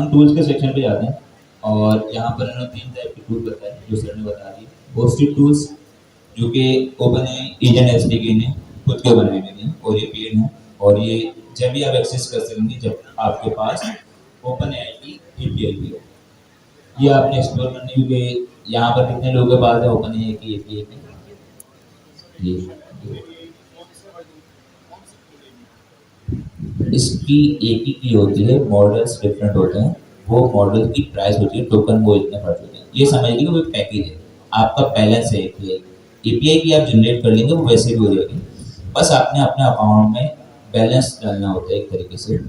हम टूल्स के सेक्शन पे जाते हैं और यहाँ पर इन्होंने 3 टाइप के टूल बताए जो सर ने बता दिए। होस्टेड टूल्स जो कि ओपन एजेंट एसडीके ने खुद के बनाए हुए हैं और ये पेड हैं और ये जब भी आप एक्सेस कर सकेंगे जब आपके पास ओपन एआई की एपीआई भी हो। ये आपने एक्सप्लोर करनी क्योंकि यहाँ पर कितने लोगों के पास है ओपन एआई की एपीआई की। इसकी एक ही की होती है, मॉडल्स डिफरेंट होते हैं, वो मॉडल की प्राइस होती है, टोकन वो इतने खर्च होते हैं। ये समझ लीजिए वो एक पैकेज है, आपका बैलेंस है एपीआई की आप जनरेट कर लेंगे वो वैसे भी हो जाएगी। बस आपने अपने अकाउंट में बैलेंस डालना होता है एक तरीके से।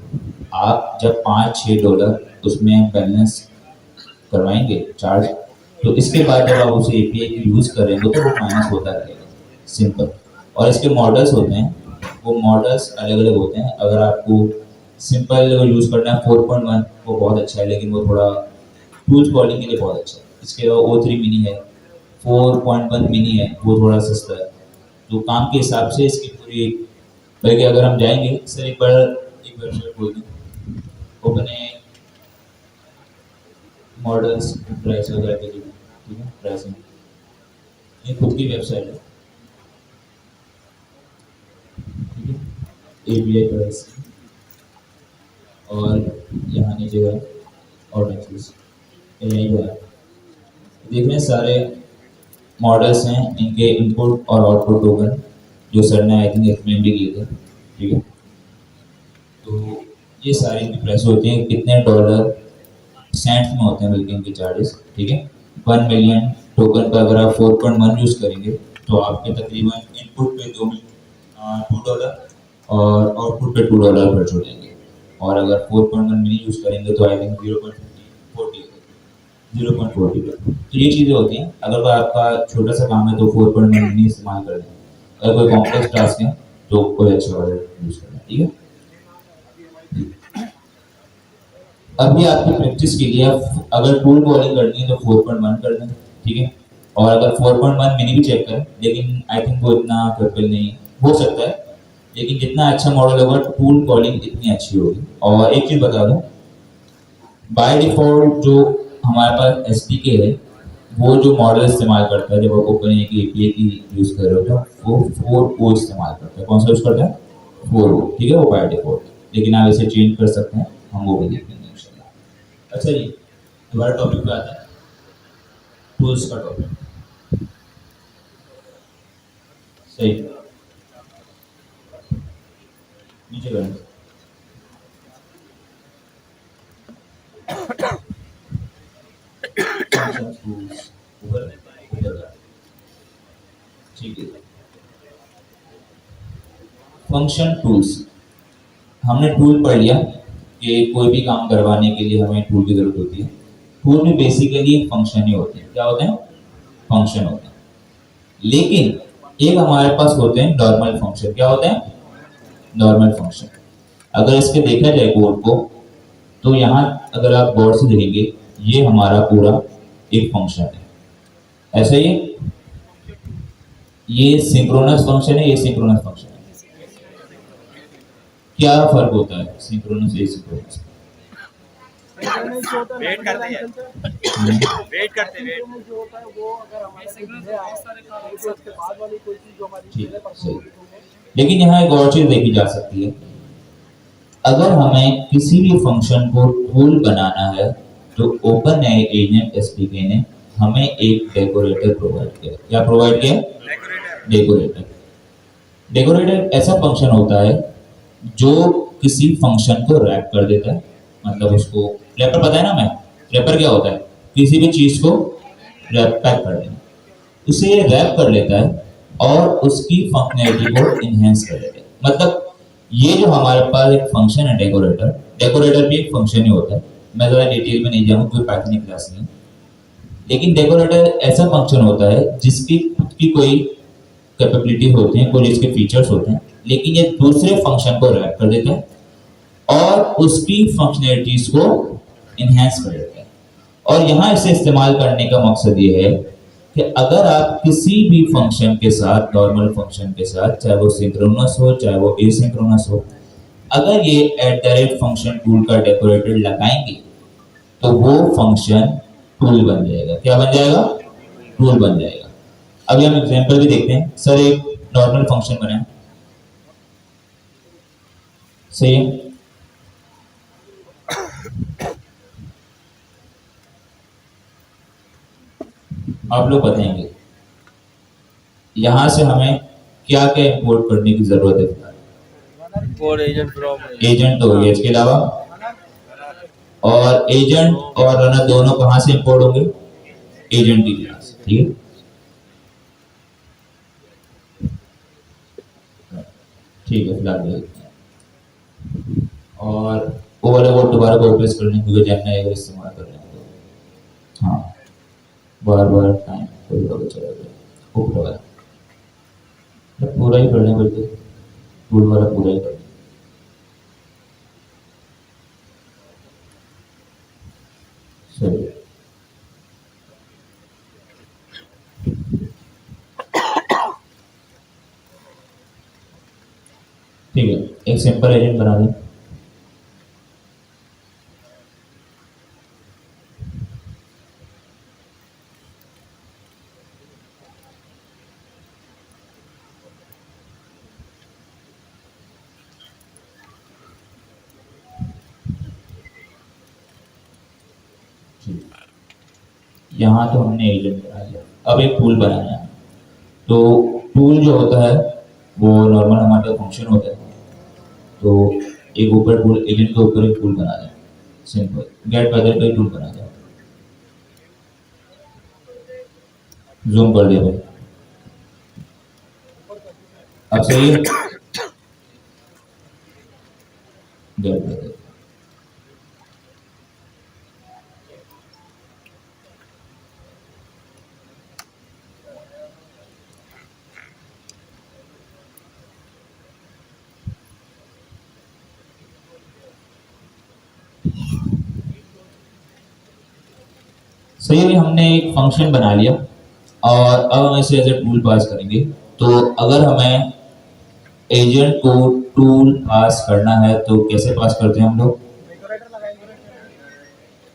आप जब $5-6 उसमें बैलेंस करवाएंगे चार्ज, तो इसके बाद जब आप उसे एपीआई की यूज़ करेंगे तो वो माइनस होता रहेगा, सिंपल। और इसके मॉडल्स होते हैं, वो मॉडल्स अलग अलग होते हैं। अगर आपको सिंपल यूज़ करना है 4.1 वो बहुत अच्छा है, लेकिन वो थोड़ा टूल्स कॉलिंग के लिए बहुत अच्छा है। इसके अलावा O3 मिनी है, 4.1 मिनी है, वो थोड़ा सस्ता है। तो काम के हिसाब से इसकी पूरी, बल्कि अगर हम जाएंगे सर एक बार एक वेबसाइट खोल दें ओपन मॉडल्स प्राइस वगैरह के लिए, ठीक है, प्राइसिंग ये खुद की वेबसाइट है, ठीक है, एपीआई प्राइस और यहाँ नीचे है और नेक्स्ट यही है। देख रहे हैं सारे मॉडल्स हैं, इनके इनपुट और आउटपुट टोकन जो सर ने आई थिंक एक्सप्लेन भी किए थे, ठीक है। तो ये सारी इनकी प्राइस होती है, कितने डॉलर सेंट्स में होते हैं बल्कि इनके चार्जेस, ठीक है। 1 मिलियन टोकन पर अगर आप 4.1 यूज़ करेंगे तो आपके तकरीबन इनपुट पे $2 और आउटपुट पे $2 खर्च हो जाएंगे। और अगर 4.1 मिली यूज़ करेंगे तो आई थिंक 0.40 तो ये चीज़ें होती हैं। अगर कोई आपका छोटा सा काम है तो 4.1 मिली इस्तेमाल कर लें, अगर कोई कॉम्प्लेक्स टास्क है तो कोई अच्छा वाला यूज़ करना, ठीक है। अभी आपकी प्रैक्टिस के लिए अगर टूल कॉलिंग करनी है तो 4.1 कर दें, ठीक है। और अगर 4.1 मिनी भी चेक करें, लेकिन आई थिंक वो इतना कैपेबल नहीं हो सकता है, लेकिन जितना अच्छा मॉडल होगा टूल कॉलिंग इतनी अच्छी होगी। और एक चीज़ बता दूं, बाय डिफॉल्ट जो हमारे पास एसडीके है वो जो मॉडल इस्तेमाल करता है जब आप ओपन की एपीआई की यूज़ कर रहे हो वो 4O इस्तेमाल करता है। कौन सा यूज़ करता है? 4O, ठीक है, वो बाय डिफॉल्ट, लेकिन आप इसे चेंज कर सकते हैं, हम वो भी देखेंगे। अच्छा जी, दोबारा टॉपिक पे आता है, टूल्स का टॉपिक, सही नीचे करें। ठीक है, फंक्शन टूल्स, हमने टूल पढ़ लिया कि कोई भी काम करवाने के लिए हमें टूल की जरूरत होती है। टूल में बेसिकली फंक्शन ही होते हैं, क्या होते हैं? फंक्शन होते हैं। लेकिन एक हमारे पास होते हैं नॉर्मल फंक्शन, क्या होते हैं? Normal function. अगर इसके देखा जाए कोड को तो यहाँ अगर आप गौर से देखेंगे ये हमारा पूरा एक फंक्शन है, ऐसा ही है। ये सिंक्रोनस फंक्शन है, ये सिंक्रोनस फंक्शन है। क्या फर्क होता है सिंक्रोनस से सिंक्रोनस? वेट करते हैं, वेट करते हैं, वेट जो होता है वो अगर हमारे उसके बाद वाली कोई चीज जो हमारी, लेकिन यहाँ एक और चीज देखी जा सकती है, अगर हमें किसी भी फंक्शन को टूल बनाना है तो ओपन एजेंट एसडीके ने हमें एक डेकोरेटर प्रोवाइड किया। क्या प्रोवाइड किया? डेकोरेटर। डेकोरेटर ऐसा फंक्शन होता है जो किसी फंक्शन को रैप कर देता है, मतलब उसको रैपर पता है ना, मैं रैपर क्या होता है? किसी भी चीज को रैप पैक कर देना, उसे रैप कर लेता है और उसकी फंक्शनैलिटी को इनहेंस कर देता है। मतलब ये जो हमारे पास एक फंक्शन है डेकोरेटर, डेकोरेटर भी एक फंक्शन ही होता है। मैं ज़्यादा डिटेल में नहीं जाऊँ, कोई पाइथन की क्लास नहीं, लेकिन डेकोरेटर ऐसा फंक्शन होता है जिसकी खुद की कोई कैपेबिलिटी होती है, कोई इसके फीचर्स होते हैं, लेकिन ये दूसरे फंक्शन को रैप कर देता है और उसकी फंक्शनैलिटीज को इनहेंस कर देता है। और यहाँ इसे इस्तेमाल करने का मकसद ये है कि अगर आप किसी भी फंक्शन के साथ, नॉर्मल फंक्शन के साथ, चाहे वो सिंक्रोनस हो चाहे वो एसिंक्रोनस हो, अगर ये @ फंक्शन टूल का डेकोरेटर लगाएंगे तो वो फंक्शन टूल बन जाएगा। क्या बन जाएगा? टूल बन जाएगा। अभी हम एग्जांपल भी देखते हैं। सर एक नॉर्मल फंक्शन बनाए, सही है? आप लोग बताएंगे यहां से हमें क्या क्या इंपोर्ट करने की जरूरत है? और एजेंट फ्रॉम एजेंट तो हो गया, इसके अलावा और एजेंट और रनर दोनों कहां से इंपोर्ट होंगे? एजेंट की क्लास, ठीक है। ठीक है, फिलहाल देखते हैं। और वो वाले को दोबारा कॉपी पेस्ट करने क्योंकि जानना है अगर इस्तेमाल कर रहे हैं तो। हाँ, बार बार टाइम कोई पता चला गया ऊपर वाला तो पूरा ही कर लें, बल्कि टूल वाला पूरा ही कर लें। सही, ठीक है, एक सिंपल एजेंट बना दें। यहाँ तो हमने एजेंट बना लिया, अब एक टूल बनाना है। तो टूल जो होता है वो नॉर्मल हमारे फंक्शन होता है। तो एक ऊपर टूल, एजेंट के ऊपर एक टूल बना दें, सिंपल गेट वेदर का टूल बना दें। जूम कर दिया भाई, अब सही है? गेट वेदर, सही है। हमने एक फंक्शन बना लिया और अब हम इसे एज ए टूल पास करेंगे। तो अगर हमें एजेंट को टूल पास करना है तो कैसे पास करते हैं हम लोग?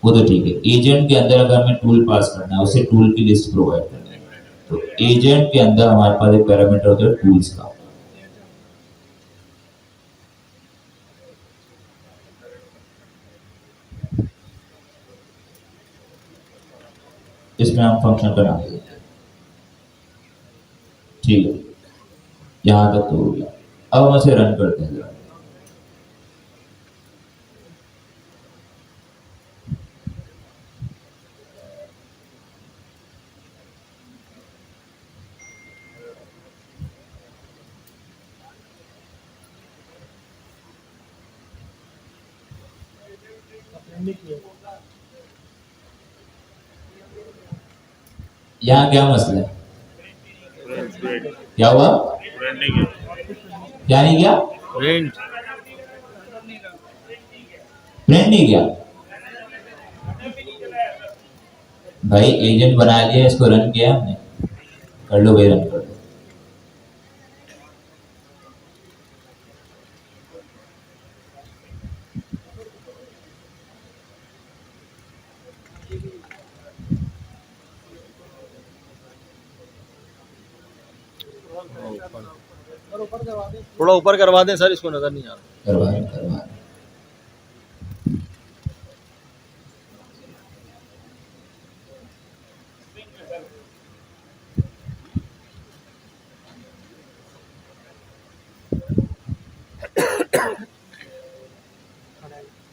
वो तो ठीक है, एजेंट के अंदर अगर हमें टूल पास करना है, उसे टूल की लिस्ट प्रोवाइड करनी है। तो एजेंट के अंदर हमारे पास एक पैरामीटर होता है टूल्स का। इसमें हम फंक्शन का नाम देते हैं, ठीक है। यहां तक तो हो गया। अब हम इसे रन करते हैं जरा। यहाँ क्या मसला है? क्या हुआ? क्या नहीं किया? रेंट प्रिंट नहीं किया भाई। एजेंट बना लिया, इसको रन किया हमने। कर लो भाई, रन कर लो। थोड़ा ऊपर करवा दें सर, इसको नजर नहीं आ रहा। करवा रहे, करवा रहे।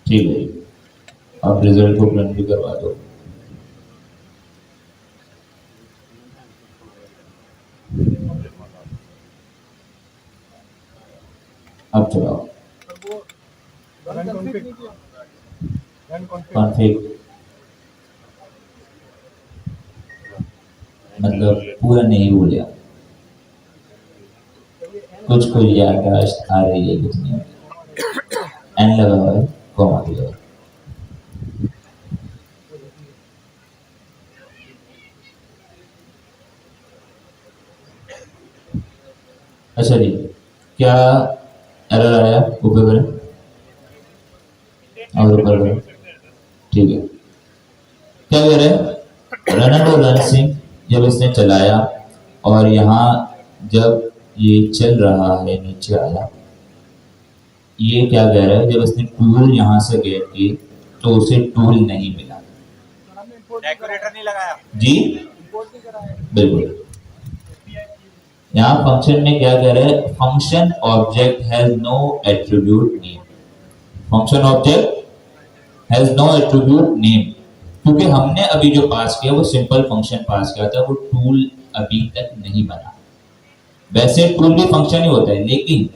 ठीक है, आप रिजल्ट को प्रिंट भी करवा दो। अब चलाओ कॉन्फ़िग, मतलब पूरा नहीं बोलिया, कुछ कुछ याददाश्त आ रही है, कुछ नहीं। एन लगा हुआ है, कॉमा दिया हुआ है। अच्छा जी, क्या एरर आया? ऊपर करें और ऊपर करें, ठीक है। क्या कह रहे हैं, रण सिंह जब इसने चलाया और यहाँ जब ये चल रहा है नीचे आया, ये क्या कह रहा है, जब इसने टूल यहाँ से गेट की तो उसे टूल नहीं मिला। डेकोरेटर नहीं लगाया जी बिल्कुल। यहाँ फंक्शन में क्या कह रहे हैं, function object has no attribute name. Function object has no attribute name, क्योंकि हमने अभी जो पास किया वो सिंपल फंक्शन पास किया था, वो टूल अभी तक नहीं बना। वैसे टूल भी फंक्शन ही होता है, लेकिन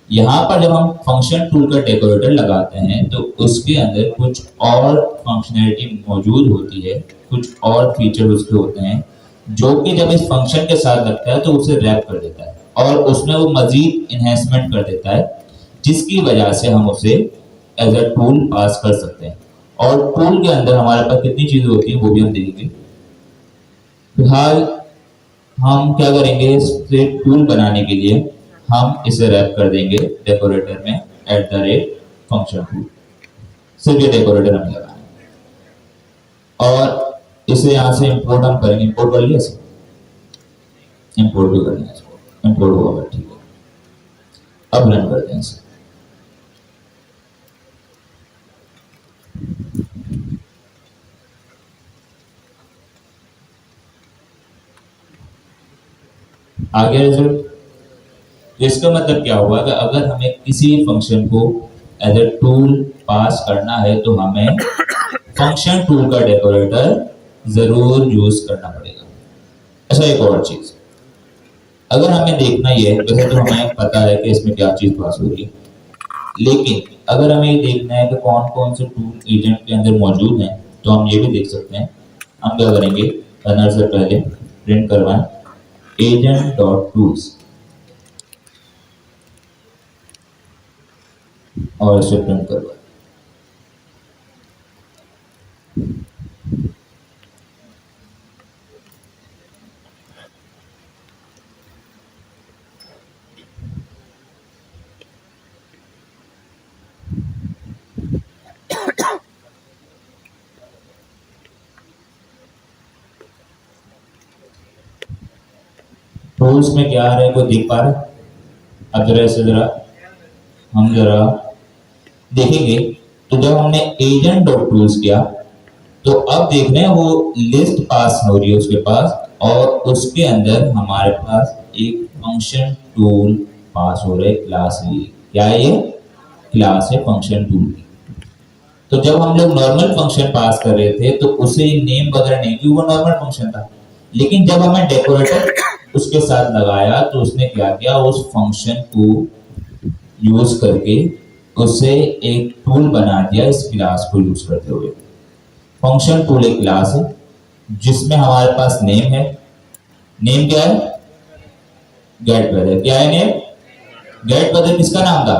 यहाँ पर जब हम फंक्शन टूल का डेकोरेटर लगाते हैं तो उसके अंदर कुछ और फंक्शनैलिटी मौजूद होती है, कुछ और फीचर उसके होते हैं जो कि जब इस फंक्शन के साथ लगता है तो उसे रैप कर देता है और उसमें वो मजीद इन्हेंसमेंट कर देता है, जिसकी वजह से हम उसे एज अ टूल पास कर सकते हैं। और टूल के अंदर हमारे पास कितनी चीजें होती हैं वो भी हम देखेंगे। फिलहाल हम क्या करेंगे, इसे टूल बनाने के लिए हम इसे रैप कर देंगे डेकोरेटर में @फंक्शन टूल। सिर्फ ये डेकोरेटर हमें लगाना है और इसे यहाँ से इंपोर्ट हम करेंगे। इंपोर्ट कर लिया, इंपोर्ट भी कर लिया, इंपोर्ट हुआ, ठीक है। अब रन करते हैं इसे। आगे रिजल्ट, इसका मतलब क्या हुआ कि अगर हमें किसी फंक्शन को एज ए टूल पास करना है तो हमें फंक्शन टूल का डेकोरेटर जरूर यूज करना पड़ेगा। अच्छा, एक और चीज, अगर हमें देखना ही है, वैसे तो हमें पता है कि इसमें क्या चीज पास हो रही है, लेकिन अगर हमें ये देखना है कि कौन कौन से टूल एजेंट के अंदर मौजूद हैं तो हम ये भी देख सकते हैं। हम क्या करेंगे, रनर से पहले प्रिंट करवाएं एजेंट डॉट टूल्स और इसे प्रिंट करवाएं। टूल्स में क्या आ रहा है, कोई देख पा रहा है? अब जरा इसे जरा हम जरा देखेंगे तो जब हमने एजेंट डॉट टूल्स किया तो अब देख रहे हैं वो लिस्ट पास हो रही है उसके पास, और उसके अंदर हमारे पास एक फंक्शन टूल पास हो रहा है क्लास लिए। क्या है ये? क्लास है फंक्शन टूल की। तो जब हम लोग नॉर्मल फंक्शन पास कर रहे थे तो उसे नेम वगैरह नहीं, क्योंकि वो नॉर्मल फंक्शन था, लेकिन जब हमें डेकोरेटर उसके साथ लगाया तो उसने क्या किया, उस फंक्शन को यूज करके उसे एक टूल बना दिया इस क्लास को यूज करते हुए। फंक्शन टूल एक क्लास है जिसमें हमारे पास नेम है। नेम क्या है? Get weather. क्या है नेम? गेट वेदर किसका नाम था?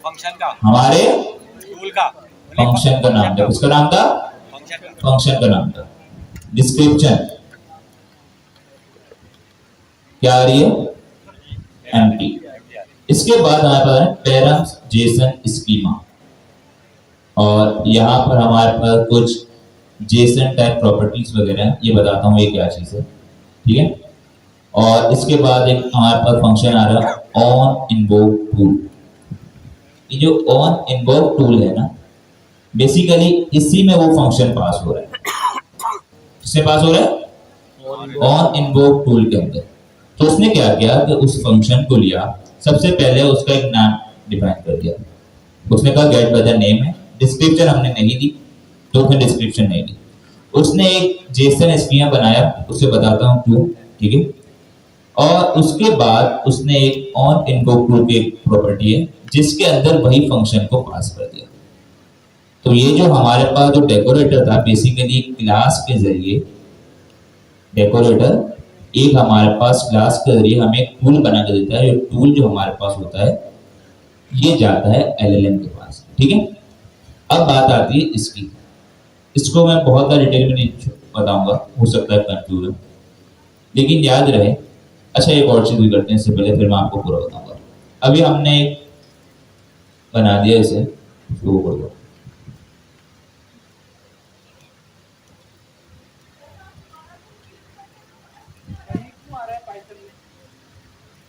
फंक्शन का, हमारे टूल का, फंक्शन का नाम था। किसका नाम था? फंक्शन का नाम था। डिस्क्रिप्शन क्या आ रही है? एम्प्टी। इसके बाद हमारे पास है पैरम्स जेसन स्कीमा, और यहाँ पर हमारे पास कुछ जेसन टाइप प्रॉपर्टीज वगैरह हैं। ये बताता हूँ ये क्या चीज है, ठीक है। और इसके बाद एक हमारे पास फंक्शन आ रहा है ऑन इन्वोक टूल। ये जो ऑन इन्वोक टूल है ना, बेसिकली इसी में वो फंक्शन पास हो रहा है। किससे पास हो रहा है? ऑन इन्वोक टूल के अंदर। तो उसने क्या किया कि उस फंक्शन को लिया, सबसे पहले उसका एक नाम डिफाइन कर दिया। उसने कहा गेट वेदर नेम है। डिस्क्रिप्शन हमने नहीं दी तो उसने डिस्क्रिप्शन नहीं दी। उसने एक जेसन स्कीमा बनाया, उसे बताता हूँ क्यों, ठीक है। और उसके बाद उसने एक ऑन इन्वोक टूल की प्रॉपर्टी है जिसके अंदर वही फंक्शन को पास कर दिया। तो ये जो हमारे पास जो डेकोरेटर था, बेसिकली क्लास के जरिए डेकोरेटर एक हमारे पास क्लास के जरिए हमें एक टूल बना के देता है। ये टूल जो हमारे पास होता है ये जाता है एलएलएम के पास, ठीक है। अब बात आती है इसकी। इसको मैं बहुत ज़्यादा डिटेल में नहीं बताऊंगा, हो सकता है कंफ्यूज हो, लेकिन याद रहे। अच्छा, एक और चीज़ भी करते हैं इससे पहले, फिर मैं आपको पूरा बताऊंगा। अभी हमने बना दिया इसे, इसको कर दो। पाइथन में?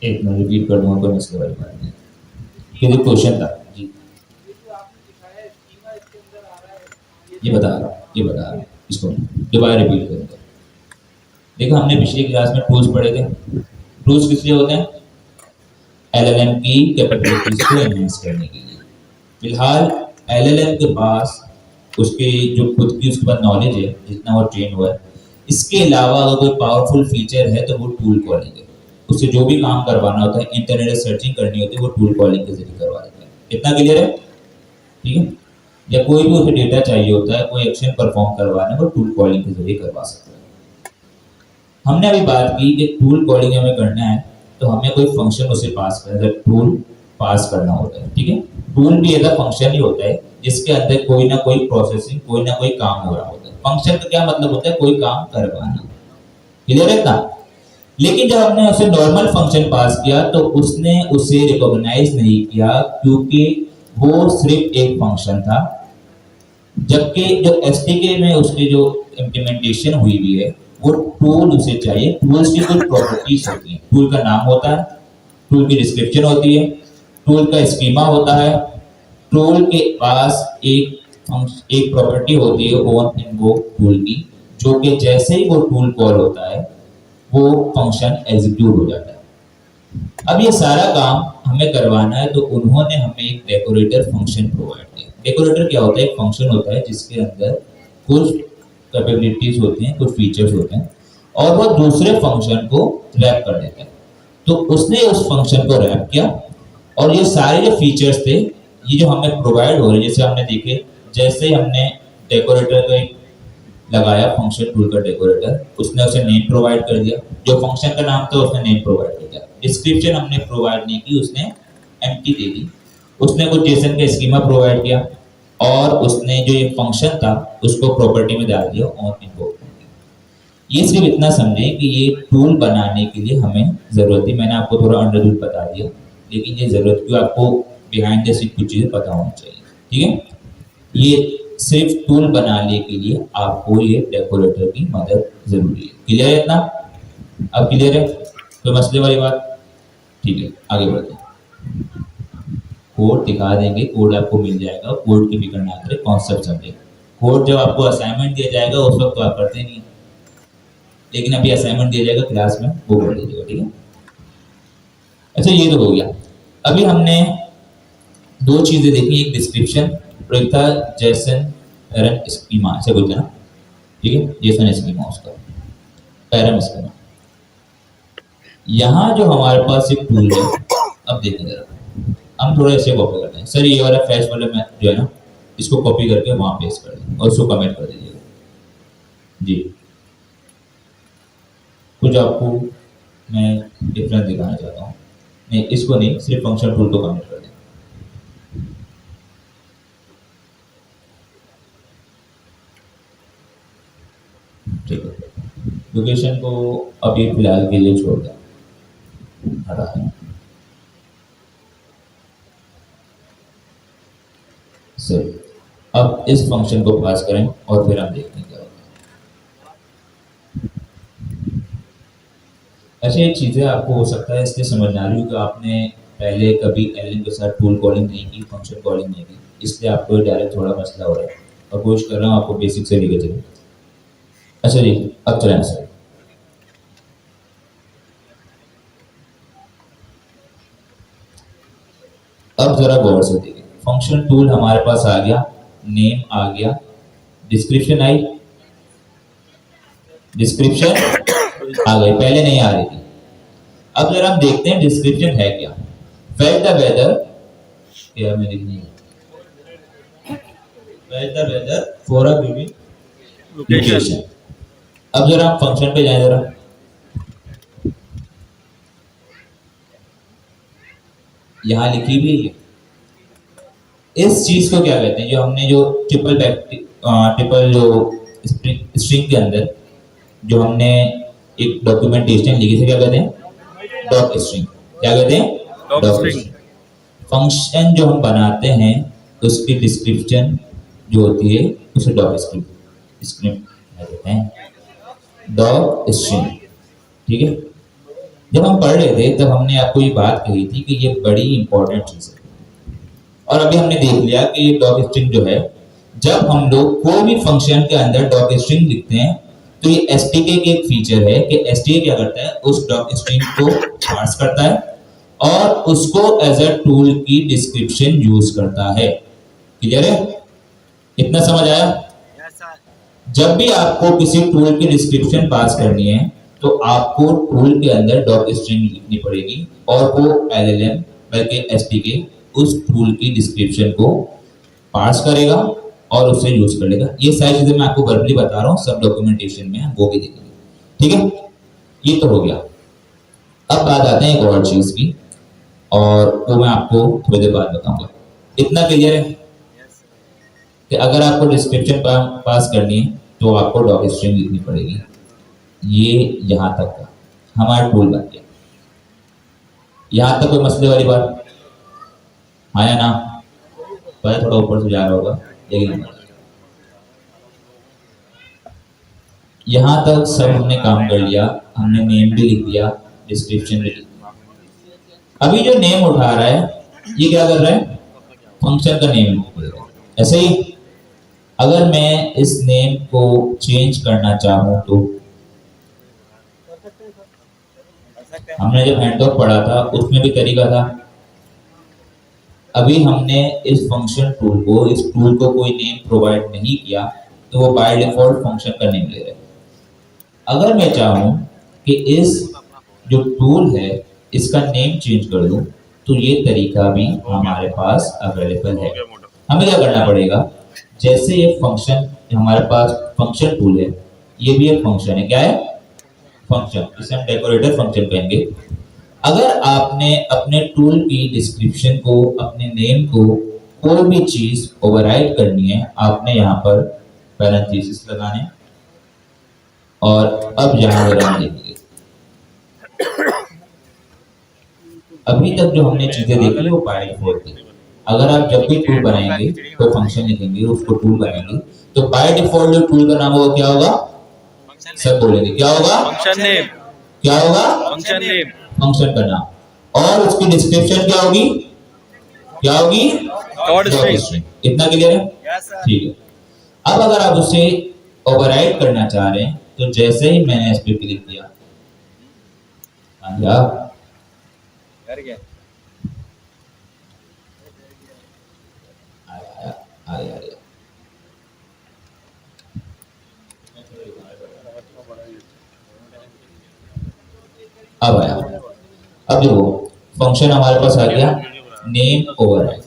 एक मैं रिपीट कर दूंगा, कोई मसले वाली बात नहीं। ये जो क्वेश्चन था जी, ये जो आपने दिखाया है स्कीमा इसके अंदर आ रहा है, ये बता रहा हूँ इसको दोबारा रिपीट करूंगा। देखो हमने पिछली क्लास में टूल्स पढ़े थे। टूल्स किस लिए होते हैं? एलएलएम की कैपेबिलिटीज को एनहांस करने के लिए। फिलहाल एलएलएम के पास उसके जो खुद की उसके पास नॉलेज है, जितना वो ट्रेन हुआ है, इसके अलावा अगर कोई पावरफुल फीचर है तो वो टूल कॉलिंग है। उससे जो भी काम करवाना होता है, इंटरनेट सर्चिंग करनी होती है, वो टूल कॉलिंग के जरिए करवा देते हैं। इतना क्लियर है? ठीक है। या कोई भी उसे डेटा चाहिए होता है, कोई एक्शन परफॉर्म करवाना है, वो टूल कॉलिंग के जरिए करवा सकते हैं। हमने अभी बात की कि टूल कॉलिंग हमें करना है तो हमें कोई फंक्शन उसे पास करना है, टूल पास करना होता है। ठीक है। टूल भी ऐसा फंक्शन ही होता है जिसके अंदर कोई ना कोई प्रोसेसिंग, कोई ना कोई काम हो रहा होता है। फंक्शन का क्या मतलब होता है? कोई काम करवाना। क्लियर है ना? लेकिन जब हमने उसे नॉर्मल फंक्शन पास किया तो उसने उसे रिकॉग्नाइज नहीं किया, क्योंकि वो सिर्फ एक फंक्शन था। जबकि जो एसटीके में उसकी जो इम्प्लीमेंटेशन हुई हुई है, वो टूल उसे चाहिए। टूल्स की कुछ प्रॉपर्टीज होती हैं। टूल का नाम होता है, टूल की डिस्क्रिप्शन होती है, टूल का स्कीमा होता है, टूल के पास एक प्रॉपर्टी होती है ऑन इनवोक टूल की, जो कि जैसे ही वो टूल कॉल होता है वो फंक्शन एग्जीक्यूट हो जाता है। अब ये सारा काम हमें करवाना है तो उन्होंने हमें एक डेकोरेटर फंक्शन प्रोवाइड किया। डेकोरेटर क्या होता है? एक फंक्शन होता है जिसके अंदर कुछ कैपेबिलिटीज होती हैं, कुछ फीचर्स होते हैं, और वो दूसरे फंक्शन को रैप कर देता है। तो उसने उस फंक्शन को रैप किया, और ये सारे जो फीचर्स थे, ये जो हमें प्रोवाइड हो रहे, जैसे हमने देखे, जैसे ही हमने डेकोरेटर का एक लगाया फंक्शन टूल का डेकोरेटर, उसने उसे नेम प्रोवाइड कर दिया। जो फंक्शन का नाम था उसने नेम प्रोवाइड कर दिया। डिस्क्रिप्शन हमने प्रोवाइड नहीं की, उसने एम्प्टी दे दी। उसने कुछ जेसन का स्कीमा प्रोवाइड किया, और उसने जो ये फंक्शन था उसको प्रॉपर्टी में डाल दिया ऑन इनवोक। ये सिर्फ इतना समझे कि ये टूल बनाने के लिए हमें जरूरत थी। मैंने आपको थोड़ा अंडररूट बता दिया, लेकिन ये जरूरत क्यों, आपको बिहाइंड द सीन कुछ चीजें पता होनी चाहिए। ठीक है। ये सिर्फ टूल बनाने के लिए आपको ये डेकोरेटर की मदद जरूरी है। क्लियर है इतना? अब क्लियर है? तो मसले वाली बात? ठीक है, आगे बढ़ते हैं। कोड दिखा देंगे, कोड आपको मिल जाएगा, कोड की फिक्र ना करें, कॉन्सेप्ट समझे। कोड जब आपको असाइनमेंट दिया जाएगा उस वक्त तो आप करते नहीं, लेकिन अभी असाइनमेंट दिया जाएगा क्लास में, वो कर लीजिएगा। ठीक है। अच्छा, ये तो हो गया। अभी हमने दो चीजें देखी, एक डिस्क्रिप्शन और एक था जेसन पैरम स्कीमा, ऐसे बोलते हैं ना? ठीक है, जेसन स्कीमा उसका पैरम स्कीमा। यहाँ जो हमारे पास एक टूल है, अब देखिए जरा, हम थोड़ा इसे कॉपी करते हैं। सर ये वाला फ्लैश वाला में जो है ना, इसको कॉपी करके वहां पेस्ट कर दें और उसको कमेंट कर दीजिएगा जी। कुछ आपको मैं डिफरेंस दिखाना चाहता हूँ। नहीं, इसको नहीं, सिर्फ फंक्शन टूल को कमेंट कर दें। ठीक है, लोकेशन को अभी फिलहाल के लिए छोड़ दें, हटा दें। सही, अब इस फंक्शन को पास करें और फिर हम देखते हैं क्या होता है। ऐसे चीज़ें आपको हो सकता है इसलिए समझ ना रही हो कि आपने पहले कभी एलएन के साथ टूल कॉलिंग नहीं की, फंक्शन कॉलिंग नहीं की, इसलिए आपको डायरेक्ट थोड़ा मसला हो रहा है, और कोशिश कर रहा हूँ आपको बेसिक से लेके चले। अच्छा जी, अब चलें सर। अब जरा गौर से देखिए, फंक्शन टूल हमारे पास आ गया, नेम आ गया, डिस्क्रिप्शन आई, डिस्क्रिप्शन आ गई, पहले नहीं आ रही थी। अब जरा हम देखते हैं डिस्क्रिप्शन है क्या। वेल द वेदर, क्या मैं लिखनी है, well the weather for a given location. अब जरा हम फंक्शन पे जाएं जरा, यहां लिखी भी है। इस चीज को क्या कहते हैं, जो हमने जो ट्रिपल जो स्ट्रिंग के अंदर जो हमने एक डॉक्यूमेंटेशन लिखी थी, क्या कहते हैं? Doc string. क्या कहते हैं? Doc string. फंक्शन जो हम बनाते हैं उसकी डिस्क्रिप्शन जो होती है उसे डॉक स्ट्रिंग कहते हैं, डॉक स्ट्रिंग। ठीक है। जब हम पढ़ रहे थे तब हमने आपको ये बात कही थी कि ये बड़ी इंपॉर्टेंट चीज है, और अभी हमने देख लिया कि ये डॉक स्ट्रिंग जो है, जब हम लोग कोई भी फंक्शन के अंदर डॉक स्ट्रिंग लिखते हैं तो ये एसटीके के एक फीचर है कि एसटीके क्या करता है, उस डॉक स्ट्रिंग को पार्स करता है और उसको एज अ टूल की डिस्क्रिप्शन यूज करता है। क्लियर है? इतना समझ आया? Yes, sir. जब भी आपको किसी टूल की डिस्क्रिप्शन पास करनी है तो आपको टूल के अंदर डॉक स्ट्रिंग लिखनी पड़ेगी और वो एलएलएम बल्कि एसटीके उस टूल की डिस्क्रिप्शन को पास करेगा और उससे यूज कर लेगा। ये सारी चीजें मैं आपको वर्बली बता रहा हूँ, सब डॉक्यूमेंटेशन में है, वो भी देखेंगे। ठीक है, ये तो हो गया। अब बात आते हैं एक और चीज की, और वो मैं आपको थोड़ी देर बाद बताऊंगा। इतना क्लियर है Yes, sir. कि अगर आपको डिस्क्रिप्शन पास करनी है तो आपको डॉक स्ट्रिंग लिखनी पड़ेगी। ये यहां तक का हमारा टूल बन गया। यहां तक कोई मसले वाली बात? हाँ या ना? पहले थोड़ा ऊपर से जा रहा होगा, लेकिन यहां तक सब हमने काम कर लिया। हमने नेम भी लिख दिया, डिस्क्रिप्शन भी लिख दिया। अभी जो नेम उठा रहा है ये क्या कर रहा है? फंक्शन का नेम लिख रहा है। ऐसे ही अगर मैं इस नेम को चेंज करना चाहूं तो हमने जब हैंड ऑफ पढ़ा था उसमें भी तरीका था। अभी हमने इस फंक्शन टूल को, इस टूल को कोई नेम प्रोवाइड नहीं किया तो वो बाय डिफॉल्ट फंक्शन का नेम ले रहा है। अगर मैं चाहूं कि इस जो टूल है इसका नेम चेंज कर दूं तो ये तरीका भी हमारे पास अवेलेबल है। हमें क्या करना पड़ेगा, जैसे ये फंक्शन हमारे पास फंक्शन टूल है, ये भी एक फंक्शन है। क्या है? फंक्शन। इसे हम डेकोरेटर फंक्शन कहेंगे। अगर आपने अपने टूल की डिस्क्रिप्शन को, अपने नेम को, कोई भी चीज ओवरराइड करनी है, आपने यहाँ पर पैरेंथेसिस लगाने और अब यहाँ रन देंगे। अभी तक जो हमने चीजें देखी वो बाय डिफॉल्ट थी। अगर आप जब भी टूल बनाएंगे तो फंक्शन लिखेंगे, उसको टूल बनाएंगे, तो बाय डिफॉल्ट जो टूल का नाम होगा क्या होगा? सब बोलेंगे क्या होगा? Function name. क्या होगा? Function name. फंक्शन का नाम। और उसकी डिस्क्रिप्शन क्या होगी? क्या होगी? Code doc string. स्ट्रिंग। इतना क्लियर है? Yes, sir. ठीक है। अब अगर आप उसे ओवरराइड करना चाह रहे हैं तो जैसे ही मैंने इस पे क्लिक किया, आ गया। कर गया. आया आया आया। अब आया। अब देखो फंक्शन हमारे पास आ गया, नेम ओवरराइड।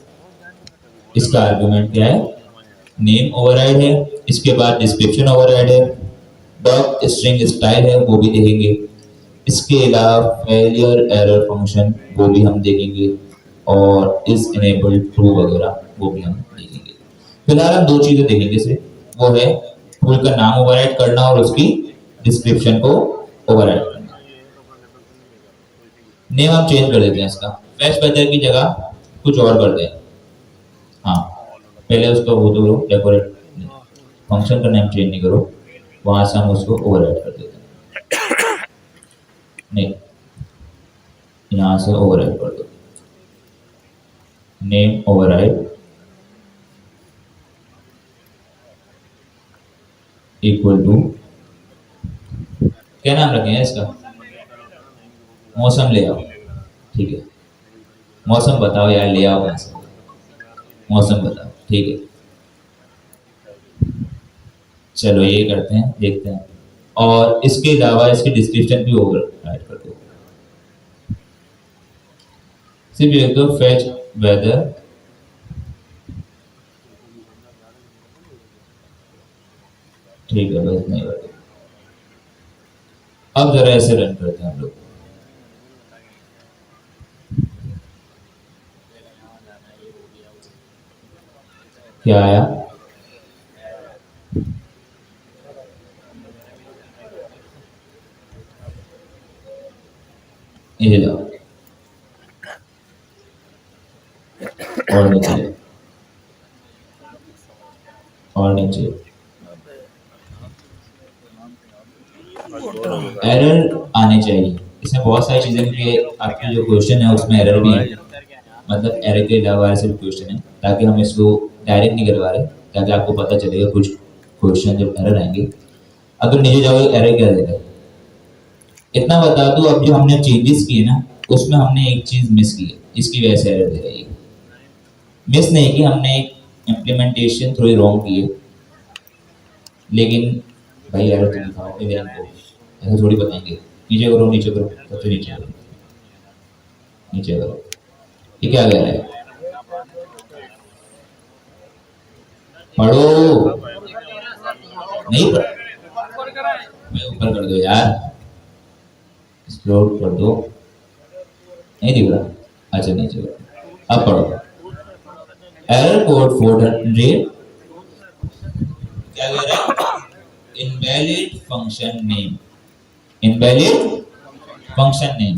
इसका आर्गुमेंट क्या है? नेम ओवरराइड है। इसके बाद डिस्क्रिप्शन ओवरराइड है, डॉक स्ट्रिंग स्टाइल है, वो भी देखेंगे। इसके अलावा फेलियर एरर फंक्शन वो भी हम देखेंगे, और इस इनेबल ट्रू वगैरह वो भी हम देखेंगे। फिलहाल हम दो चीजें देखेंगे सिर्फ, वो है टूल का नाम ओवरराइड करना और उसकी डिस्क्रिप्शन को ओवरराइड करना। नेम हम चेंज कर देते हैं, इसका फेच वेदर की जगह कुछ और कर दें। हाँ, पहले उसको वो दो डेकोरेट, फंक्शन का नेम चेंज नहीं करो, वहां से हम उसको ओवरराइड कर देते हैं। नहीं, यहाँ से ओवरराइड कर दो, नेम ओवरराइड इक्वल टू, क्या नाम रखें इसका? मौसम ले आओ। ठीक है, मौसम बताओ यार, ले आओ यहाँ से मौसम बताओ। ठीक है, चलो ये करते हैं, देखते हैं। और इसके अलावा इसकी डिस्क्रिप्शन भी ओवरराइड कर दो। सिर्फ लिख दो फेच वेदर ठीक है, बस नहीं कर दो। अब जरा ऐसे रन करते हैं हम लोग। क्या आया? ये जाओ और नीचे, और नीचे एरर आने चाहिए, इसमें बहुत सारी चीजें, क्योंकि आपके जो क्वेश्चन है उसमें एरर भी है, मतलब एरर के अलावा सिर्फ क्वेश्चन है, ताकि हम इसको डायरेक्ट नहीं करवा रहे, ताकि आपको पता चलेगा कुछ क्वेश्चन जब एरर आएंगे, अगर नीचे जाओगे एरर क्या दे रहा है। इतना बता दूं, अब जो हमने चेंजेस किए ना, उसमें हमने एक चीज मिस की है, इसकी वजह से एरर दे रही है। मिस नहीं कि हमने एक इम्प्लीमेंटेशन थोड़ी रॉन्ग की है, लेकिन भाई एरर तो दिखाओगे नहीं हमको, ऐसा थोड़ी बताएंगे। नीचे करो, नीचे करो, सबसे नीचे करो, नीचे करो। ये क्या कह रहा है, पढ़ो। नहीं पढ़, मैं ऊपर कर दो यार, स्क्रॉल कर दो, नहीं दिख रहा, अच्छा नीचे करो, अब पढ़ो। एरर कोड 400 क्या कह रहा है, invalid function name, invalid function name,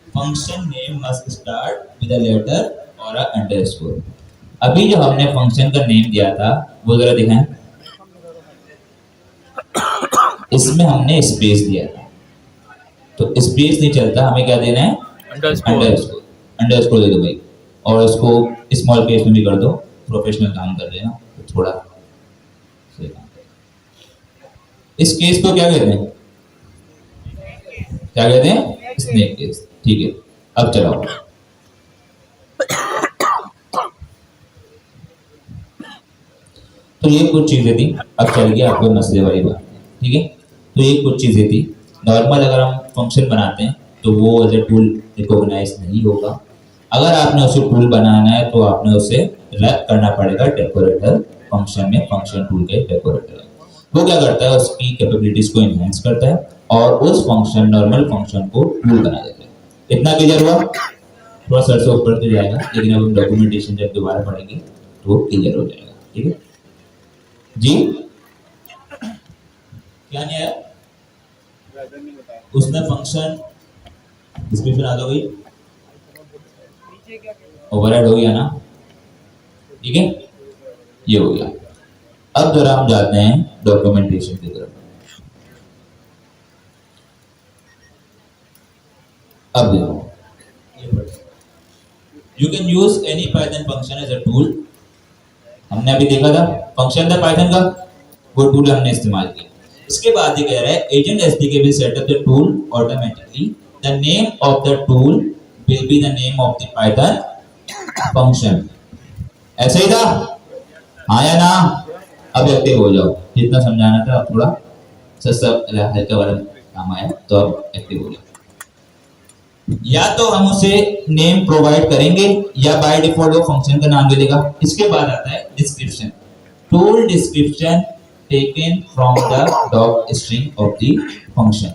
function name must start with a letter or a underscore. अभी जो हमने फंक्शन का नेम दिया था वो जरा दिखाएं, इसमें हमने स्पेस दिया था, तो स्पेस नहीं चलता, हमें क्या देना है, अंडरस्कोर, अंडरस्कोर दे दो भाई, और इसको स्मॉल केस में भी कर दो, प्रोफेशनल काम कर देना तो थोड़ा सही काम करें। इस केस को क्या कहते हैं, क्या कहते हैं, स्नेक केस, ठीक है। अब चलाओ, तो ये कुछ चीजें थी, अब चल गया आपको मसले वाली बात, ठीक है। तो ये कुछ चीजें थी, नॉर्मल अगर हम फंक्शन बनाते हैं तो वो एज ए टूल रिकॉग्नाइज नहीं होगा, अगर आपने उसे टूल बनाना है तो आपने उसे रैप करना पड़ेगा डेकोरेटर फंक्शन में, फंक्शन टूल के डेकोरेटर वो क्या करता है, उसकी कैपेबिलिटीज को एनहांस करता है और उस फंक्शन, नॉर्मल फंक्शन को टूल बना देता है। इतना क्लियर हुआ, थोड़ा सर से ऊपर तो जाएगा, लेकिन अब हम डॉक्यूमेंटेशन जब दोबारा पढ़ेंगे तो वो क्लियर हो जाएगा, ठीक है जी। क्या नहीं आया, उसने फंक्शन डिस्क्रिप्शन आ गई, ओवरराइड हो गया ना, ठीक है, ये हो गया। अब जरा हम जाते हैं डॉक्यूमेंटेशन की तरफ। अब देखो, you can use any Python function as a tool, हमने अभी देखा था फंक्शन था पाइथन का, वो टूल हमने इस्तेमाल किया। इसके बाद ये कह रहा है agent SDK will set up the tool automatically, the name of the tool will be the name of the Python function. ऐसे ही था, हाँ या ना। अब एक्टिव हो जाओ, जितना समझाना था थोड़ा सब हल्का वाला काम आया, तो अब एक्टिव हो जाओ। या तो हम उसे नेम प्रोवाइड करेंगे या बाय डिफॉल्ट वो फंक्शन का नाम दे देगा। इसके बाद आता है description, tool description taken from the doc string of the function.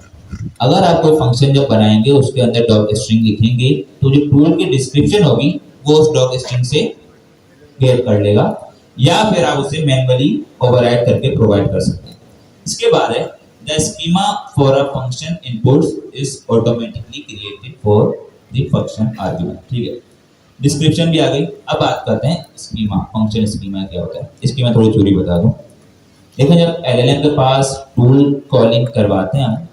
अगर आप कोई फंक्शन जब बनाएंगे उसके अंदर डॉक स्ट्रिंग लिखेंगे तो जो टूल की डिस्क्रिप्शन होगी वो उस डॉक स्ट्रिंग से गेट कर लेगा, या फिर आप उसे मैन्युअली ओवरराइड करके प्रोवाइड कर सकते हैं। इसके बाद है the schema for a function inputs is automatically created for the function argument, ठीक है। डिस्क्रिप्शन भी आ गई। अब बात करते हैं स्कीमा, फंक्शन स्कीमा क्या होता है, इसकी मैं थोड़ी थ्योरी बता दूं। देखो, जब एलएलएम के पास टूल कॉलिंग करवाते हैं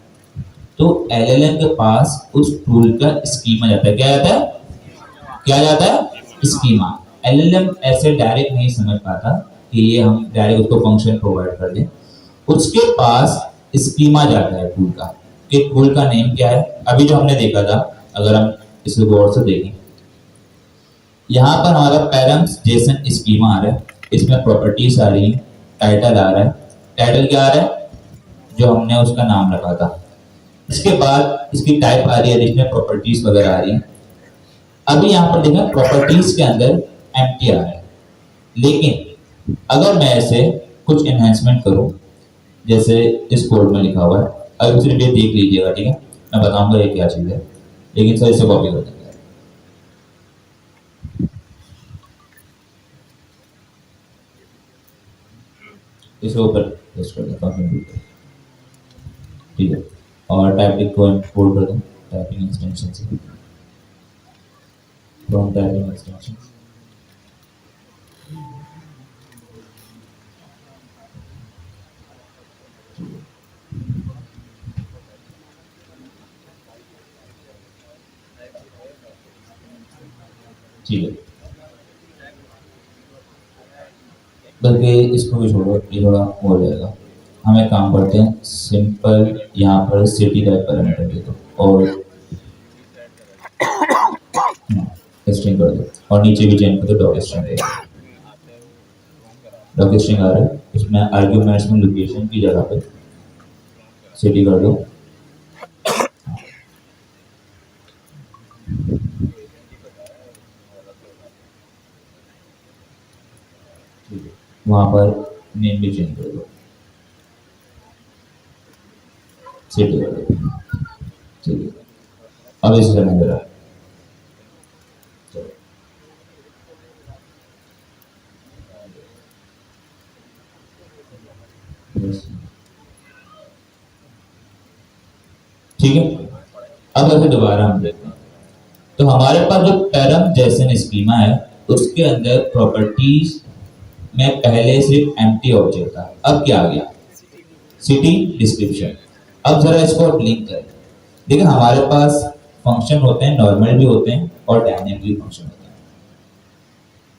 तो एलएलएम के पास उस टूल का स्कीमा जाता है, क्या जाता है, क्या जाता है, स्कीमा। एलएलएम ऐसे डायरेक्ट नहीं समझ पाता कि ये हम डायरेक्ट उसको फंक्शन प्रोवाइड कर दें, उसके पास स्कीमा जाता है टूल का, कि टूल का नेम क्या है। अभी जो हमने देखा था, अगर हम इसे गौर से देखें, यहाँ पर हमारा पैरम्स जेसन स्कीमा आ रहा है, इसमें प्रॉपर्टीज आ रही है, टाइटल आ रहा है, टाइटल क्या आ रहा है, जो हमने उसका नाम रखा था। इसके बाद इसकी टाइप आ रही है जिसमें प्रॉपर्टीज वगैरह आ रही है। अभी यहाँ पर देखें प्रॉपर्टीज के अंदर एम्प्टी आ रहा है, लेकिन अगर मैं ऐसे कुछ एनहेंसमेंट करूं जैसे इस कोड में लिखा हुआ है, अभी सिर्फ ये देख लीजिएगा, ठीक है, मैं बताऊंगा ये क्या चीज है, लेकिन सर इसे कॉपी कर देंगे, इसे ऊपर पेस्ट कर देता हूं, ठीक है, और टाइपिंग को इंपोर्ट कर दूं टाइपिंग एक्सटेंशन से, फ्रॉम टाइपिंग एक्सटेंशन। ठीक है, बल्कि इसको भी छोड़ो, ये थोड़ा हो जाएगा। हम एक काम करते हैं, सिंपल यहाँ पर सिटी टाइप पैरामीटर दे दो और स्ट्रिंग कर दो और नीचे भी चेंज कर दो डॉक स्ट्रिंग दे दो। डॉक स्ट्रिंग आ रहा है, उसमें आर्ग्यूमेंट्स में लोकेशन की जगह पे सिटी कर दो। वहां पर नेम भी चेंज कर दो, सिटी कर दो। ठीक है, अब इस रन करा, ठीक है। अब अगर दोबारा हम देखते हैं तो हमारे पास जो पैरम जैसन स्कीमा है उसके अंदर प्रॉपर्टीज में पहले सिर्फ एम्प्टी ऑब्जेक्ट था, अब क्या आ गया, सिटी डिस्क्रिप्शन। अब जरा इसको लिंक करें, देखिए हमारे पास फंक्शन होते हैं, नॉर्मल भी होते हैं और डायनेमिक भी फंक्शन होते हैं।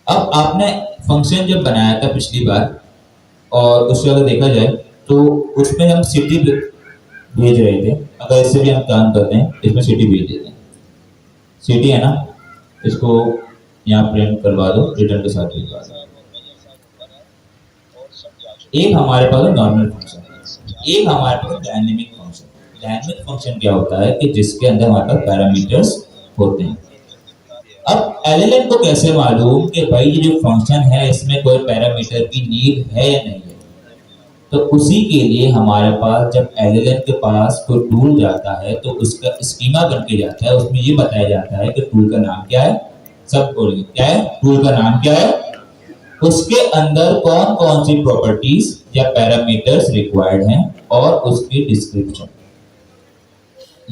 अब आपने फंक्शन जब बनाया था पिछली बार और उससे अगर देखा जाए तो उसमें हम सिटी भेज रहे थे, अगर इससे भी हम काम करते हैं इसमें सिटी भेज देते हैं, सिटी है ना, इसको यहाँ प्रिंट करवा दो, रिटर्न के साथ भेजवा दो। एक हमारे पास नॉर्मल फंक्शन है, एक हमारे पास डायनेमिक फंक्शन। डायनेमिक फंक्शन क्या होता है कि जिसके अंदर हमारे पास पैरामीटर्स होते हैं। अब एलएलएम को कैसे मालूम कि भाई ये जो फंक्शन है इसमें कोई पैरामीटर की नीड है या नहीं है, तो उसी के लिए हमारे पास जब एलएलएम के पास कोई टूल जाता है तो उसका स्कीमा बन के जाता है, उसमें ये बताया जाता है कि टूल का नाम क्या है, सब बोलिए क्या है, टूल का नाम क्या है, उसके अंदर कौन कौन सी प्रॉपर्टीज या पैरामीटर्स रिक्वायर्ड हैं और उसकी डिस्क्रिप्शन।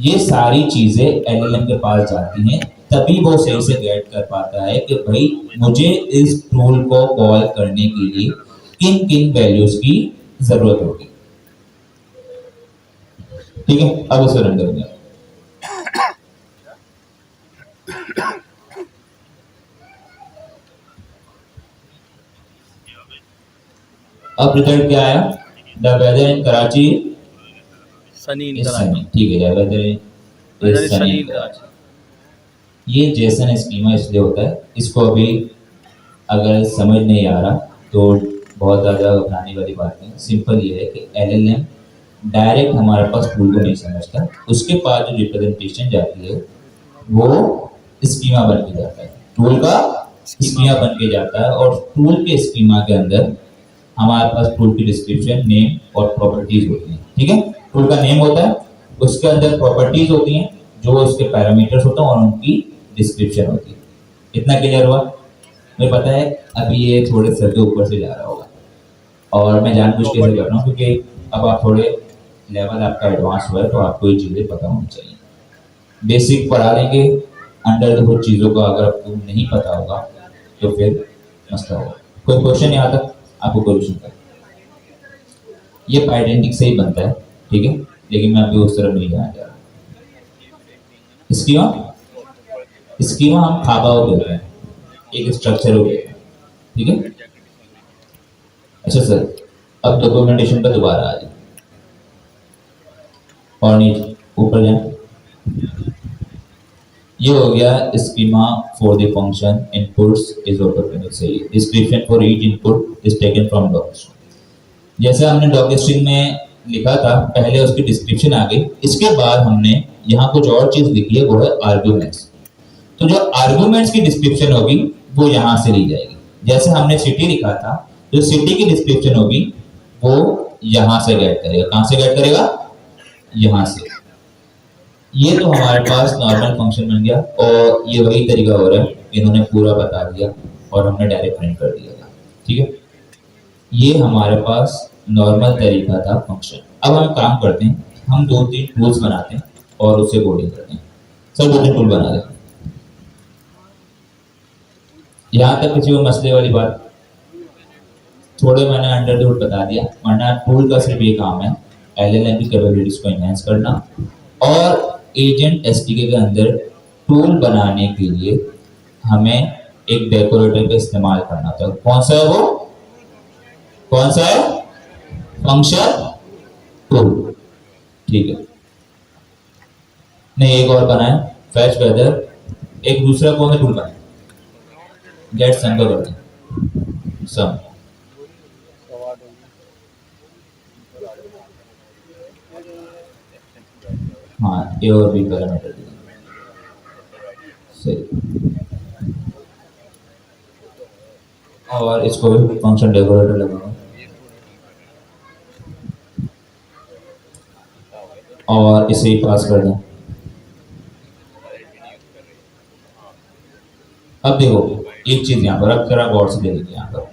ये सारी चीजें एलएलएम के पास जाती हैं, तभी वो सही से गेट कर पाता है कि भाई मुझे इस टूल को कॉल करने के लिए किन किन वैल्यूज की जरूरत होगी। ठीक है, अब इसे रन करेंगे। अब रिजल्ट क्या आया, the weather in Karachi sunny in is Karachi. Sunny. ठीक है, the weather is sunny in Karachi. ये जेसन स्कीमा इसलिए होता है, इसको अभी अगर समझ नहीं आ रहा तो बहुत ज़्यादा घबराने वाली बात नहीं, सिंपल ये है कि एलएलएम डायरेक्ट हमारे पास टूल को नहीं समझता, उसके पास जो रिप्रेजेंटेशन जाती है वो स्कीमा बन के जाता है, टूल का स्कीमा बन के जाता है और टूल के स्कीमा के अंदर हमारे पास टूल की डिस्क्रिप्शन, नेम और प्रॉपर्टीज होती हैं। ठीक है, टूल का नेम होता है, उसके अंदर प्रॉपर्टीज होती हैं जो उसके पैरामीटर्स होते हैं और उनकी डिस्क्रिप्शन होती है। इतना क्लियर हुआ? मुझे पता है अभी ये थोड़े सर के ऊपर से जा रहा होगा और मैं जानबूझ के ऐसे कर रहा हूँ क्योंकि अब आप थोड़े लेवल आपका एडवांस हुआ है तो आपको ये चीज़ें पता होनी चाहिए। बेसिक पढ़ा देंगे, अंडर द हुड चीज़ों का अगर आपको नहीं पता होगा तो फिर मसला होगा। कोई क्वेश्चन यहाँ तक आपको कोई क्वेश्चन कर, ये आइडेंटिटी से ही बनता है, ठीक है, लेकिन मैं अभी उस तरफ नहीं जाना चाह रहा। स्कीमा हम खाबा हो गए हैं, एक स्ट्रक्चर हो गया, ठीक है। अच्छा सर, अब डॉक्यूमेंटेशन पर दोबारा आ जाए और नीचे ऊपर जाए। ये हो गया schema for the function inputs is auto सही। Description for each input is taken from document. जैसे हमने डॉक्यूमेंट में लिखा था, पहले उसकी डिस्क्रिप्शन आ गई, इसके बाद हमने यहाँ कुछ और चीज लिखी है, वो है आर्ग्यूमेंट्स। तो जो आर्ग्यूमेंट्स की डिस्क्रिप्शन होगी वो यहाँ से ली जाएगी। जैसे हमने सिटी लिखा था, जो सिटी की डिस्क्रिप्शन होगी वो यहाँ से गेट करेगा। कहाँ से गेट करेगा? यहाँ से। ये तो हमारे पास नॉर्मल फंक्शन बन गया और ये वही तरीका हो रहा है, इन्होंने पूरा बता दिया और हमने डायरेक्ट प्रिंट कर दिया था। ठीक है, ये हमारे पास नॉर्मल तरीका था फंक्शन। अब हम काम करते हैं, हम 2-3 टूल्स बनाते हैं और उससे कोडिंग करते हैं। सर 2-3 टूल बना दें। यहाँ तक किसी को मसले वाली बात? थोड़े मैंने अंडर द हुड बता दिया, वरना टूल का सिर्फ ये काम है एलएलएम की कैपेबिलिटीज को एनहांस करना और एजेंट एसडीके के अंदर टूल बनाने के लिए हमें एक डेकोरेटर का इस्तेमाल करना था। कौन सा है वो? कौन सा है? Function tool. ठीक है, नहीं एक और बनाए, फैच वेदर। एक दूसरा कौन सा टूल बनाए? गेट सम का करते हैं, सम। हाँ, ए और बी पैरामीटर सही। और इसको भी फंक्शन डेकोरेटर लगाऊंगा और इसे ही पास कर दें। अब देखो एक चीज यहाँ पर, अब जरा गौर से देखिए। यहाँ पर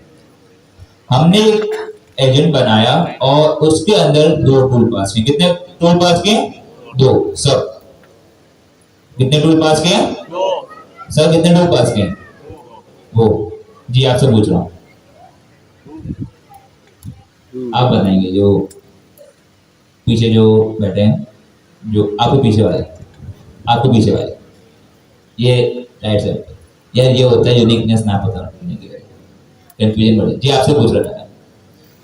हमने एक एजेंट बनाया और उसके अंदर दो टूल पास किए। कितने टूल पास किए? दो। सब कितने टूल पास किए? सर कितने टूल पास किए? वो जी आपसे पूछ रहा हूँ, आप बताएंगे। जो पीछे जो बैठे हैं, जो आपके पीछे वाले, आपके पीछे वाले, ये राइट साइड पे, यार ये होता है यूनिकनेस ना पता रखने की वजह, कंफ्यूजन बढ़े। जी आपसे पूछ रहा था,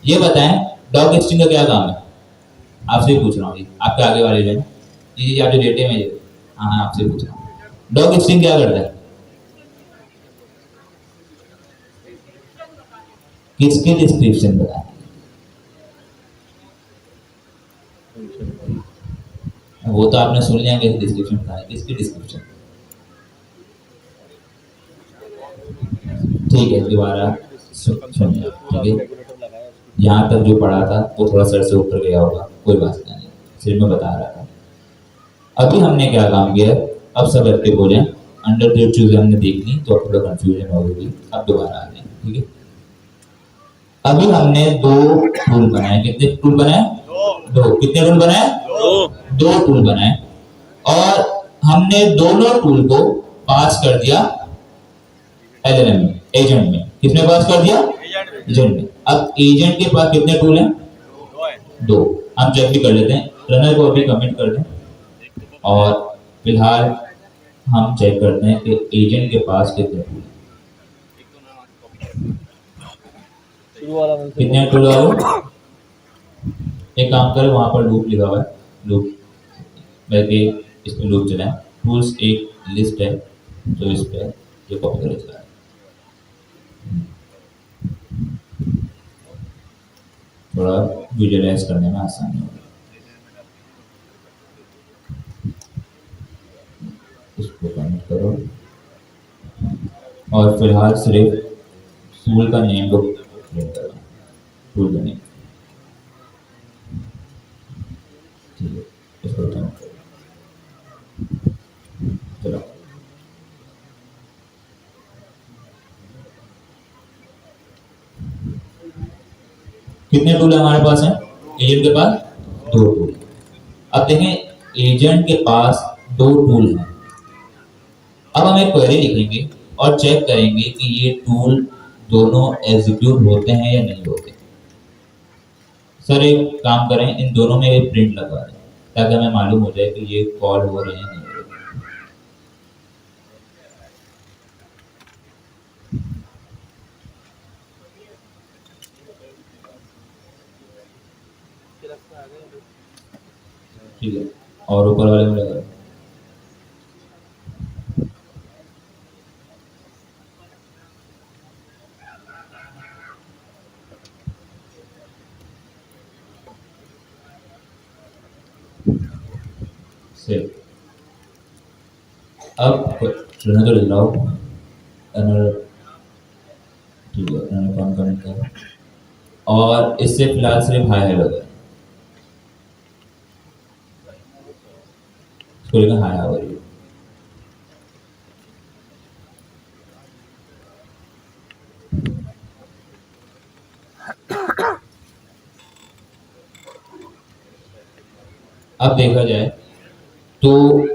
ये बताएं डॉग स्ट्रिंग का क्या काम है? आपसे ही पूछ रहा हूँ, आपके आगे वाले जो है, ये आप जो डेटे में, हाँ हाँ आपसे पूछ रहा हूँ, डॉग स्ट्रिंग क्या करता है? किसके डिस्क्रिप्शन बताएं? वो तो आपने सुन लिया कि डिस्क्रिप्शन बताएं, किसकी डिस्क्रिप्शन? ठीक है, दोबारा सुनिए। ठीक है, यहाँ तक जो पढ़ा था वो थोड़ा सर से ऊपर गया होगा, कोई बात नहीं, सिर्फ मैं बता रहा था। अभी हमने क्या काम किया है, अब सब एक्टिव हो जाए। अंडर जो चीजें हमने देख ली तो थोड़ा कंफ्यूजन हो गई, अब दोबारा आ जाए। ठीक है, अभी हमने दो टूल बनाए। कितने टूल बनाए? दो। कितने टूल बनाए? दो टूल बनाए और हमने दोनों टूल को पास कर दिया एलएलएम में, एजेंट में। किसमें पास कर दिया? एजेंट में। अब एजेंट के पास कितने टूल हैं? दो। हम चेक भी कर लेते हैं, रनर को अभी कमिट कर दें और फिलहाल हम चेक करते हैं कि एजेंट के पास कितने टूल हैं। कितने टूल वाले? एक काम करें, वहां पर लूप लिखा हुआ है, लूप बैठे इस पे लूप चलाएं। टूल्स एक लिस्ट है जो इस पे जो कॉपी करके चला है। थोड़ा विजुअलाइज करने में आसानी होगी। इसको कमेंट करो और फिलहाल सिर्फ टूल का नेम को प्रिंट करो, टूल का नेम। ठीक है, इसको कमेंट करो। चलो कितने टूल हमारे पास हैं? एजेंट के पास दो टूल। अब देखें एजेंट के पास दो टूल हैं। अब हम एक क्वेरी लिखेंगे और चेक करेंगे कि ये टूल दोनों एग्जीक्यूट होते हैं या नहीं होते। सर एक काम करें, इन दोनों में एक प्रिंट लगवा दें ताकि हमें मालूम हो जाए कि ये कॉल हो रहे हैं नहीं हो रहे। ठीक है, और ऊपर वाले में लगा से। अब रनर तो लिखाओ, रनर। ठीक है, रनर कौन कमेंट करें और इससे फिलहाल सिर्फ हाई हेलो करें। इसको लिखा हाई हाउ आर यू। अब देखा जाए तो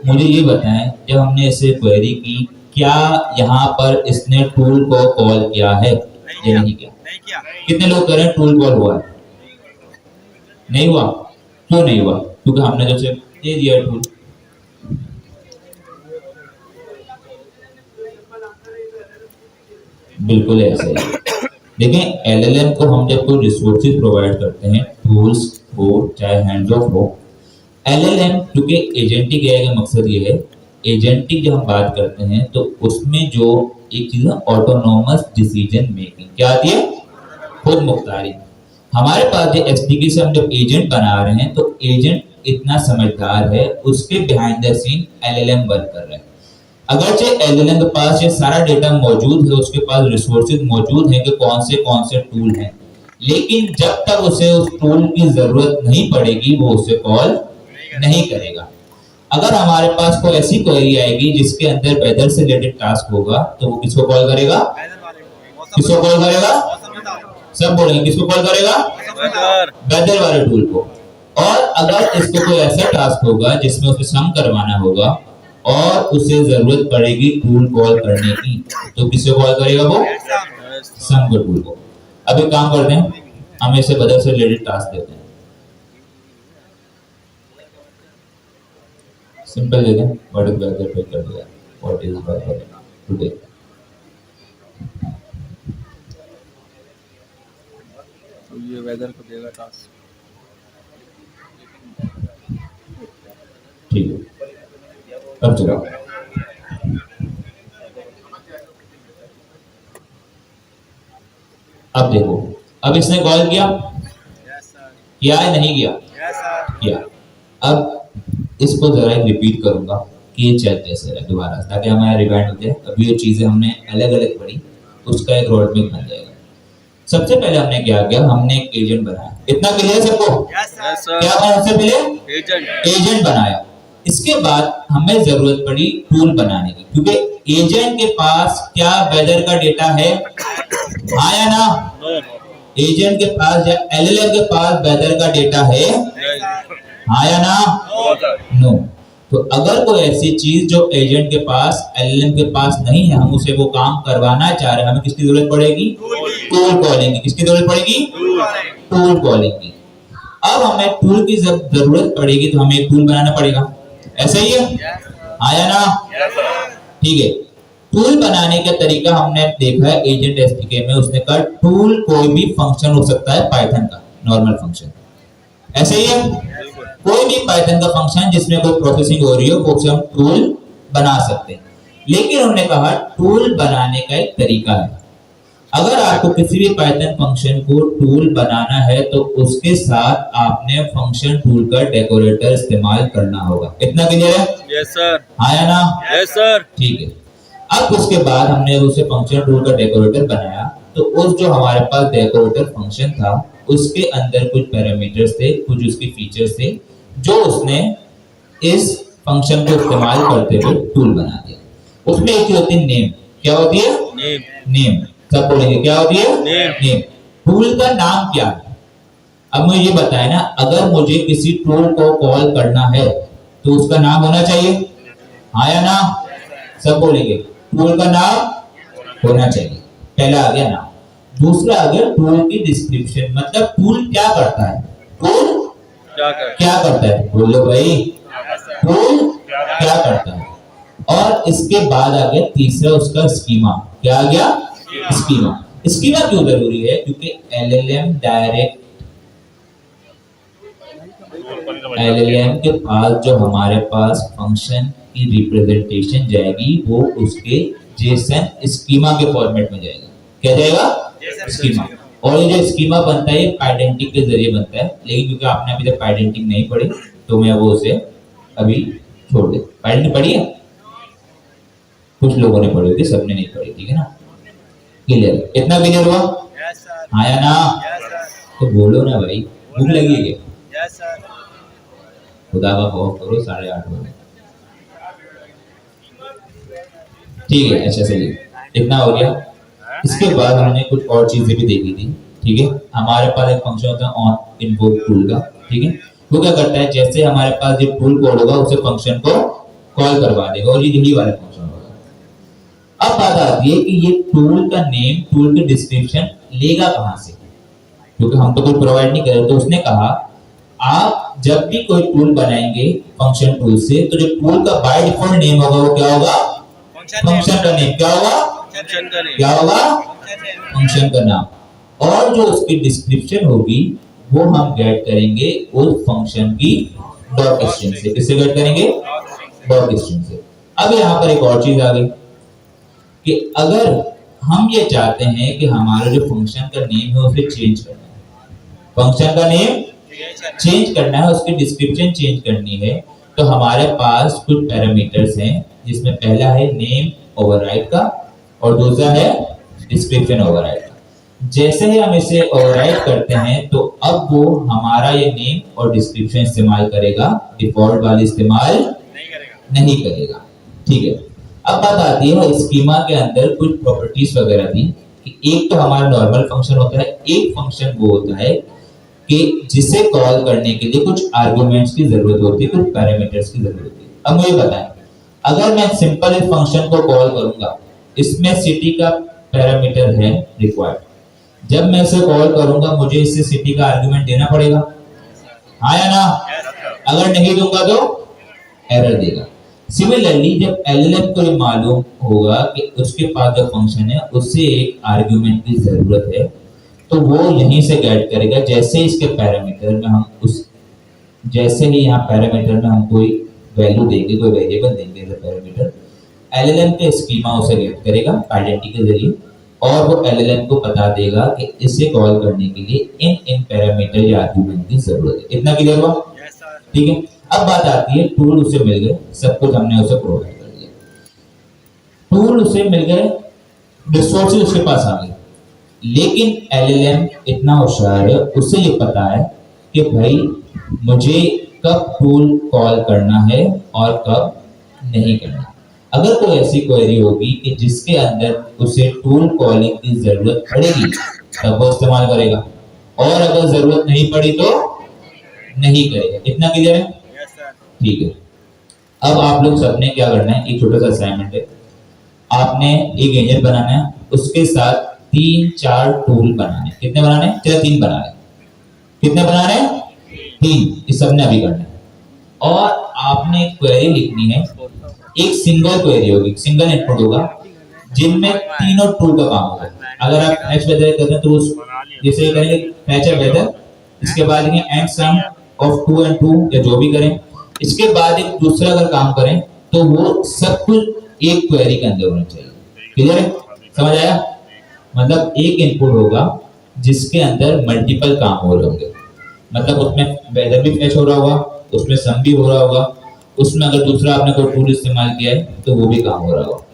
मुझे ये बताएं, जब हमने इसे क्वेरी की, क्या यहाँ पर इसने टूल को कॉल किया है या नहीं किया? कितने लोग कह रहे हैं टूल कॉल हुआ है? नहीं हुआ। क्यों नहीं हुआ? क्योंकि हमने जो से दे दिया टूल। बिल्कुल ऐसा ही। देखें एलएलएम को हम जब कोई रिसोर्सेज प्रोवाइड करते हैं, टूल्स हो चाहे हैंड्स ऑफ हो, एलएलएम क्योंकि एजेंटिक एआई का मकसद ये है, एजेंटिक जब हम बात करते हैं तो उसमें जो एक चीज है ऑटोनोमस डिसीजन मेकिंग, क्या आती है? खुद मुख्तारी। हमारे पास जो एसडीके से हम जब एजेंट बना रहे हैं तो एजेंट इतना समझदार है, उसके behind the scene LLM work कर रहा है। अगरचे एलएलएम के पास ये सारा डेटा मौजूद है, उसके पास रिसोर्सेज मौजूद हैं कि कौन से टूल हैं, लेकिन जब तक उसे उस टूल की जरूरत नहीं पड़ेगी वो उसे कॉल नहीं करेगा। अगर हमारे पास कोई ऐसी क्वेरी आएगी जिसके अंदर वेदर से रिलेटेड टास्क होगा तो वो किसको कॉल करेगा? किसको कॉल करेगा? सब बोलेंगे किसको कॉल करेगा? वेदर वाले टूल को। और अगर इसको कोई ऐसा टास्क होगा जिसमें उसे सम करवाना होगा और उसे जरूरत पड़ेगी टूल कॉल करने की, तो किसे कॉल करेगा वो? सम के टूल को। अब एक काम करते हैं, हम इसे वेदर से रिलेटेड टास्क देते हैं, सिंपल दे दें, व्हाट इज वेदर पे कर दिया, व्हाट इज वेदर टुडे। तो ये वेदर को देगा टास्क। ठीक है, अब चलो अब देखो, अब इसने कॉल किया, किया है नहीं किया? किया। अब इसको जरा रिपीट करूंगा कि ये चल कैसे रहा दोबारा, ताकि हमारा रिवाइंड हो जाए। अब ये चीजें हमने अलग अलग पढ़ी, उसका एक रोड मैप बन जाएगा। सबसे पहले हमने क्या किया, हमने एक एजेंट बनाया। इतना क्लियर है सबको? क्या बनाया सबसे पहले? एजेंट बनाया। इसके बाद हमें जरूरत पड़ी टूल बनाने की, क्योंकि एजेंट के पास क्या वेदर का डेटा है? हाँ या ना? एजेंट के पास या एलएलएम के पास वेदर का डेटा है? हाँ या ना? नो। तो अगर कोई ऐसी चीज जो एजेंट के पास एलएलएम के पास नहीं है, हम उसे वो काम करवाना चाह रहे हैं, हमें किसकी जरूरत पड़ेगी? टूल कॉलिंग की। किसकी जरूरत पड़ेगी? टूल कॉलिंग की। अब हमें टूल की जरूरत पड़ेगी तो हमें एक टूल बनाना पड़ेगा, ऐसा ही है? हाँ या ना? ठीक है। टूल बनाने का तरीका हमने देखा है एजेंट एसडीके में, उसने कहा टूल कोई भी फंक्शन हो सकता है पाइथन का, नॉर्मल फंक्शन, ऐसे ही है? कोई भी पाइथन का फंक्शन जिसमें कोई प्रोसेसिंग हो रही हो वो हम टूल बना सकते हैं। लेकिन उन्होंने कहा टूल बनाने का एक तरीका है। अगर आपको किसी भी पाइथन फंक्शन को टूल बनाना है तो उसके साथ आपने फंक्शन टूल का डेकोरेटर इस्तेमाल करना होगा। इतना क्लियर है? Yes sir. हाँ या ना? Yes sir. ठीक है। अब उसके बाद हमने उसे फंक्शन टूल का डेकोरेटर बनाया, तो उस जो हमारे पास डेकोरेटर फंक्शन था उसके अंदर कुछ पैरामीटर्स थे, कुछ उसके फीचर्स थे, जो उसने इस फंक्शन को इस्तेमाल करते हुए टूल बना दिया। उसमें एक होती है नेम। क्या होती है? नेम। सब बोलेंगे क्या होती है? नेम। टूल का नाम क्या है? अब मुझे ये बताए ना, अगर मुझे किसी टूल को कॉल करना है तो उसका नाम होना चाहिए, हाँ या ना? सब बोलेंगे टूल का नाम होना चाहिए। पहला आ गया नाम। दूसरा आ गया टूल की डिस्क्रिप्शन, मतलब टूल क्या करता है? टूल क्या करता है? बोलो भाई, टूल क्या करता है? और इसके बाद आ गया तीसरा उसका स्कीमा। क्या आ गया? स्कीमा। स्कीमा क्यों जरूरी है? क्योंकि एलएलएम डायरेक्ट एलएलएम के पास जो हमारे पास फंक्शन की रिप्रेजेंटेशन जाएगी वो उसके जेसन स्कीमा के फॉर्मेट में जाएगा। क्या जाएगा? स्कीमा। और ये जो स्कीमा बनता है ये आइडेंटिटी के जरिए बनता है, लेकिन क्योंकि आपने अभी तक आइडेंटिटी नहीं पढ़ी तो मैं वो उसे अभी छोड़ दे। आइडेंटिटी पढ़ी है? कुछ लोगों ने पढ़ी होगी, सबने नहीं पढ़ी, ठीक है ना? क्लियर? इतना क्लियर हुआ? हाँ या ना? तो बोलो ना भाई, भूख लगी है क्या? खुदा का खौफ करो, 8:30 बजे। ठीक है, अच्छा सही है, इतना हो गया। इसके बाद हमने कुछ और चीजें भी देखी थी, ठीक है? हमारे पास एक फंक्शन होता है ऑन इन्वोक टूल का, ठीक है? वो क्या करता है, जैसे हमारे पास ये टूल कोड होगा उसे फंक्शन को कॉल करवा देगा और ये यही वाला फंक्शन होगा। अब बात आती है कि ये टूल का नेम, टूल की डिस्क्रिप्शन लेगा कहां से? क्योंकि हम तो कोई प्रोवाइड नहीं कर रहे। तो उसने कहा आप जब भी कोई टूल बनाएंगे फंक्शन टूल से, तो जो टूल का बाय डिफॉल्ट नेम होगा वो क्या होगा? फंक्शन का नेम। क्या होगा? फंक्शन का नेम, क्या होगा? फंक्शन का नाम। और जो उसकी डिस्क्रिप्शन होगी वो हम गेट करेंगे उस फंक्शन की डॉट स्ट्रिंग से। किससे गेट करेंगे? डॉट स्ट्रिंग से। अब यहाँ पर एक और चीज आ गई कि अगर हम ये चाहते हैं कि हमारा जो फंक्शन का नेम है उसे चेंज करना है, फंक्शन का नेम चेंज करना है, उसकी डिस्क्रिप्शन चेंज करनी है, तो हमारे पास कुछ पैरामीटर्स हैं जिसमें पहला है नेम ओवरराइड का और दूसरा है डिस्क्रिप्शन ओवरराइड का। जैसे ही हम इसे ओवरराइड करते हैं तो अब वो हमारा ये नेम और डिस्क्रिप्शन इस्तेमाल करेगा, डिफॉल्ट वाली इस्तेमाल नहीं करेगा। ठीक है। अब बात आती है स्कीमा के अंदर कुछ प्रॉपर्टीज वगैरह थी कि एक तो हमारा नॉर्मल फंक्शन होता है, एक फंक्शन वो होता है कि जिसे कॉल करने के लिए कुछ आर्गुमेंट्स की जरूरत होती है, कुछ पैरामीटर्स की जरूरत होती है। अब मुझे बताएं, अगर मैं सिंपल इस फंक्शन को कॉल करूंगा, इसमें सिटी का पैरामीटर है रिक्वायर्ड। जब मैं इसे कॉल करूंगा मुझे इससे सिटी का आर्गुमेंट देना पड़ेगा, हाँ या ना? अगर नहीं दूंगा तो एरर देगा। सिमिलरली जब एलएलएम को ये मालूम होगा कि उसके पास जो फंक्शन है उससे एक आर्गुमेंट की जरूरत है, तो वो यहीं से गेट करेगा। जैसे इसके पैरामीटर में हम उस जैसे ही यहाँ पैरामीटर में हम कोई वैल्यू देंगे, कोई वेरिएबल देंगे एज पैरामीटर, एलएलएम के स्कीमा उसे गेट करेगा आइडेंटिटी के जरिए और वो एलएलएम को बता देगा कि इसे कॉल करने के लिए इन इन पैरामीटर या आर्गुमेंट की जरूरत है। इतना क्लियर हुआ? ठीक है। अब बात आती है टूल उसे मिल गए, सब कुछ हमने उसे प्रोवाइड कर दिया, टूल उसे मिल गए, रिसोर्सेज उसके पास आ गए, लेकिन एलएलएम इतना होशियार है, उसे ये पता है कि भाई मुझे कब टूल कॉल करना है और कब नहीं करना। अगर कोई ऐसी क्वेरी होगी कि जिसके अंदर उसे टूल कॉलिंग की जरूरत पड़ेगी तब वो इस्तेमाल करेगा, और अगर जरूरत नहीं पड़ी तो नहीं करेगा। इतना क्लियर है? ठीक है। अब आप लोग सबने क्या करना है, एक छोटा सा असाइनमेंट है, आपने एक एजेंट बनाना है, उसके साथ 3-4 टूल बनाने। कितने बनाने? चलो 3 बना रहे। कितने बनाने? 3। इस सबने अभी करना है। और आपने एक क्वेरी लिखनी है, एक सिंगल क्वेरी होगी, सिंगल इनपुट होगा जिनमें तीनों टूल का काम होगा। अगर आप नेक्स्ट वेदर करते हैं तो उस जैसे करेंगे फैच अ वेदर, इसके बाद लिखेंगे एंड सम ऑफ 2 and 2 या जो भी करें, इसके बाद एक दूसरा अगर काम करें तो वो सब कुछ एक क्वेरी के अंदर होना चाहिए। क्लियर है? समझ आया? मतलब एक इनपुट होगा जिसके अंदर मल्टीपल काम हो रहे होंगे, मतलब उसमें वेदर भी फैच हो रहा होगा, उसमें सम भी हो रहा होगा, उसमें अगर दूसरा आपने कोई टूल इस्तेमाल किया है तो वो भी काम हो रहा होगा।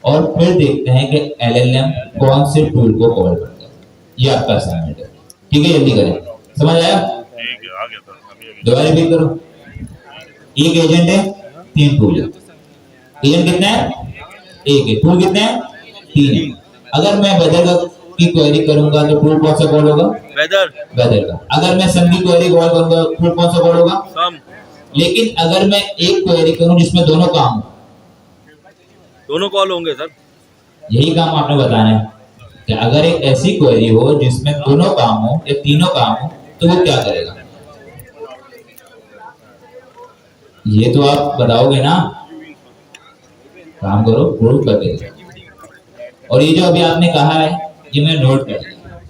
और फिर देखते हैं कि एलएलएम कौन से टूल को कॉल करता है। ये आपका असाइनमेंट है। ठीक है, जल्दी करें। समझ आया? ठीक है, आ गया सर। दोबारा रिपीट करो। एक एजेंट है, 3 टूल है। एजेंट कितने हैं? एक है। टूल कितने हैं? 3 है। अगर मैं वेदर की क्वेरी करूंगा तो टूल कौन सा कॉल होगा? वेदर। वेदर का। अगर मैं सम की क्वेरी कॉल करूंगा टूल कौन सा कॉल होगा? सम। लेकिन अगर मैं एक क्वेरी करूं जिसमें दोनों काम हो, दोनों कॉल होंगे सर। यही काम आपने बताना है कि अगर एक ऐसी क्वेरी हो जिसमें दोनों काम हो या तीनों काम हो तो वो क्या करेगा? ये तो आप बताओगे ना। काम करो, प्रूव कर देगा। और ये जो अभी आपने कहा है ये मैं नोट कर लिया।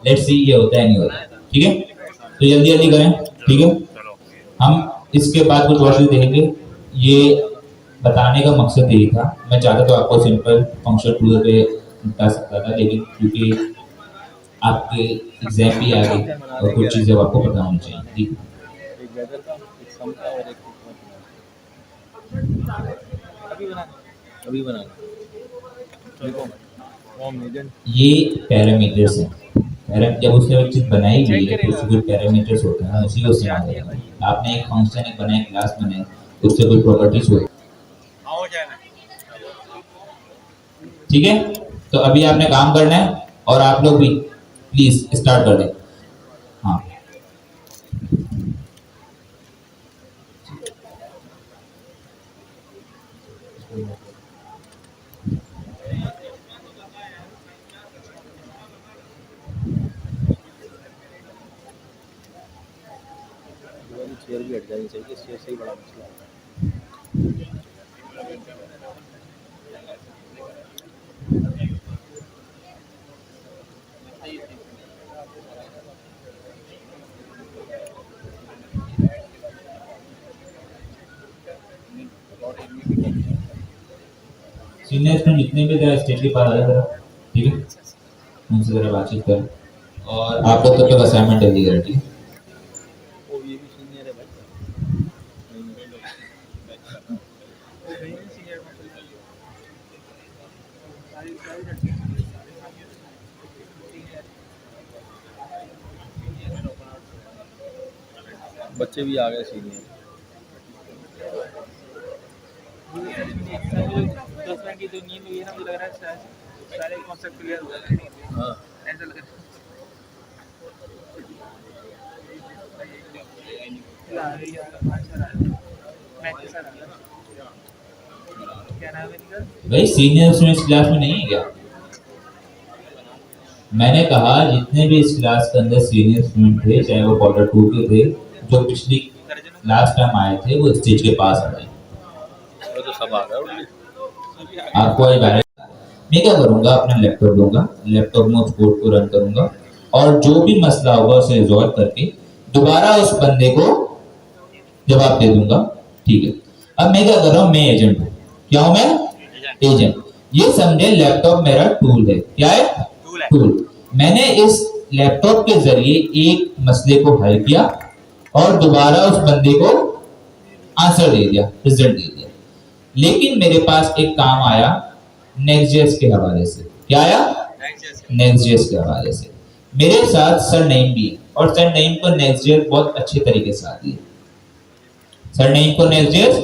लेट्स सी ये होता है नहीं होता। ठीक है, तो जल्दी जल्दी करें। ठीक है, हम इसके बाद कुछ और चीज देखेंगे। ये बताने का मकसद यही था, मैं चाहता तो आपको सिंपल फंक्शन टूल पे बता सकता था, लेकिन क्योंकि आपके एग्जाम भी आ गए और कुछ चीजें आपको पता होनी चाहिए। ठीक है? एक वेदर का, एक सम का और एक अभी बनाना। देखो फॉर्म एजेंट ये पैरामीटर्स हैं। जब उसने एक चीज बनाई हुई है तो उसके कुछ पैरामीटर्स होते हैं, उसी को इस्तेमाल करेंगे। आपने एक फंक्शन एक बनाया, क्लास बनाए, उससे कुछ प्रॉपर्टीज होती है। हो जाएगा। ठीक है, तो अभी आपने काम करना है और आप लोग भी प्लीज स्टार्ट कर दें। हाँ, चेयर भी हट जानी चाहिए, चेयर से ही बड़ा मसला है। सीनियर स्टूडेंट जितने भी थे स्टेज के पास आया जरा, ठीक है, उनसे जरा बातचीत कर। और आप लोग तब तक असाइनमेंट जल्दी करें, ठीक है। वो ये भी सीनियर है भाई। सीनियर बच्चे भी आ गए सीनियर। 10 मिनट की जो नींद हुई है ना, मुझे लग रहा है सारे कॉन्सेप्ट क्लियर हो गए। हाँ, ऐसा लग रहा है। क्या नाम है इनका? भाई सीनियर स्टूडेंट्स क्लास में नहीं है क्या? मैंने कहा जितने भी इस क्लास के अंदर सीनियर स्टूडेंट थे, चाहे वो Q2 के थे, जो पिछली लास्ट टाइम आए थे, वो स्टेज के पास आ जाए। वो तो सब आ गए। आपको आज बैलेंस मैं क्या करूंगा, अपना लैपटॉप लूंगा, लैपटॉप में उस कोड को रन करूंगा और जो भी मसला होगा उसे रिजॉल्व करके दोबारा उस बंदे को जवाब दे दूंगा, ठीक है। अब मैं क्या कर रहा हूँ, मैं एजेंट हूँ। क्या हूँ मैं? एजेंट। ये समझे लैपटॉप मेरा टूल है। क्या है? टूल। मैंने इस लैपटॉप के जरिए एक मसले को हल किया और दोबारा उस बंदे को आंसर दे दिया, रिजल्ट दे दिया। लेकिन मेरे पास एक काम आया नेक्स्ट.जेएस के हवाले से। क्या आया? नेक्स्ट.जेएस के हवाले से। मेरे साथ सर नईम भी है और सर नईम को नेक्स्ट.जेएस बहुत अच्छे तरीके से आती है। सर नईम को नेक्स्ट.जेएस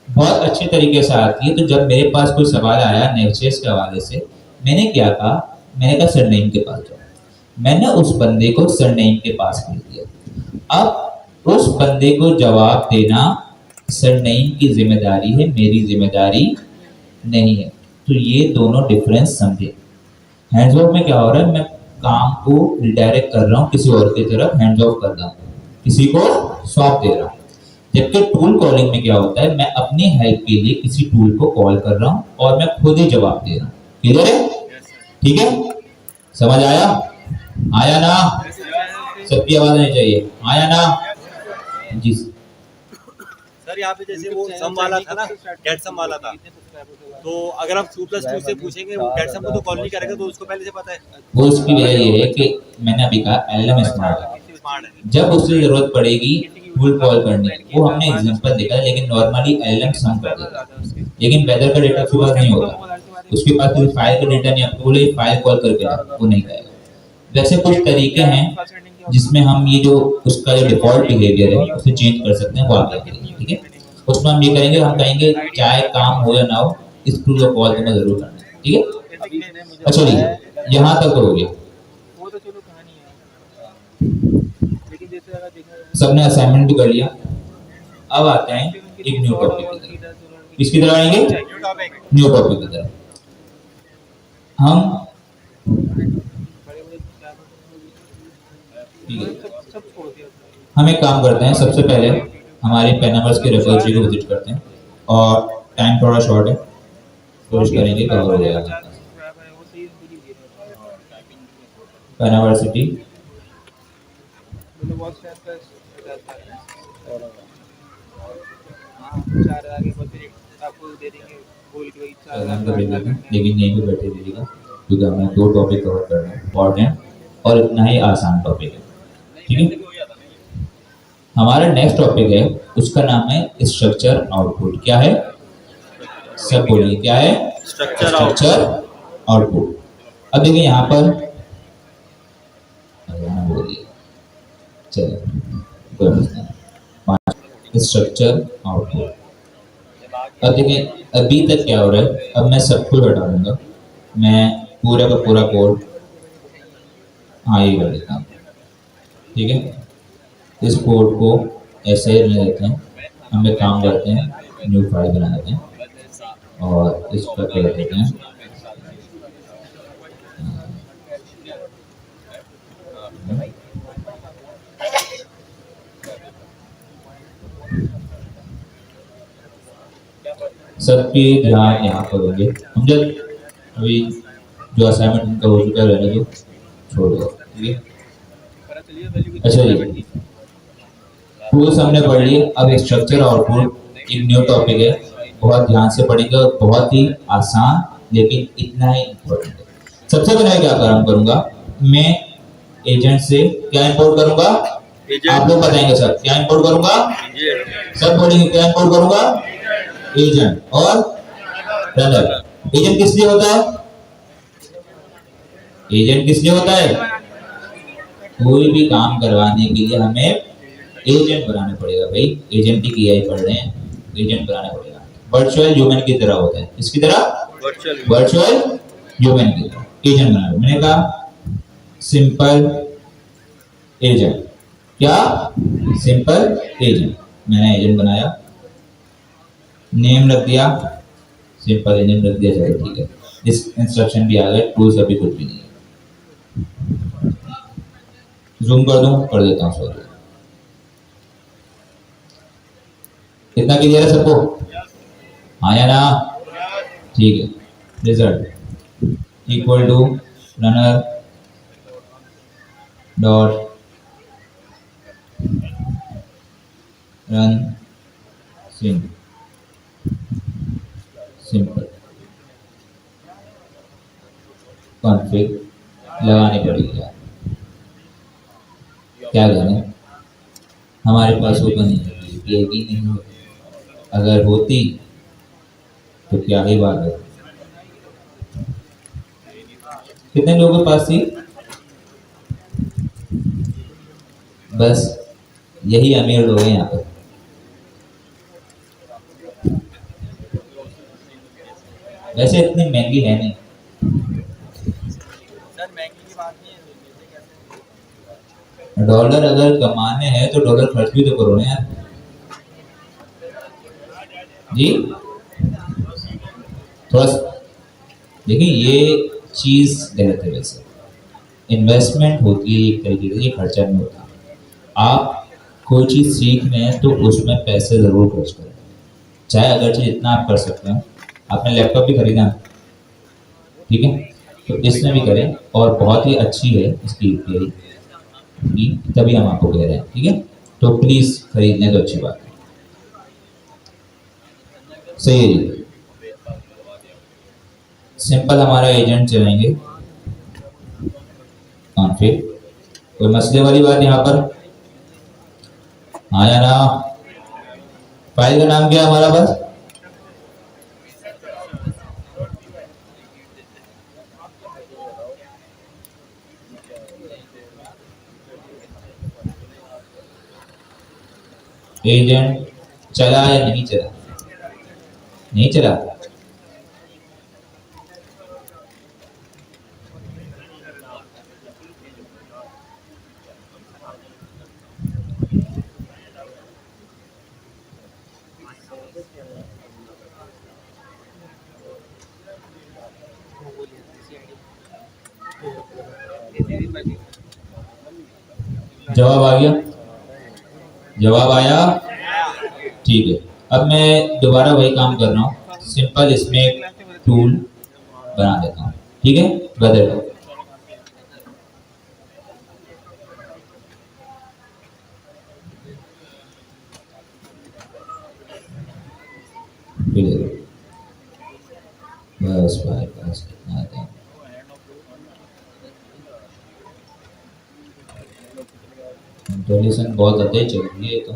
बहुत अच्छे तरीके से आती है। तो जब मेरे पास कोई सवाल आया नेक्स्ट.जेएस के हवाले से, मैंने क्या कहा, मैंने कहा सर नईम के पास जाओ। मैंने उस बंदे को सर नईम के पास भेज दिया। अब उस बंदे को जवाब देना सर नईम की जिम्मेदारी है, मेरी जिम्मेदारी नहीं है। तो ये दोनों डिफरेंस समझे। हैंड्स ऑफ में क्या हो रहा है, मैं काम को रिडायरेक्ट कर रहा हूँ किसी और की तरफ, हैंड्स ऑफ कर रहा हूँ, किसी को सौंप दे रहा हूँ। जबकि टूल कॉलिंग में क्या होता है, मैं अपनी हेल्प के लिए किसी टूल को कॉल कर रहा हूँ और मैं खुद ही जवाब दे रहा हूँ। क्लियर है? ठीक है, समझ आया? आया ना? सबकी आवाज आनी चाहिए। आया ना? जी सर यहाँ पे जैसे वो सम वाला था ना, डेट सम वाला था, तो अगर हम 2+2 से पूछेंगे, वो डेट सम को तो कॉल नहीं करेगा, तो उसको पहले से पता है। वो इसकी वजह ये है कि मैंने अभी कहा एलएलएम स्मार्ट है। जब उससे जरूरत पड़ेगी फुल कॉल करने की, वो हमने एग्जांपल देखा है, लेकिन नॉर्मली एलएलएम सम कर देगा। लेकिन वेदर का डेटा उसके पास नहीं होगा, उसके पास कोई फाइल का डेटा नहीं, आपको बोले फाइल कॉल करके ला, वो नहीं करेगा। वैसे कुछ तरीके हैं जिसमें हम ये जो उसका जो डिफॉल्ट बिहेवियर है उसे चेंज कर सकते हैं, वो आगे करेंगे, ठीक है। उसमें हम ये करेंगे, हम कहेंगे चाहे काम हो या ना हो, इस टूल को कॉल करना जरूर करना है, ठीक है। अच्छा ठीक, यहाँ तक तो हो गया। सबने असाइनमेंट भी कर लिया। अब आते हैं एक न्यू टॉपिक की तरफ। किसकी तरफ आएंगे? न्यू टॉपिक की तरफ। हम हम एक काम करते हैं, सबसे पहले हमारे पैनामर्स के रेफरेंस को विजिट करते हैं और टाइम थोड़ा शॉर्ट है, कोशिश करेंगे कवर हो जाएगा। पैनावर्सिटी लेकिन यहीं पे बैठे रहिएगा क्योंकि हमें 2 टॉपिक कवर करना है, इम्पोर्टेंट और इतना ही आसान टॉपिक है, ठीक है। हमारा नेक्स्ट टॉपिक है, उसका नाम है स्ट्रक्चर आउटपुट। क्या है? सब बोलिए, क्या है? Structure output. अब देखिए यहाँ पर बोलिए, चलिए कोई मसला नहीं। Structure output. अब देखिए अभी तक क्या हो रहा है, अब मैं सब कुछ हटा दूंगा, मैं पूरा का पूरा कोड हाँ ये कर देता हूँ, ठीक है। इस कोड को ऐसे ही रहने देते हैं, हम एक काम करते हैं, न्यू फाइल बना देते हैं और इस पर कर देते हैं सबके ध्यान यहाँ पर होंगे। हम जब अभी जो असाइनमेंट इनका हो चुका है रहने दो, छोड़ दो, ठीक है। अच्छा जी, टूल्स हमने पढ़ लिए। अब स्ट्रक्चर आउटपुट एक न्यू टॉपिक है, बहुत ध्यान से पढ़ेगा, बहुत ही आसान लेकिन इतना ही इम्पोर्टेंट है। सबसे पहले क्या काम करूंगा मैं, एजेंट से क्या इंपोर्ट करूंगा, आप लोग बताएंगे सर क्या इंपोर्ट करूंगा, सब बोलेंगे क्या इंपोर्ट करूंगा, एजेंट और रनर। एजेंट किस लिए होता है, एजेंट किस लिए होता है, कोई भी काम करवाने के लिए हमें एजेंट बनाना पड़ेगा भाई, एजेंट की आई पढ़ रहे हैं, एजेंट बनाना पड़ेगा। वर्चुअल ह्यूमन की तरह होता है, किसकी तरह, वर्चुअल ह्यूमन की तरह एजेंट बनाना। मैंने कहा सिंपल एजेंट, क्या सिंपल एजेंट, मैंने एजेंट बनाया, नेम रख दिया, सिंपल एजेंट रख दिया, चलो ठीक है। इस इंस्ट्रक्शन भी आ गए, टूल्स अभी कुछ भी नहीं है। जूम कर दूं, कर देता हूँ, सॉरी। कितना क्लियर है सबको, हाँ या ना, ठीक है। Result equal to runner dot run simple config लगानी पड़ेगी यार, क्या करें, हमारे पास ओपन नहीं होती, अगर होती तो क्या ही बात है। कितने लोगों के पास थी, बस यही अमीर लोग हैं यहाँ पर। वैसे इतनी महंगी है नहीं सर, महंगी की बात नहीं है। डॉलर, अगर कमाने हैं तो डॉलर खर्च भी तो करो ना यार जी। थोड़ा देखिए ये चीज गलत है, वैसे इन्वेस्टमेंट होती है एक तरीके से, ये खर्चा नहीं होता। आप कोई चीज सीख रहे हैं तो उसमें पैसे जरूर खर्च करें, चाहे अगर चीज इतना आप कर सकते हैं। आपने लैपटॉप भी खरीदा, ठीक है, तो इसमें भी करें, और बहुत ही अच्छी है इसकी API, तभी हम आपको कह रहे हैं, ठीक है। तो प्लीज खरीदने तो अच्छी बात है, सही है जी। सिंपल हमारा एजेंट चलाएंगे कॉन्फ़िग, कोई मसले वाली बात यहाँ पर, हाँ या ना। फाइल का नाम क्या है हमारा, बस एजेंट चला या नहीं चला, नहीं चला, जवाब आ गया, जवाब आया, ठीक है। अब मैं दोबारा वही काम कर रहा हूँ, सिंपल इसमें एक टूल बना देता हूँ, ठीक है, बदल दो। बस भाई बस कितना था, इंटोलेशन बहुत ज़्यादा ही चल रही है तो।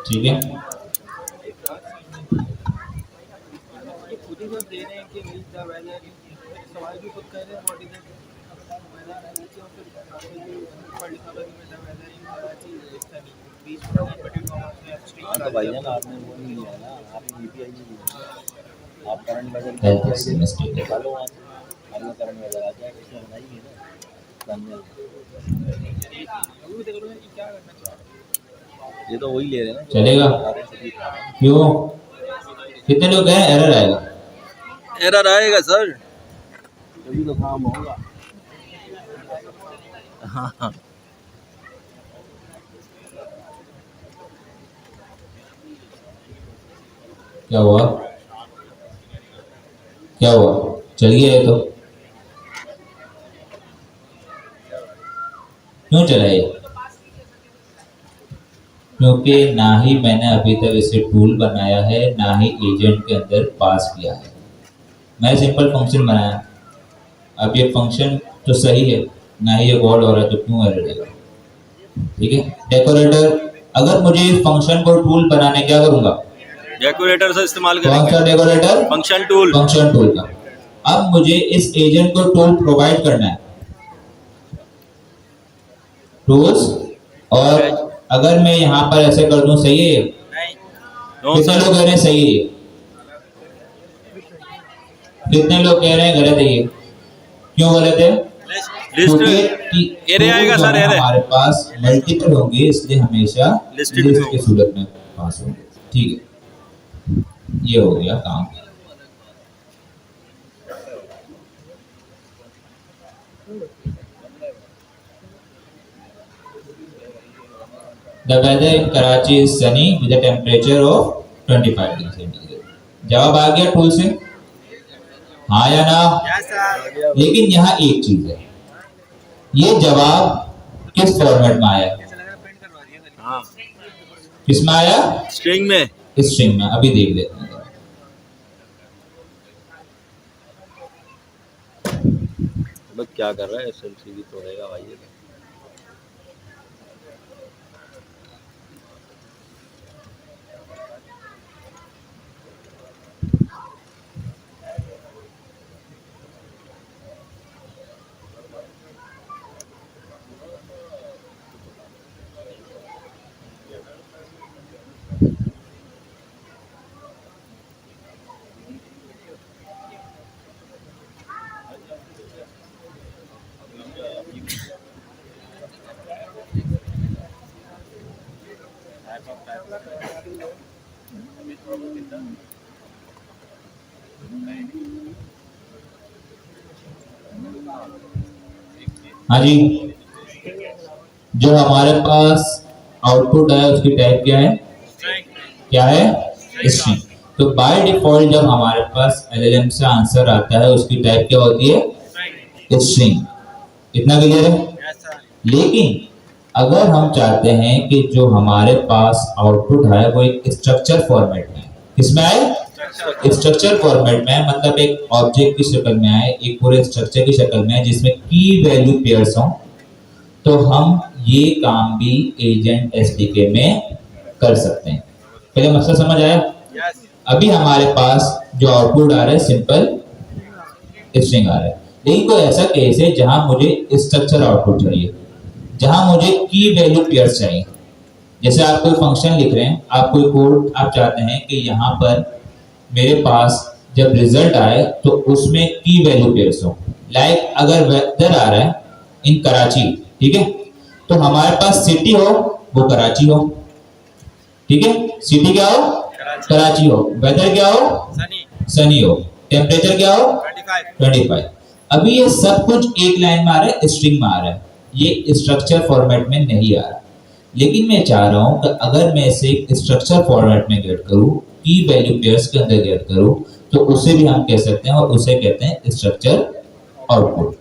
ठीक है, खुद ही सब दे रहे हैं कि मीट द वेदर, सवाल भी खुद कर रहे हैं what is the weather energy of the particular the weather in Karachi is 20% तो भाईजान आपने वो नहीं लिया ना, आपने यूपीआई नहीं लिया, आप करंट वेदर निकालो वहाँ से, आपका करंट वेदर आ जाएगा, इसमें होना ही है ना अभी देख लो कि क्या करना चाहिए। ये तो वही ले रहे हैं ना चलेगा। क्यों? कितने लोग हैं? एरर आएगा। एरर आएगा सर, तभी तो काम होगा। हाँ हाँ, क्या हुआ? क्या हुआ? चल गया ये तो। क्यों चला ये? क्योंकि ना ही मैंने अभी तक इसे टूल बनाया है, ना ही एजेंट के अंदर पास किया है। मैं सिंपल फंक्शन बनाया। अब ये फंक्शन तो सही है, ना ही ये कॉल हो रहा है, तो क्यों एरर देगा? ठीक है। डेकोरेटर, अगर मुझे इस फंक्शन को टूल बनाने, क्या करूंगा? डेकोरेटर से इस्तेमाल कौन सा करेंगे, decorator? Function tool. Function tool का। अब मुझे इस एजेंट को टूल प्रोवाइड करना है, टूल्स। और अगर मैं यहाँ पर ऐसे कर दूं, सही है ये? नो कितने सर, लोग कह रहे हैं सही है ये? कितने लोग कह रहे हैं गलत है ये? क्यों गलत है? लिस्ट क्योंकि एरे आएगा सर, एरे। हमारे पास मल्टीपल होंगे, इसलिए हमेशा Listed लिस्ट में की सूरत में पास होंगे। ठीक है, ये हो गया काम। The weather in Karachi is sunny with a temperature of 25 degree centigrade. जवाब आ गया टूल से? हाँ या ना? लेकिन यहाँ एक चीज है, ये जवाब किस फॉर्मेट में आया? हाँ, किस में आया? स्ट्रिंग में। स्ट्रिंग में। अभी देख लेते हैं। बस क्या कर रहा है, एसएलसी भी तोड़ेगा भाई ये। हाँ जी, जो हमारे पास आउटपुट है उसकी टाइप क्या है? क्या है? स्ट्रिंग। तो बाय डिफॉल्ट जब हमारे पास एलएलएम से आंसर आता है, उसकी टाइप क्या होती है? स्ट्रिंग। इतना क्लियर है? लेकिन अगर हम चाहते हैं कि जो हमारे पास आउटपुट है वो एक स्ट्रक्चर फॉर्मेट में, किसमें आए? स्ट्रक्चर फॉर्मेट में, मतलब एक ऑब्जेक्ट की शक्ल में आए, एक पूरे स्ट्रक्चर की शक्ल में, जिसमें की वैल्यू पेयर्स हों, तो हम ये काम भी एजेंट एसडीके में कर सकते हैं। पहले मसला समझ आया? अभी हमारे पास जो आउटपुट आ रहा है सिंपल स्ट्रिंग आ रहा है, लेकिन कोई ऐसा केस है जहां मुझे स्ट्रक्चर आउटपुट चाहिए, जहां मुझे की वैल्यू पेयर्स चाहिए। जैसे आप कोई फंक्शन लिख रहे हैं, आप कोई कोड आप चाहते हैं कि यहाँ पर मेरे पास जब रिजल्ट आए तो उसमें की वैल्यू पेयर्स हो। लाइक अगर वेदर आ रहा है इन कराची, ठीक है, तो हमारे पास सिटी हो वो कराची हो, ठीक है, सिटी क्या हो? कराची हो। वेदर क्या हो? सनी हो। टेम्परेचर क्या हो? 25। अभी ये सब कुछ एक लाइन में आ रहा है, स्ट्रिंग में आ रहा है, ये स्ट्रक्चर फॉर्मेट में नहीं आ रहा। लेकिन मैं चाह रहा हूं कि अगर मैं इसे स्ट्रक्चर फॉर्मेट में गेट करूं, की वैल्यू पेयर्स के अंदर गेट करूं, तो उसे भी हम कह सकते हैं, और उसे कहते हैं स्ट्रक्चर आउटपुट।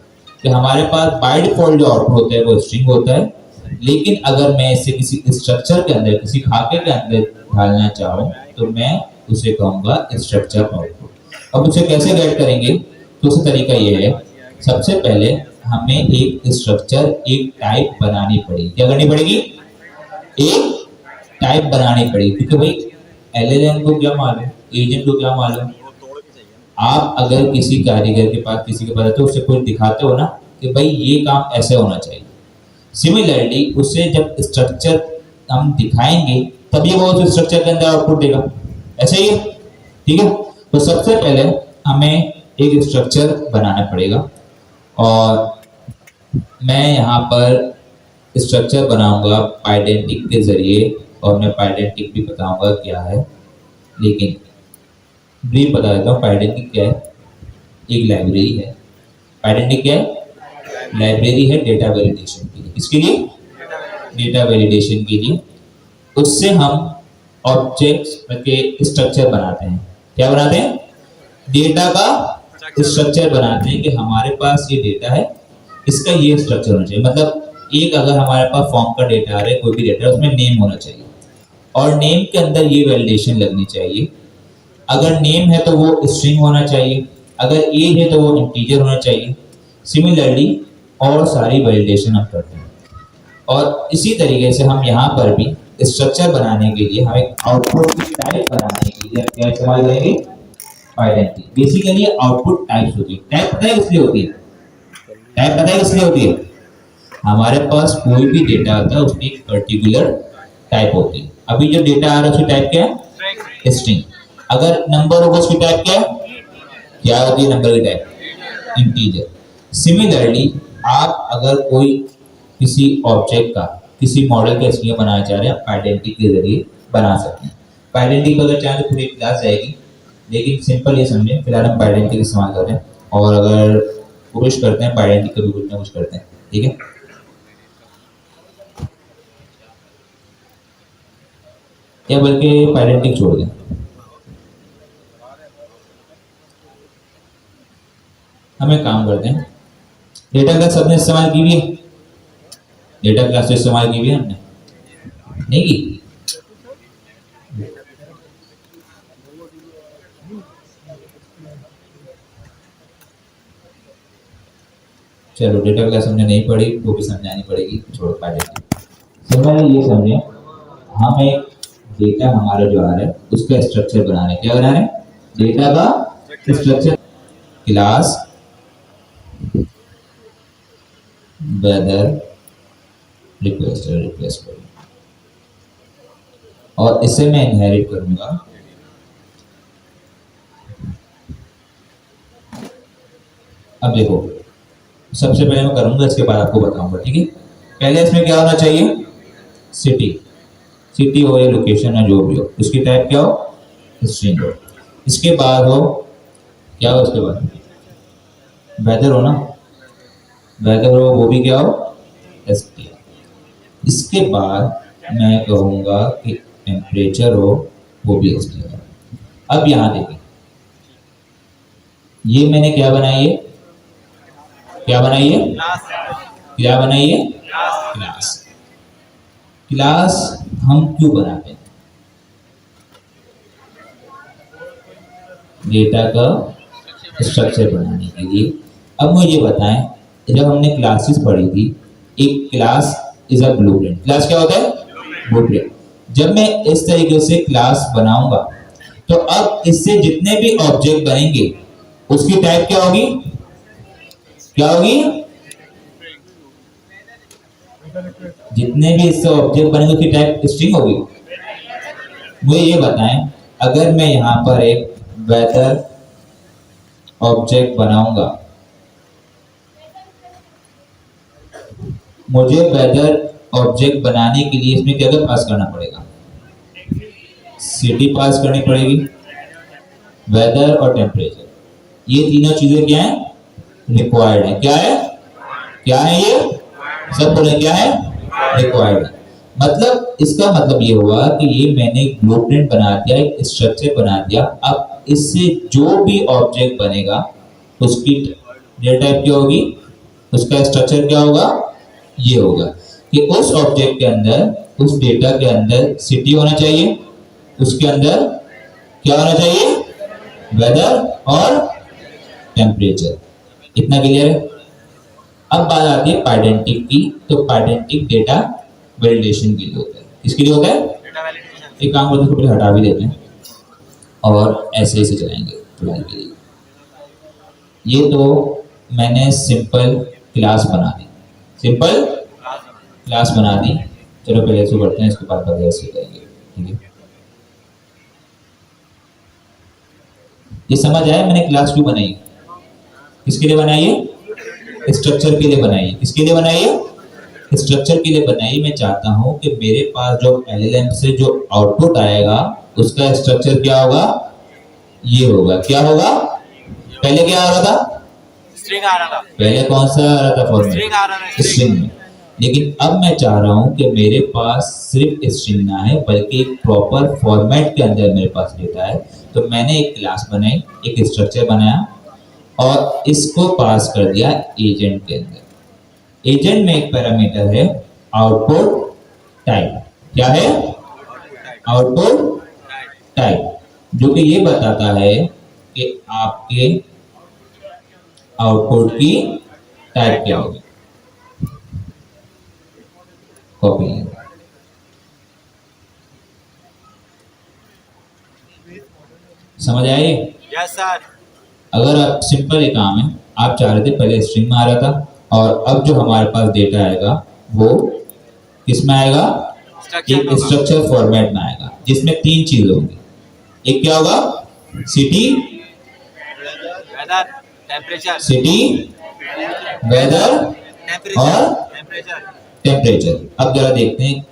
कि हमारे पास बाय डिफॉल्ट जो आउटपुट होता है वो स्ट्रिंग होता है, लेकिन अगर मैं इसे किसी स्ट्रक्चर के अंदर, किसी खाके के अंदर ढालना चाहूँ, तो मैं उसे कहूँगा स्ट्रक्चर आउटपुट। अब उसे कैसे गेट करेंगे? तो उसका तरीका ये है, सबसे पहले हमें एक स्ट्रक्चर, एक टाइप बनानी पड़ेगी। क्या करनी पड़ेगी? एक टाइप बनानी पड़ेगी, क्योंकि भाई एलएलएम को क्या मालूम, एजेंट को क्या मालूम। आप अगर किसी कारीगर के पास, किसी के पास तो उसे कुछ दिखाते हो ना कि भाई ये काम ऐसे होना चाहिए, सिमिलरली उसे जब स्ट्रक्चर हम दिखाएंगे तभी वो उस स्ट्रक्चर के अंदर आउटपुट देगा। ऐसे ही है, ठीक है। तो सबसे पहले हमें एक स्ट्रक्चर बनाना पड़ेगा, और मैं यहाँ पर स्ट्रक्चर बनाऊंगा पाइडेंटिक के जरिए, और मैं पाइडेंटिक भी बताऊंगा क्या है, लेकिन ब्रीफ बता देता हूँ पाइडेंटिक क्या है। एक लाइब्रेरी है। पाइडेंटिक क्या है? लाइब्रेरी है डेटा वैलिडेशन के लिए। किसके लिए? डेटा वैलिडेशन के लिए। उससे हम ऑब्जेक्ट्स के स्ट्रक्चर बनाते हैं। क्या बनाते हैं? डेटा का स्ट्रक्चर बनाते हैं कि हमारे पास ये डेटा है, इसका ये स्ट्रक्चर होना चाहिए। मतलब एक अगर हमारे पास फॉर्म का डेटा आ रहा है, कोई भी डेटा है, उसमें नेम होना चाहिए और नेम के अंदर ये वैलिडेशन लगनी चाहिए। अगर नेम है तो वो स्ट्रिंग होना चाहिए, अगर एज है तो वो इंटीजर होना चाहिए। सिमिलरली और सारी वैलिडेशन हम करते हैं। और इसी तरीके से हम यहाँ पर भी स्ट्रक्चर बनाने के लिए, हम एक आउटपुट की टाइप बनाने के लिए क्या इस्तेमाल करेंगे? आइडेंटिटी। बेसिकली आउटपुट टाइप्स होती है। टाइप पता है किसलिए होती है? टाइप पता है किसलिए होती है? हमारे पास कोई भी डेटा आता है उसकी एक पर्टिकुलर टाइप होती है। अभी जो डेटा आ रहा है उसकी टाइप क्या है? स्ट्रिंग। अगर नंबर होगा उसकी टाइप क्या है? क्या होती है नंबर की टाइप? इंटीजर। सिमिलरली आप अगर कोई किसी ऑब्जेक्ट का, किसी मॉडल का स्ट्रिंग बनाना चाह रहे हैं, आप आइडेंटिटी के जरिए बना सकते हैं। आइडेंटिटी अगर चाहें तो पूरी क्लास जाएगी, लेकिन सिंपल ये समझें फिलहाल हम आइडेंटिटी इस्तेमाल कर रहे हैं और अगर कोशिश करते हैं आइडेंटिटी का भी कुछ ना कुछ करते हैं। ठीक है, या बल्कि आइडेंटिटी छोड़ दें। हम एक काम करते हैं, डेटा क्लास सबने इस्तेमाल की हुई है? डेटा क्लास तो इस्तेमाल की हुई है हमने? नहीं की? चलो डेटा क्लास हमने नहीं पढ़ी, वो भी समझानी पड़ेगी, छोड़ो आइडेंटिटी। सिंपल ये समझें, हम एक डेटा हमारा जो आ रहा है उसका स्ट्रक्चर बना रहे हैं। क्या बना रहे हैं? डेटा का स्ट्रक्चर। क्लास वेदर रिक्वेस्ट और इसे मैं इनहेरिट करूंगा। अब देखो, सबसे पहले मैं करूंगा, इसके बाद आपको बताऊंगा। ठीक है, पहले इसमें क्या होना चाहिए? सिटी। सिटी हो या लोकेशन है, जो भी हो, उसकी टाइप क्या हो? स्ट्रिंग हो। इसके बाद हो क्या हो? उसके बाद वेदर हो ना, वेदर हो, वो भी क्या हो? एसटीआर। इसके बाद मैं कहूंगा कि टेम्परेचर हो, वो भी एसटीआर। अब यहां देखिए, ये मैंने क्या बनाई है? क्या बनाई है? क्या बनाई है? क्लास। क्लास हम क्यों बनाते हैं? डेटा का स्ट्रक्चर बनाने के लिए। अब मुझे ये बताएं, जब हमने क्लासेस पढ़ी थी, एक class is a blueprint. Class क्या होता है? ब्लूप्रिंट। जब मैं इस तरीके से क्लास बनाऊंगा तो अब इससे जितने भी ऑब्जेक्ट बनेंगे उसकी टाइप क्या होगी? क्या होगी? जितने भी इससे ऑब्जेक्ट बनेंगे उसकी टाइप स्ट्रिंग होगी। मुझे ये बताएं, अगर मैं यहां पर एक वेदर ऑब्जेक्ट बनाऊंगा, मुझे वेदर ऑब्जेक्ट बनाने के लिए इसमें क्या पास करना पड़ेगा? सिटी पास करनी पड़ेगी, वेदर और टेम्परेचर। ये तीनों चीजें क्या है? रिक्वायर्ड है। क्या है? क्या है ये? सब बोले क्या है? रिक्वायर्ड है। मतलब इसका मतलब ये हुआ कि ये मैंने एक ब्लूप्रिंट बना दिया, एक स्ट्रक्चर बना दिया। अब इससे जो भी ऑब्जेक्ट बनेगा उसकी डेटा टाइप क्या होगी? उसका स्ट्रक्चर क्या होगा? ये होगा कि उस ऑब्जेक्ट के अंदर, उस डेटा के अंदर सिटी होना चाहिए, उसके अंदर क्या होना चाहिए? वेदर और टेम्परेचर। इतना क्लियर है? अब बात आती है आइडेंटिटी की। तो आइडेंटिटी डेटा वैलिडेशन के लिए होता है। किसके लिए होता है? एक काम करते हैं, पहले हटा भी देते हैं और ऐसे ही से चलाएंगे फिलहाल के लिए। ये तो मैंने सिंपल क्लास बना दी, सिंपल क्लास बना दी। चलो पहले इसको करते हैं, इसके बाद बढ़िया से करेंगे। ठीक है, ये समझ आया मैंने क्लास क्यों बनाई? किसके लिए बनाई है? स्ट्रक्चर के लिए बनाई है। किसके लिए बनाई है? स्ट्रक्चर के लिए बनाई, मैं चाहता हूं कि मेरे पास जो LLM से जो आउटपुट आएगा उसका स्ट्रक्चर क्या होगा, ये होगा। क्या होगा, पहले क्या आ रहा था, स्ट्रिंग आ रहा था, पहले कौन सा आ रहा था फॉर्मेट, स्ट्रिंग आ रहा था, स्ट्रिंग में। लेकिन अब मैं चाह रहा हूं कि मेरे पास सिर्फ स्ट्रिंग ना है बल्कि एक प्रॉपर फॉर्मेट के अंदर मेरे पास डेटा है। तो मैंने एक क्लास बनाई, एक स्ट्रक्चर बनाया और इसको पास कर दिया एजेंट के अंदर। एजेंट में एक पैरामीटर है आउटपुट टाइप। क्या है, आउटपुट टाइप, जो कि ये बताता है कि आपके आउटपुट की टाइप क्या होगी। कॉपी, समझ आई? Yes sir. अगर आप सिंपल एक काम है, आप चाह रहे थे पहले स्ट्रिंग में आ रहा था और अब जो हमारे पास डेटा आएगा वो किस में आएगा, एक स्ट्रक्चर फॉर्मेट में आएगा जिसमें तीन चीज होंगी। एक क्या होगा, city, weather, temperature, city, weather और टेम्परेचर। अब जरा देखते हैं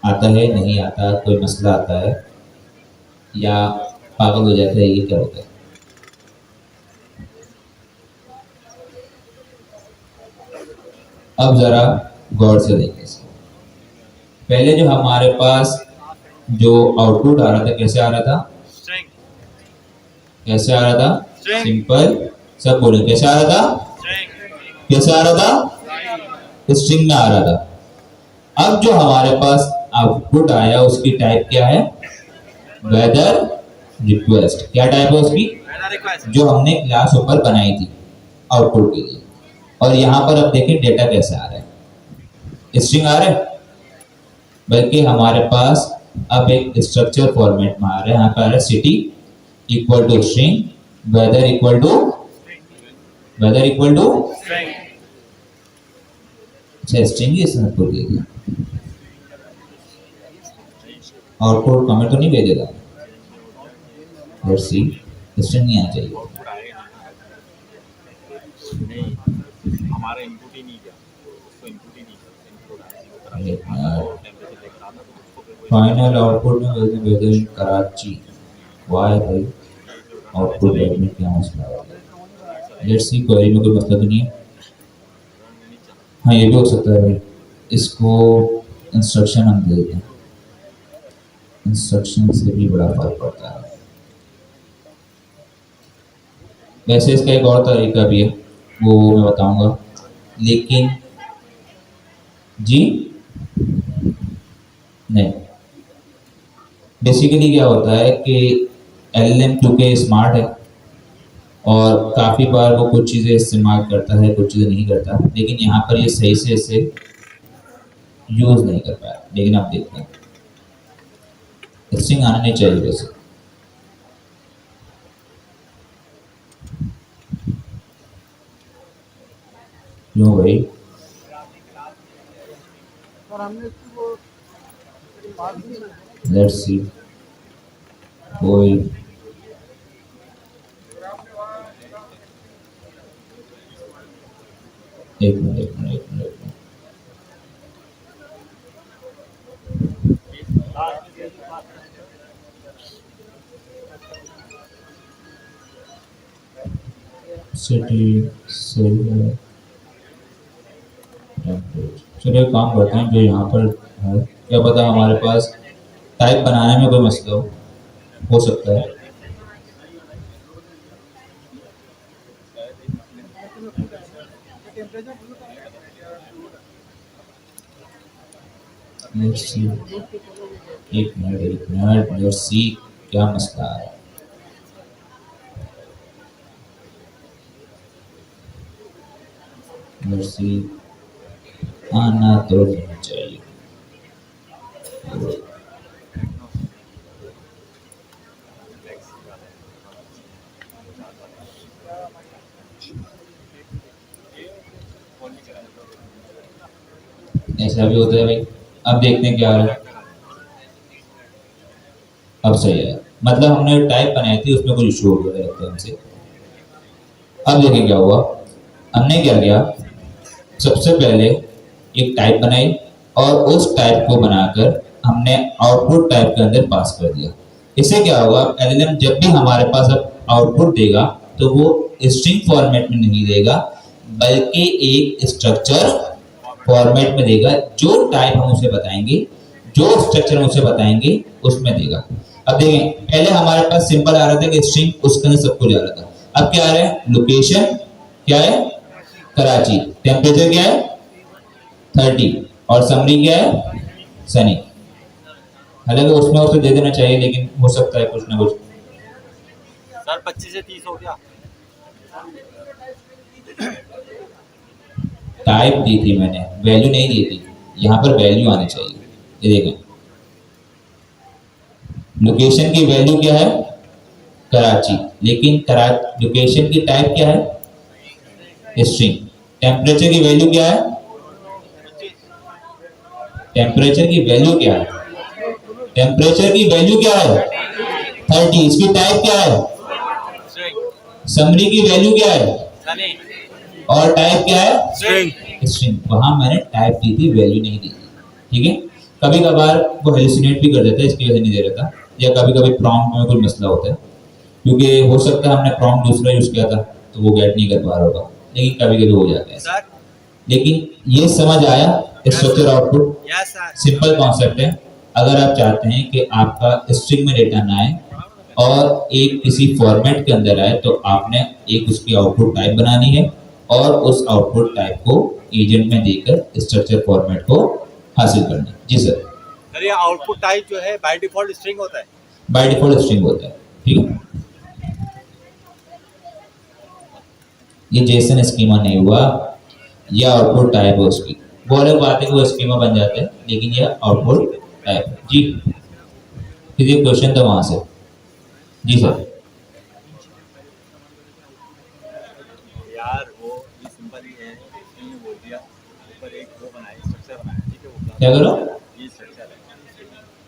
आता है नहीं आता, कोई मसला आता है या पागल हो जाता है, ये क्या होता है। अब जरा गौर से देखें इसको। पहले जो हमारे पास जो आउटपुट आ रहा था कैसे आ रहा था, स्ट्रिंग, कैसे आ रहा था, String. सिंपल, सब बोले कैसे आ रहा था, स्ट्रिंग, कैसे आ रहा था, स्ट्रिंग में आ रहा था। अब जो हमारे पास आउटपुट आया उसकी टाइप क्या है, वेदर रिक्वेस्ट। क्या टाइप है उसकी, वेदर रिक्वेस्ट, जो हमने क्लास ऊपर बनाई थी आउटपुट के लिए। और यहाँ पर अब देखें डेटा कैसे आ रहा है, स्ट्रिंग आ रहा है, बल्कि हमारे पास अब एक स्ट्रक्चर फॉर्मेट में आ रहा है। यहाँ पर आ रहा है city equal to string, weather equal to, weather equal to, string, अच्छा स्ट्रिंग ही इसमें आउटपुट दे दिया, आउटपुट कमेंट तो नहीं भेजेगा। लेट्स सी, स्ट्रिंग नहीं आना चाहिए, नहीं हमारा इनपुट ही नहीं गया, उसको इनपुट ही नहीं किया, इनपुट टेम्परेचर देख रहा था तो उसको फिर वही फाइनल आउटपुट में वेदर इन कराची, वाई भाई आउटपुट में क्या मसला है। लेट्स सी, क्वेरी में कोई मतलब नहीं है। हाँ ये भी हो सकता है भाई, इसको इंस्ट्रक्शन हम दे देते हैं, इंस्ट्रक्शन से भी बड़ा फर्क पड़ता है। वैसे इसका एक और तरीका भी है, वो मैं बताऊंगा, लेकिन जी नहीं। बेसिकली क्या होता है कि LLM क्योंकि स्मार्ट है और काफ़ी बार वो कुछ चीज़ें इस्तेमाल करता है, कुछ चीज़ें नहीं करता, लेकिन यहाँ पर ये सही से इसे यूज़ नहीं कर पाया। लेकिन आप देखते हैं स्ट्रिंग आना नहीं चाहिए वैसे, क्यों भाई, और हमने इसको लेट्स सी, कोई एक मिनट एक मिनट एक मिनट एक मिनट, सिटी सही है। चलिए काम करते हैं जो यहाँ पर है, क्या पता हमारे पास टाइप बनाने में कोई मसला हो सकता है। लेट्स सी, एक मिनट लेट्स सी क्या मसला है। लेट्स सी, आना तो नहीं चाहिए। ऐसा भी होता है भाई। अब देखते हैं क्या आ रहा है, अब सही है, मतलब हमने टाइप बनाई थी उसमें कुछ इशू हो गया लगता है हमसे। अब देखें क्या हुआ, हमने क्या किया, सबसे पहले एक टाइप बनाई और उस टाइप को बनाकर हमने आउटपुट टाइप के अंदर पास कर दिया। इससे क्या होगा, एलएलएम जब भी हमारे पास अब आउटपुट देगा तो वो स्ट्रिंग फॉर्मेट में नहीं देगा बल्कि एक स्ट्रक्चर फॉर्मेट में देगा। जो टाइप हम उसे बताएंगे, जो स्ट्रक्चर हम उसे बताएंगे उसमें देगा। अब देखें, पहले हमारे पास सिंपल आ रहा था कि स्ट्रिंग, उसके अंदर सब कुछ आ रहा था। अब क्या आ रहा है, लोकेशन क्या है, कराची, टेम्परेचर क्या है 30 और समरी क्या है सनी। हालांकि उसमें उसे दे देना चाहिए लेकिन हो सकता है कुछ ना कुछ। सर 25 से 30 हो गया। टाइप दी थी मैंने, वैल्यू नहीं दी थी, यहाँ पर वैल्यू आनी चाहिए। ये देखें, लोकेशन की वैल्यू क्या है कराची, लेकिन लोकेशन की टाइप क्या है स्ट्रिंग। टेम्परेचर की वैल्यू क्या है, टेम्परेचर की वैल्यू क्या है, टेम्परेचर की वैल्यू क्या है 30, इसकी टाइप क्या है, समरी की वैल्यू क्या है और टाइप क्या है स्ट्रिंग। वहां मैंने टाइप दी थी, वैल्यू नहीं दी थी। ठीक है, कभी कभार वो हेलुसिनेट भी कर देता है, इसकी वजह नहीं दे रहा था, या कभी कभी प्रॉम्प्ट में कोई मसला होता है, क्योंकि हो सकता है हमने प्रॉम्प्ट दूसरा यूज किया था तो वो गेट नहीं कर पा रहा होगा, लेकिन कभी कभी हो जाता है। लेकिन ये समझ आया स्ट्रक्चर आउटपुट, सिंपल कॉन्सेप्ट है। अगर आप चाहते हैं कि आपका स्ट्रिंग में डेटा ना आए और एक किसी फॉर्मेट के अंदर आए तो आपने एक उसकी आउटपुट टाइप बनानी है और उस आउटपुट टाइप को एजेंट में देकर स्ट्रक्चर फॉर्मेट को हासिल करना है। जी सर। सर ये आउटपुट टाइप जो है बाय डिफॉल्ट स्ट्रिंग होता है। बाय डिफॉल्ट स्ट्रिंग होता है। ठीक है, ये जेसन स्कीमा नहीं हुआ, यह आउटपुट टाइप है उसकी। वो अलग बात है कि वो स्कीमा बन जाता है, लेकिन यह आउटपुट टाइप है। जी, किसी क्वेश्चन था वहां से? जी सर। यार वो ये सिंपल ही है, इसने बोल दिया ऊपर एक वो बनाया स्ट्रक्चर बनाया, ठीक है, वो क्या करो, ये स्ट्रक्चर है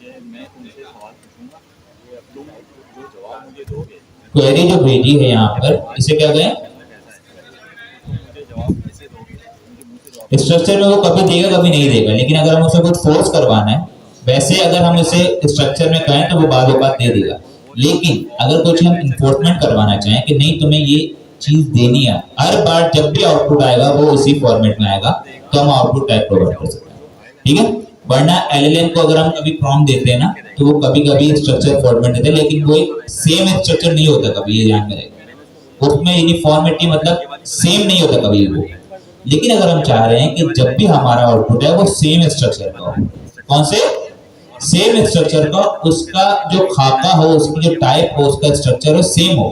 ये मैं तुमसे सवाल पूछूंगा, ये अब तुम जो जवाब मुझे दोगे क्वेरी जो भेजी है यहाँ पर इसे क्या कहें, मुझे जवाब कैसे दोगे, मुझे मुंह से जवाब स्ट्रक्चर में वो कभी देगा कभी नहीं देगा, लेकिन अगर हम उसे कुछ फोर्स करवाना है, वैसे अगर हम उसे स्ट्रक्चर में कहें तो वो बाद बात दे देगा। लेकिन अगर कुछ हम इन्फोर्समेंट करवाना चाहें कि नहीं तुम्हें ये चीज देनी है, हर बार जब भी आउटपुट आएगा वो उसी फॉर्मेट में आएगा, तो हम आउटपुट टाइप प्रोवाइड कर सकते हैं। ठीक है, वरना एलएलएम को अगर हम कभी प्रॉम्प्ट देते हैं ना तो वो कभी कभी स्ट्रक्चर फॉर्मेट देते हैं, लेकिन वो सेम स्ट्रक्चर नहीं होता कभी, ये ध्यान में रखें। उसमें यूनिफॉर्मिटी मतलब सेम नहीं होता कभी वो। लेकिन अगर हम चाह रहे हैं कि जब भी हमारा आउटपुट है वो सेम स्ट्रक्चर का हो, कौन से सेम स्ट्रक्चर का, उसका जो खाका हो, उसकी जो टाइप हो, उसका स्ट्रक्चर हो सेम हो,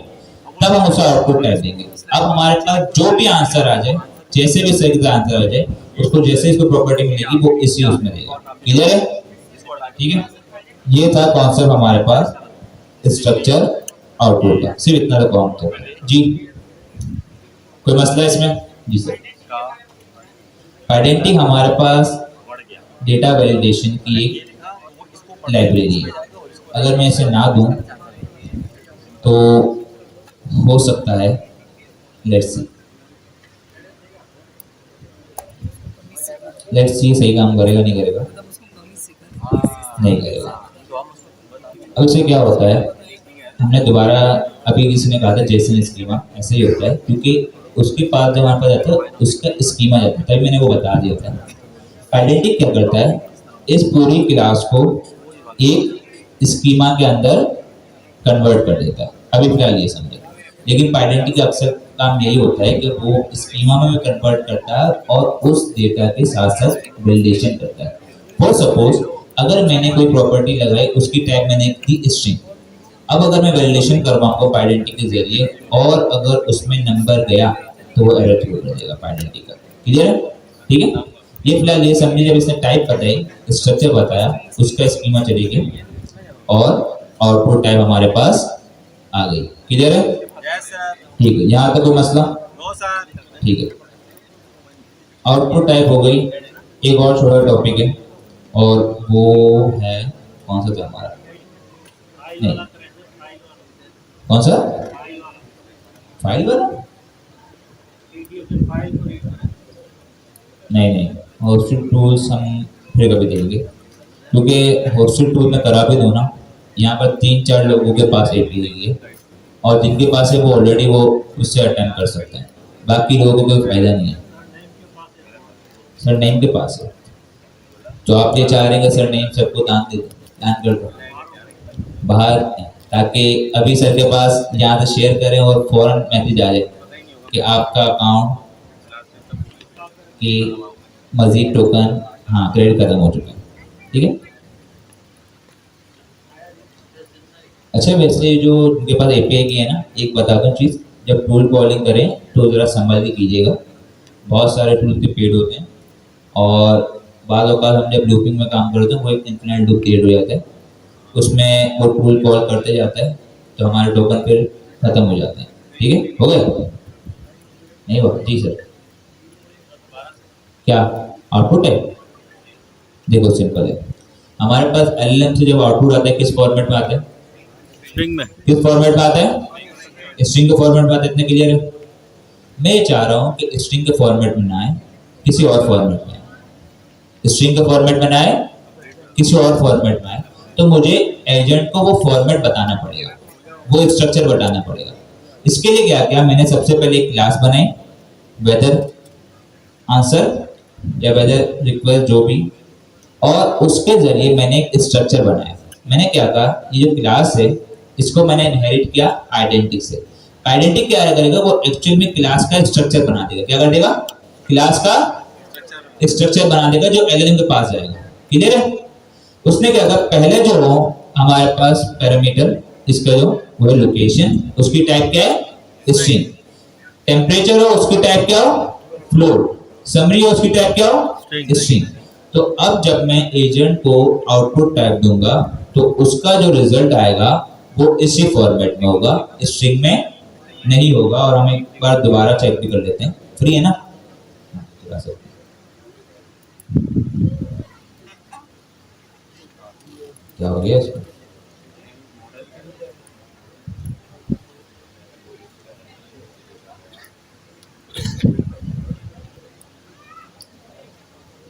तब हम उसे आउटपुट टाइप देंगे। अब हमारे पास जो भी आंसर आ जाए, जैसे भी सही का आंसर आ जाए, उसको जैसे इसको प्रॉपर्टी मिलेगी वो इसी उसमें देगा। क्लियर है? ठीक है, ये था कॉन्सेप्ट हमारे पास स्ट्रक्चर आउटपुट का, सिर्फ इतना सा कॉन्सेप्ट। जी, कोई मसला है इसमें? जी सर। आइडेंटिटी हमारे पास डेटा वैलिडेशन की एक लाइब्रेरी है। अगर मैं इसे ना दूं तो हो सकता है, लेट्स सी सही काम करेगा नहीं करेगा, नहीं करेगा। अब इससे क्या होता है, हमने दोबारा अभी किसी ने कहा था जेसन स्कीमा, ऐसे ही होता है क्योंकि उसके पास जब हमारे पास जाता है उसका स्कीमा जाता है, तभी मैंने वो बता दिया था। आइडेंटिटी क्या करता है, इस पूरी क्लास को एक स्कीमा के अंदर कन्वर्ट कर देता है। अभी फिलहाल ये समझे, लेकिन आइडेंटिटी का अक्सर काम यही होता है कि वो स्कीमा में भी कन्वर्ट करता है और उस डेटा के साथ साथ वैलिडेशन करता है। फॉर सपोज अगर मैंने कोई प्रॉपर्टी लगाई, उसकी टैग मैंने दी स्ट्रिंग, अब अगर मैं वैलिडेशन करवाऊंगा आइडेंटिटी के जरिए और अगर उसमें नंबर गया तो वो एरर थ्रो कर देगा आइडेंटिटी का। क्लियर है? ठीक है, ये फिलहाल ये समझिए, जब इसने टाइप बताई, स्ट्रक्चर बताया, उसका स्कीमा चलेगी और आउटपुट टाइप हमारे पास आ गई। क्लियर है? Yes sir. ठीक है, यहाँ तक कोई मसला? No sir. ठीक है, आउटपुट टाइप हो गई। एक और छोटा टॉपिक है और वो है, कौन सा था हमारा, नहीं कौन सा, फाइल वाला, नहीं नहीं हॉस्टल टूल्स हम फिर कभी देंगे, क्योंकि हॉस्टल टूल में करा भी दो ना, यहाँ पर 3-4 लोगों के पास एपीआई है और जिनके पास है वो ऑलरेडी वो उससे अटेंड कर सकते हैं, बाकी लोगों को कोई फायदा नहीं है। सर नेम के पास है, तो आप ये चाह रहे हैं कि सर नेम सबको दान दे दो, दान कर दो बाहर, ताकि अभी सर के पास यहाँ से शेयर करें और फौरन मैसेज आ जाए कि आपका अकाउंट की मजीद टोकन हाँ क्रेडिट खत्म हो चुका है, ठीक है। अच्छा वैसे जो उनके पास एपीआई की है ना, एक बता दूं चीज़, जब टूल कॉलिंग करें तो ज़रा संभल के कीजिएगा, बहुत सारे टूल के पेड होते हैं और बाद औकात हम जब लूपिंग में काम करते हैं वो एक इन्फिनिट लूप क्रिएट हो जाता है, उसमें वो टूल कॉल करते जाता है तो हमारे टोकन फिर खत्म हो जाते हैं, ठीक है। हो गया नहीं हुआ जी सर, क्या आउटपुट है, देखो सिंपल है, हमारे पास एलएलएम से जब आउटपुट आता है किस फॉर्मेट में आता है, स्ट्रिंग में, किस फॉर्मेट में आता है, स्ट्रिंग के फॉर्मेट में आता है, इतने क्लियर है। मैं ये चाह रहा हूँ कि स्ट्रिंग के फॉर्मेट में ना आए, किसी और फॉर्मेट में आए, स्ट्रिंग के फॉर्मेट में ना आए, किसी और फॉर्मेट में आए, तो मुझे एजेंट को वो फॉर्मेट बताना पड़ेगा, वो स्ट्रक्चर बताना पड़ेगा। इसके लिए क्या किया मैंने, सबसे पहले एक क्लास बनाई वेदर आंसर या वेदर रिक्वेस्ट जो भी, और उसके जरिए मैंने एक स्ट्रक्चर बनाया। मैंने क्या कहा, ये जो क्लास है इसको मैंने इनहेरिट किया आइडेंटिटी से। आइडेंटिटी क्या करेगा, वो एक्चुअल में क्लास का स्ट्रक्चर बना देगा, क्या कर देगा, क्लास का स्ट्रक्चर बना देगा जो एलएलएम के पास जाएगा, क्लियर है। उसने क्या कहा, पहले जो हो हमारे पास पैरामीटर इसका जो वो है लोकेशन, उसकी टाइप क्या है स्ट्रिंग, टेम्परेचर हो उसकी टाइप क्या हो फ्लोट, समरी हो उसकी टाइप क्या हो स्ट्रिंग। तो अब जब मैं एजेंट को आउटपुट टाइप दूंगा तो उसका जो रिजल्ट आएगा वो इसी फॉर्मेट में होगा, स्ट्रिंग में नहीं होगा। और हम एक बार दोबारा चेक भी कर लेते हैं, फ्री है ना, क्या हो गया इसको,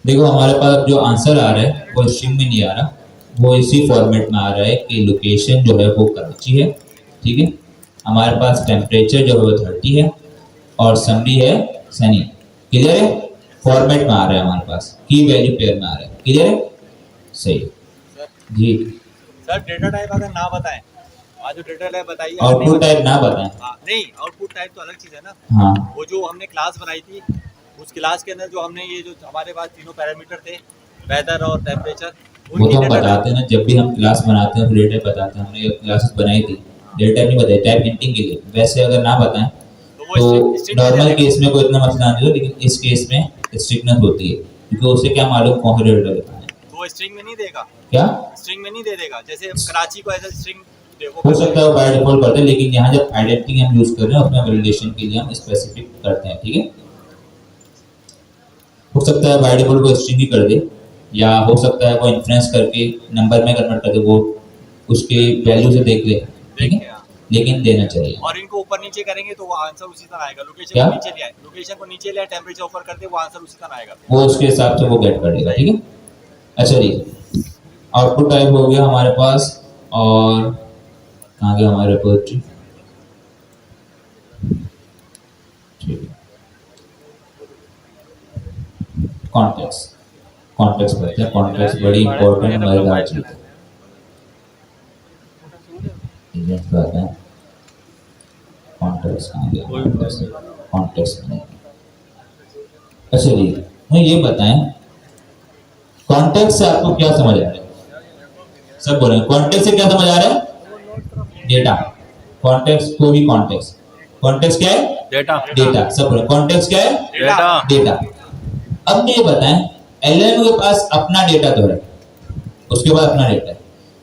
देखो हमारे पास जो आंसर आ रहा है वो स्ट्रिंग में नहीं आ रहा, वो इसी फॉर्मेट में आ रहा है कि लोकेशन जो है वो कराची है, ठीक है। हमारे पास टेम्परेचर जो है वो 30 है और समरी है सनी, क्लियर है, फॉर्मेट में आ रहा है हमारे पास, की वैल्यू पेयर में आ रहा है, क्लियर है, सही जी। सर डेटा टाइप अगर ना बताएं, आज जो डेटा टाइप बताइए, आउटपुट टाइप ना बताएं, नहीं आउटपुट टाइप तो अलग चीज़ है ना, हाँ वो जो हमने क्लास बनाई थी उस क्लास के अंदर जो हमने ये जो हमारे पास तीनों पैरामीटर थे, वेदर और टेम्परेचर, वो तो हम बताते हैं ना, जब भी हम क्लास बनाते हैं तो डेटा टाइप बताते हैं, हमने क्लासेस बनाई थी डेटा टाइप नहीं बताई, टाइप हिंटिंग के लिए। वैसे अगर ना बताएं तो नॉर्मल केस में कोई इतना मसला नहीं होता, लेकिन इस केस में स्ट्रिक्टनेस होती है, क्योंकि उसे क्या मालूम कौन सा डेटा बताना है, तो वो स्ट्रिंग में नहीं देगा, क्या स्ट्रिंग में नहीं दे देगा, जैसे कराची को एज स्ट्रिंग हो सकता है बाय डिफॉल्ट करते हैं, लेकिन यहाँ जब आइडेंटिटी हम यूज कर रहे हैं उसमें वैलिडेशन के लिए हम स्पेसिफिक करते हैं, ठीक है। हो सकता है बाय डिफॉल्ट को स्ट्रिंग ही कर दे, या हो सकता है वो इन्फ्लुएंस करके नंबर में कन्वर्ट कर दे, वो उसके वैल्यू से देख ले, ठीक है, लेकिन देना चाहिए। और इनको ऊपर नीचे करेंगे तो वो आंसर उसी तरह आएगा, लोकेशन क्या? को नीचे ले आए, लोकेशन को नीचे ले आए, टेम्परेचर ऊपर कर दे, वो आंसर उसी तरह आएगा, वो उसके हिसाब से वो गेट कर देगा, ठीक है। अच्छा जी, आउटपुट टाइप हो गया हमारे पास, और कहाँ गया हमारा रिपोजिटरी, ठीक है। कॉन्टेक्स्ट, कॉन्टेक्स्ट पढ़ते हैं, कॉन्टेक्स्ट बड़ी इंपॉर्टेंट मजेदार चीज है, एजेंट पे आते हैं, कॉन्टेक्स्ट कहाँ गया, कॉन्टेक्स्ट नहीं। अच्छा जी, मुझे ये बताएं कॉन्टेक्स्ट से आपको क्या समझ आ रहा है, सब बोल रहे हैं कॉन्टेक्स्ट से क्या समझ आ रहा है, डेटा, कॉन्टेक्स्ट को भी कॉन्टेक्स्ट, कॉन्टेक्स्ट क्या है डेटा, डेटा, सब बोल रहे हैं कॉन्टेक्स्ट क्या है डेटा, डेटा। अब मुझे बताएं एलएलएम के पास अपना डेटा तो है, उसके पास अपना डेटा है,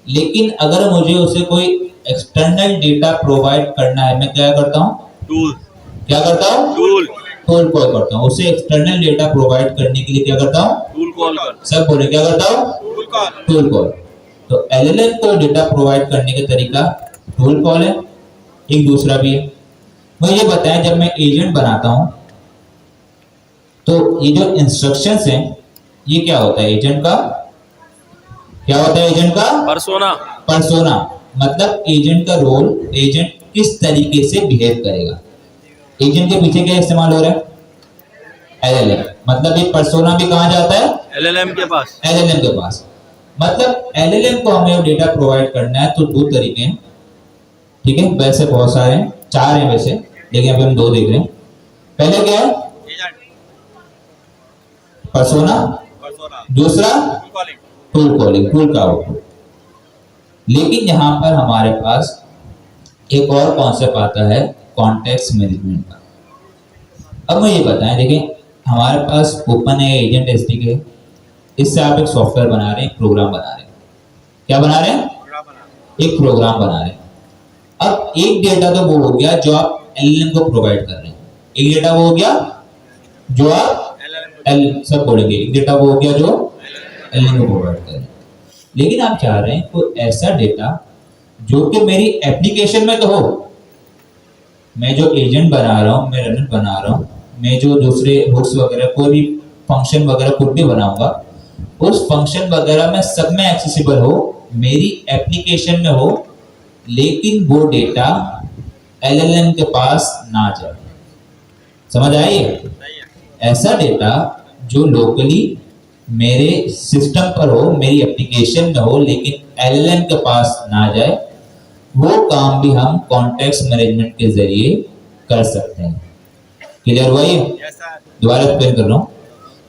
लेकिन अगर मुझे उसे कोई एक्सटर्नल डेटा प्रोवाइड करना है, मैं क्या करता हूँ, टूल, क्या करता हूँ, टूल, टूल कॉल करता हूँ, उसे एक्सटर्नल डेटा प्रोवाइड करने के लिए क्या करता हूँ, टूल कॉल कर, सब बोले क्या करता हूँ, टूल कॉल, टूल कॉल। तो एलएलएम को डेटा प्रोवाइड करने का तरीका टूल कॉल है, एक दूसरा भी है। मुझे ये बताएं जब मैं एजेंट बनाता हूं तो ये जो इंस्ट्रक्शंस हैं ये क्या होता है एजेंट का, क्या होता है एजेंट का परसोना। पर्सोना, मतलब एजेंट का रोल, एजेंट किस तरीके से बिहेव करेगा। एजेंट के पीछे क्या इस्तेमाल हो रहा है, एलएलएम, मतलब ये पर्सोना भी कहाँ जाता है, एलएलएम के पास। एलएलएम के पास। मतलब एलएलएम को हमें डेटा प्रोवाइड करना है तो दो तरीके हैं, ठीक है, वैसे बहुत सारे हैं, चार हैं वैसे, लेकिन अभी हम दो देख रहे हैं। पहले क्या है, पर्सोना, दूसरा टूल कॉलिंग, टूल का आउटपुट। लेकिन यहां पर हमारे पास एक और कॉन्सेप्ट आता है कॉन्टेक्स्ट मैनेजमेंट का। अब मुझे ये बताएं, देखिए हमारे पास ओपन है एजेंट एसडीके, इससे आप एक सॉफ्टवेयर बना रहे हैं, एक प्रोग्राम बना रहे हैं। क्या बना रहे हैं, एक प्रोग्राम बना रहे हैं। अब एक डेटा तो वो हो गया जो आप एलएलएम को प्रोवाइड कर रहे हैं, एक डेटा वो हो गया जो आप सब बोलेंगे, एक डेटा वो हो गया जो एलएलएम को प्रोवाइड कर रहे हैं। लेकिन आप चाह रहे हैं कोई ऐसा डेटा जो कि मेरी एप्लीकेशन में तो हो, मैं जो एजेंट बना रहा हूँ, मैं रनर बना रहा हूँ, मैं जो दूसरे हुक्स वगैरह कोई भी फंक्शन वगैरह खुद भी बनाऊंगा, उस फंक्शन वगैरह में सब में एक्सेसिबल हो, मेरी एप्लीकेशन में हो, लेकिन वो डेटा एलएलएम के पास ना जाए। समझ आई? ऐसा डेटा जो लोकली मेरे सिस्टम पर हो, मेरी एप्लीकेशन में हो, लेकिन एलएलएम के पास ना जाए, वो काम भी हम कॉन्टेक्स्ट मैनेजमेंट के जरिए कर सकते हैं। क्लियर हुआ ये? दोबारा एक्सप्लेन कर रहा हूँ।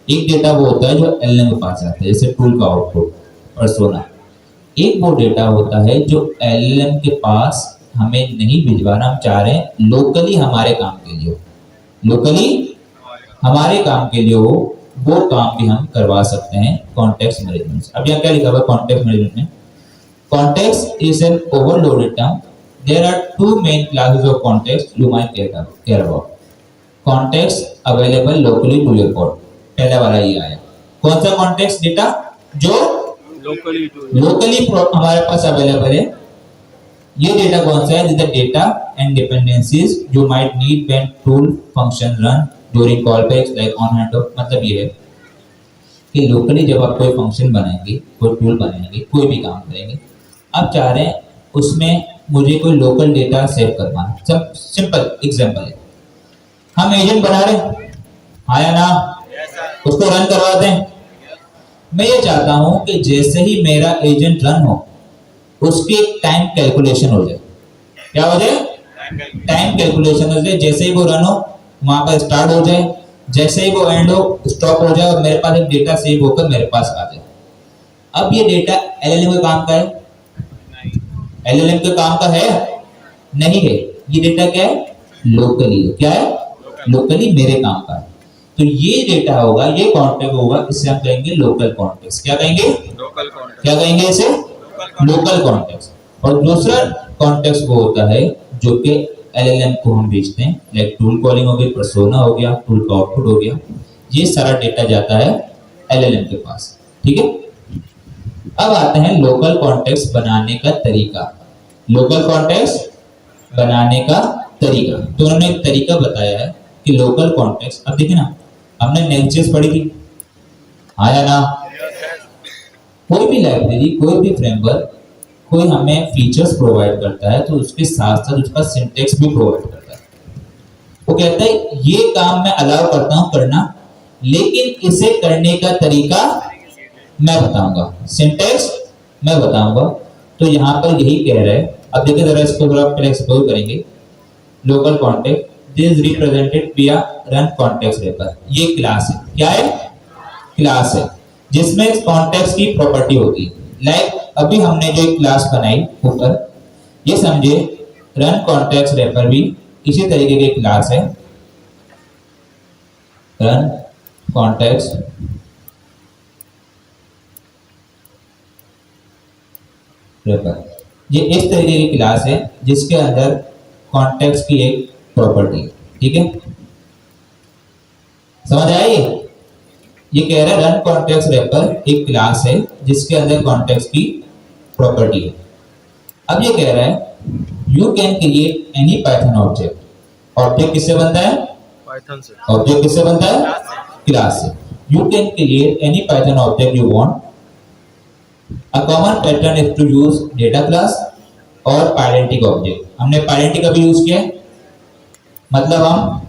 एक डेटा वो होता है जो एलएलएम के पास आता है, जैसे टूल का आउटपुट, पर्सोना। एक वो डेटा होता है जो एलएलएम के पास हमें नहीं भिजवाना, हम चाह रहे हैं लोकली हमारे काम के लिए, लोकली हमारे काम के लिए हो, वो काम भी हम करवा सकते हैं कॉन्टेक्स्ट मैनेजमेंट से। अब यहाँ क्या लिखा हुआ है कॉन्टेक्स्ट मैनेजमेंट में? Context is an overloaded term. There are two main classes of context you might care about. Context available locally to your code. पहला वाला ये आया। कौन सा context डेटा जो लोकली हमारे पास अवेलेबल है? ये डेटा कौन सा है? The data and dependencies you might need when tool function run during callbacks like on handoff। मतलब ये है कि लोकली जब आप कोई फंक्शन बनाएंगे, कोई टूल बनाएंगे, कोई भी काम करेंगे, आप चाह रहे हैं उसमें मुझे कोई लोकल डेटा सेव करवाना। सब सिंपल एग्जांपल है, हम एजेंट बना रहे हैं, हाँ या ना, उसको रन करवाते हैं। मैं ये चाहता हूं कि जैसे ही मेरा एजेंट रन हो, उसकी टाइम कैलकुलेशन हो जाए। क्या हो जाए? टाइम कैलकुलेशन हो जाए। जैसे ही वो रन हो, वहां पर स्टार्ट हो जाए, जैसे ही वो एंड हो, स्टॉप हो जाए, और मेरे पास एक डेटा सेव होकर मेरे पास आ जाए। अब ये डेटा एलएलएम के काम का है? एलएलएम के काम का है? नहीं है। ये डेटा क्या है? लोकली है। क्या है? लोकली मेरे काम का है। तो ये डेटा होगा, ये कॉन्टेक्स्ट होगा, इसे हम कहेंगे लोकल कॉन्टेक्स्ट। क्या कहेंगे? Local context. क्या कहेंगे इसे? Local context. और दूसरा कॉन्टेक्स्ट वो होता है जो कि एलएलएम को हम भेजते हैं, लाइक टूल कॉलिंग हो गई, पर्सोना हो गया, टूल का आउटपुट हो गया, ये सारा डेटा जाता है एलएलएम के पास। ठीक है, अब आते हैं लोकल कॉन्टेक्स्ट बनाने का तरीका। लोकल कॉन्टेक्स्ट बनाने का तरीका, तो उन्होंने एक तरीका बताया है कि लोकल कॉन्टेक्स्ट। अब देखिए ना, हमने नेक्स्ट पढ़ी थी, हाँ या ना? कोई भी लाइब्रेरी, कोई भी फ्रेमवर्क, कोई हमें फीचर्स प्रोवाइड करता है तो उसके साथ साथ उसका सिंटेक्स भी प्रोवाइड करता है। वो कहता है ये काम मैं अलाउ करता हूं करना, लेकिन इसे करने का तरीका मैं बताऊंगा, सिंटेक्स मैं बताऊंगा। तो यहाँ पर यही कह रहा है। अब देखिए जरा इसको थोड़ा पहले एक्सप्लोर करेंगे। लोकल कॉन्टेक्स्ट दिस रिप्रेजेंटेड विया रन कॉन्टेक्स्ट रेपर। ये क्लास है। क्या है? क्लास है जिसमें कॉन्टेक्स्ट की प्रॉपर्टी होती है। लाइक अभी हमने जो एक क्लास बनाई ऊपर, ये समझे रन कॉन्टेक्स्ट रेपर भी इसी तरीके की क्लास है। रन कॉन्टेक्स्ट रेपर, ये इस तरीके की क्लास है जिसके अंदर कॉन्टेक्स्ट की एक प्रॉपर्टी है। ठीक है, समझ आए? ये कह रहा है रन कॉन्टेक्स्ट रेपर एक क्लास है जिसके अंदर कॉन्टेक्स्ट की प्रॉपर्टी है। अब ये कह रहा है you can create any Python object. Object किससे बनता है? पाइथन से। ऑब्जेक्ट किससे बनता है? क्लास से। You can create any Python object you want. A common pattern is to use data class और parentic object. हमने parentic अभी यूज किया है, मतलब हम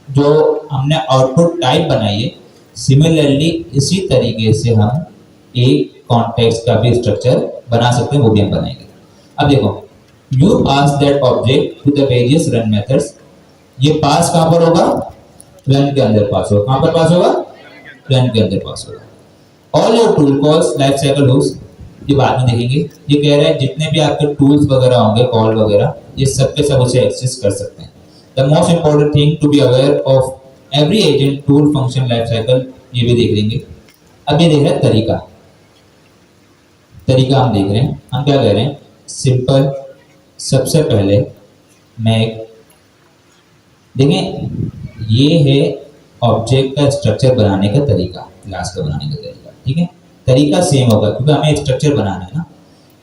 जो हमने आउटपुट टाइप बनाई है, सिमिलरली इसी तरीके से हम एक कॉन्टेक्स्ट का भी स्ट्रक्चर बना सकते हैं, वो भी हम बनाएंगे। अब देखो, you pass that object to the various run methods. ये पास कहां पर होगा? रन के अंदर पास होगा। कहां पर पास होगा? रन के अंदर पास होगा। All your tool calls life cycle hooks, ये बाद में देखेंगे। ये कह रहा है जितने भी आपके टूल्स वगैरह होंगे, कॉल वगैरह, ये सब के सब उसे एक्सेस कर सकते हैं। The most important thing to be aware of every agent tool function life cycle, ये भी देख लेंगे। अब ये देख रहे हैं तरीका, तरीका हम देख रहे हैं। हम क्या कह रहे हैं? सिंपल, सबसे पहले मैं देखें, ये है ऑब्जेक्ट का स्ट्रक्चर बनाने का तरीका, क्लास का बनाने का तरीका, ठीक है। तरीका सेम होगा क्योंकि हमें एक स्ट्रक्चर बनाना है ना।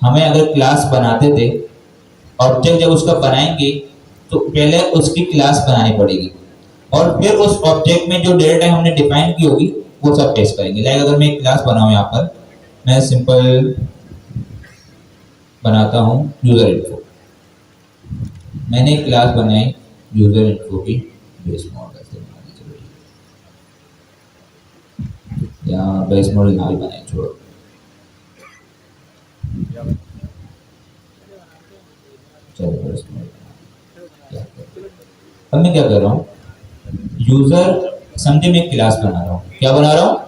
हमें अगर क्लास बनाते थे, ऑब्जेक्ट जब उसका बनाएंगे तो पहले उसकी क्लास बनानी पड़ेगी और फिर उस ऑब्जेक्ट में जो डेटा टाइप हमने डिफाइन की होगी वो सब टेस्ट करेंगे। लाइक अगर मैं एक क्लास बनाऊं, यहाँ पर मैं सिंपल बनाता हूँ यूजर इन्फो। मैंने एक क्लास बनाई यूजर इन्फो की, बेस मॉडल से बना दी, चलो या बेस मॉडल ना भी बनाए, छोड़ो। चलो बेस मॉडल। अब मैं क्या कर रहा हूँ? यूजर, समझे मैं क्लास बना रहा हूँ। क्या बना रहा हूँ?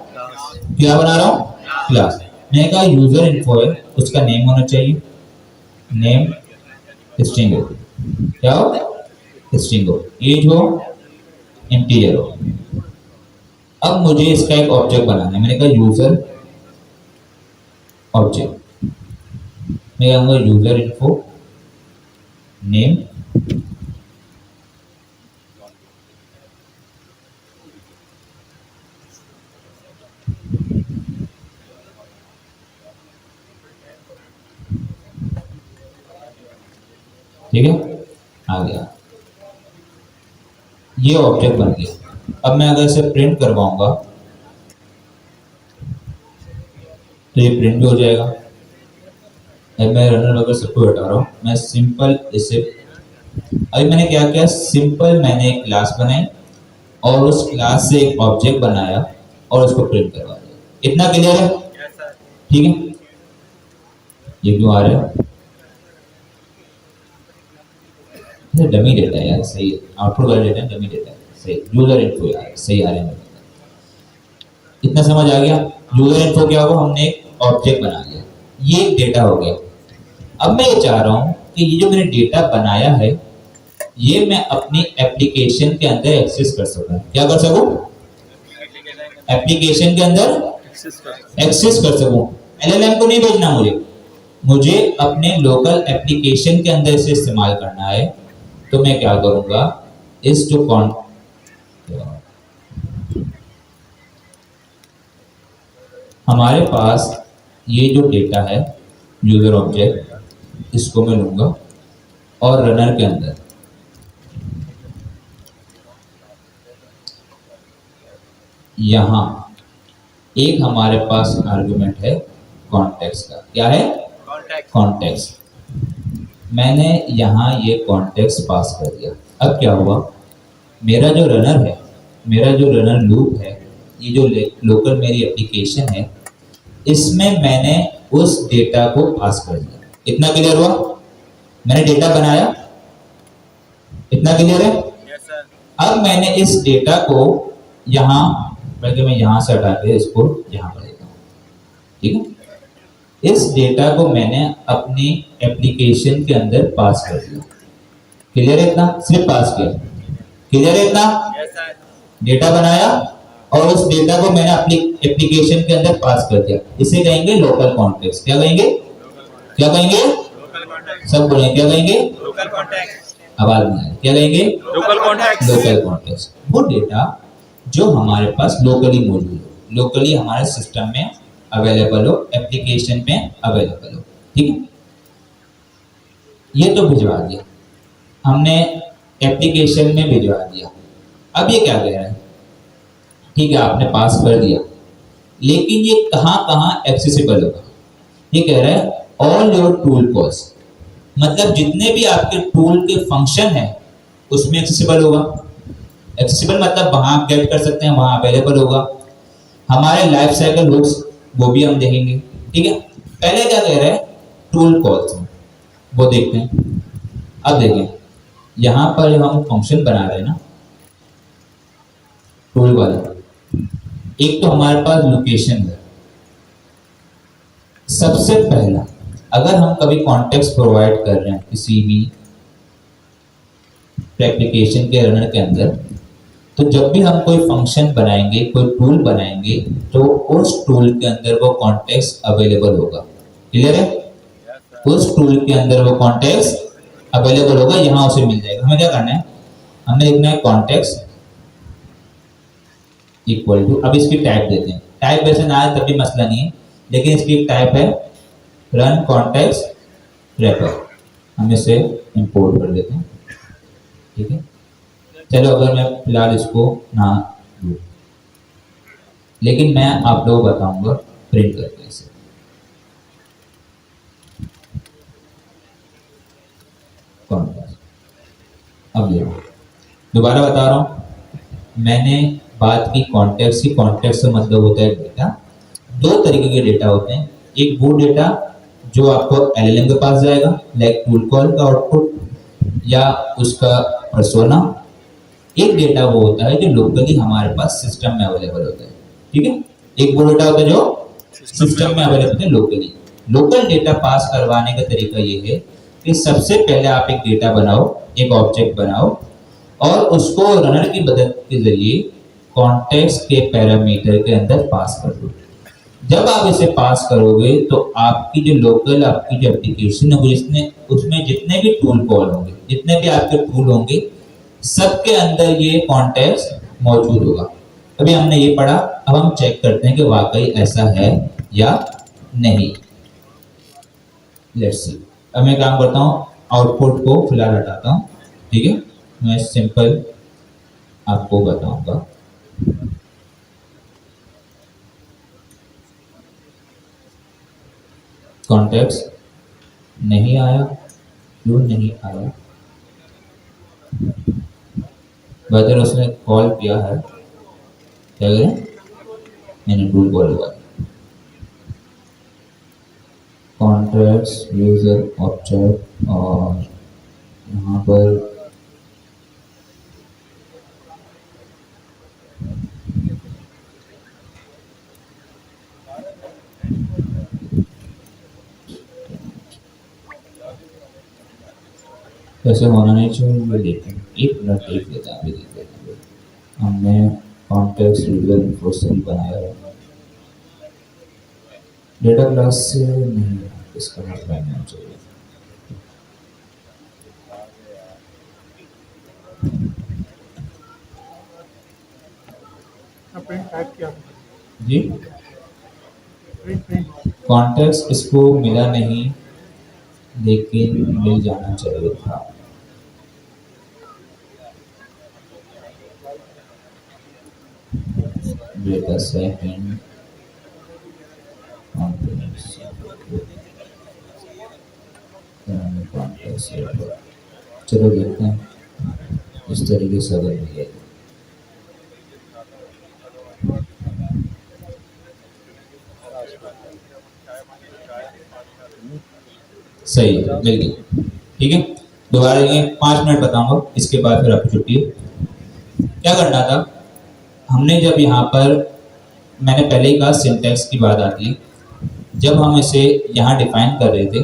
क्या बना रहा हूँ? क्लास। मैंने कहा यूजर इन्फो है, उसका नेम होना चाहिए, नेम स्ट्रिंग हो। क्या हो? स्ट्रिंग हो। एज हो, इंटीजर हो। अब मुझे इसका एक ऑब्जेक्ट बनाना है। मैंने कहा यूजर ऑब्जेक्ट, मैं कहूँगा यूजर इन्फो नेम, ठीक है, आ गया। ये ऑब्जेक्ट बन गया। अब मैं अगर इसे प्रिंट करवाऊंगा तो ये प्रिंट भी हो जाएगा। अब मैं रनर वगैरह सबको हटा रहा हूँ, मैं सिंपल इसे, अभी मैंने क्या किया? सिंपल मैंने एक क्लास बनाई और उस क्लास से एक ऑब्जेक्ट बनाया और उसको प्रिंट करवा दिया। इतना क्लियर है? ठीक है। ये क्यों आ रहा है? ये डमी डेटा है यार, सही है। आउटपुट वाला डेटा डमी डेटा है, सही। यूजर इन्फो यार, सही आ रहा है। इतना समझ आ गया? यूजर इन्फो क्या होगा? हमने एक ऑब्जेक्ट बना लिया, ये एक डेटा हो गया। अब मैं ये चाह रहा हूँ कि ये जो मैंने डेटा बनाया है, ये मैं अपनी एप्लीकेशन के अंदर एक्सेस कर सकूं। क्या कर सकूं? एप्लीकेशन के अंदर एक्सेस कर सकूं। एलएलएम को नहीं भेजना मुझे अपने लोकल एप्लीकेशन के अंदर इसे इस्तेमाल करना है। तो मैं क्या करूंगा? इस जो हमारे पास ये जो डेटा है यूजर ऑब्जेक्ट, इसको मैं लूंगा और रनर के अंदर यहां एक हमारे पास आर्गुमेंट है कॉन्टेक्स्ट का। क्या है? कॉन्टेक्स्ट। मैंने यहां ये कॉन्टेक्स्ट पास कर दिया। अब क्या हुआ? मेरा जो रनर है, मेरा जो रनर लूप है, ये जो लोकल मेरी एप्लीकेशन है, इसमें मैंने उस डेटा को पास कर दिया। इतना क्लियर हुआ? मैंने डेटा बनाया, इतना क्लियर है? अब मैंने इस डेटा को यहाँ, बल्कि मैं यहाँ से हटा के इसको यहाँ पर देता हूँ, ठीक है। इस डेटा को मैंने अपनी एप्लीकेशन के अंदर पास कर दिया। क्लियर है? इतना सिर्फ पास किया। क्लियर है इतना? डेटा बनाया और उस डेटा को मैंने अपनी एप्लीकेशन के अंदर पास कर दिया। इसे कहेंगे लोकल कॉन्टेक्स्ट। क्या कहेंगे? क्या कहेंगे? सब बोलेंगे क्या कहेंगे? Local context. आवाज नहीं आई। क्या कहेंगे? Local context. लोकल कॉन्टेक्स्ट वो डेटा जो हमारे पास लोकली मौजूद हो, लोकली हमारे सिस्टम में अवेलेबल हो, एप्लीकेशन में अवेलेबल हो, ठीक है। ये तो भिजवा दिया हमने, एप्लीकेशन में भिजवा दिया। अब ये क्या कह रहा है? ठीक है, आपने पास कर दिया, लेकिन ये कहाँ कहाँ एक्सेसिबल होगा? ये कह रहा है ऑल योर टूल कॉल्स, मतलब जितने भी आपके टूल के फंक्शन है उसमें एक्सेसिबल होगा। एक्सेसिबल मतलब वहां आप गेट कर सकते हैं, वहां अवेलेबल होगा। हमारे लाइफ साइकिल हुक्स वो भी हम देखेंगे। ठीक है, पहले क्या कह रहे हैं? टूल कॉल्स, वो देखते हैं। अब देखें, यहां पर हम फंक्शन बना रहे हैं ना टूल वाले, एक तो हमारे पास लोकेशन है। सबसे पहला, अगर हम कभी कॉन्टेक्स्ट प्रोवाइड कर रहे हैं किसी भी एप्लीकेशन के रनर के अंदर, तो जब भी हम कोई फंक्शन बनाएंगे, कोई टूल बनाएंगे, तो उस टूल के अंदर वो कॉन्टेक्स्ट अवेलेबल होगा। क्लियर है? उस टूल के अंदर वो कॉन्टेक्स्ट अवेलेबल होगा, यहां उसे मिल जाएगा। हमें क्या करना है? हमें लिखना है कॉन्टेक्स्ट इक्वल टू, अब इसकी टाइप देते हैं। टाइप वैसे ना आए तब भी मसला नहीं है, लेकिन इसकी एक टाइप है रन कॉन्टेक्स्ट रैपर। हम इसे इंपोर्ट कर देते हैं। ठीक है, चलो अगर मैं फिलहाल इसको ना दूं, लेकिन मैं आप लोगों को बताऊंगा प्रिंट करके इसे। अब देखो, दोबारा बता रहा हूं, मैंने बात की कॉन्टेक्स्ट की। कॉन्टेक्स्ट से मतलब होता है डेटा। दो तरीके के डेटा होते हैं, एक वो डेटा जो आपको एलएलएम के पास जाएगा, लाइक टूल कॉल का आउटपुट या उसका पर्सोना। एक डेटा वो होता है जो लोकली हमारे पास सिस्टम में अवेलेबल होता है। ठीक है, एक वो डेटा होता है जो सिस्टम में अवेलेबल होता है लोकली। लोकल डेटा पास करवाने का तरीका ये है कि सबसे पहले आप एक डेटा बनाओ, एक ऑब्जेक्ट बनाओ, और उसको रनर की मदद के जरिए कॉन्टेक्स्ट के पैरामीटर के अंदर पास कर दो। जब आप इसे पास करोगे तो आपकी जो लोकल आपकी जो एप्लीकेशन होगी, उसमें जितने भी टूल कॉल होंगे, जितने भी आपके टूल होंगे, सबके अंदर ये कॉन्टेक्स्ट मौजूद होगा। अभी हमने ये पढ़ा, अब हम चेक करते हैं कि वाकई ऐसा है या नहीं। Let's see. अब मैं काम करता हूँ, आउटपुट को फिलहाल हटाता हूँ। ठीक है, मैं सिंपल आपको बताऊंगा। कॉन्टेक्स्ट नहीं आया, क्यों नहीं आया? वेदर उसने कॉल किया है, क्या करें? मैंने टूल कॉल हुआ, कॉन्टेक्स्ट यूजर ऑब्जेक्ट, और यहाँ पर ऐसे होना नहीं चाहिए। देखें, एक मिनट देख लेता है, देख लेते हैं। हमने कॉन्टेक्स्ट यूजर इन्फो सेल बनाया है, डेटा क्लास से नहीं, इसका मतलब नहीं चाहिए। प्रिंट टाइप किया जी, प्रिंट कॉन्टेक्स्ट इसको मिला नहीं, लेकिन मिल जाना चाहिए था। डेटा सेकंड चलो देखते हैं इस तरीके से अगर मिले। सही है, मिल गई। ठीक है, दोबारा ये 5 मिनट बताऊंगा, इसके बाद फिर आपकी छुट्टी है। क्या करना था हमने? जब यहाँ पर मैंने पहले ही कहा सिंटैक्स की बात आती है, जब हम इसे यहाँ डिफाइन कर रहे थे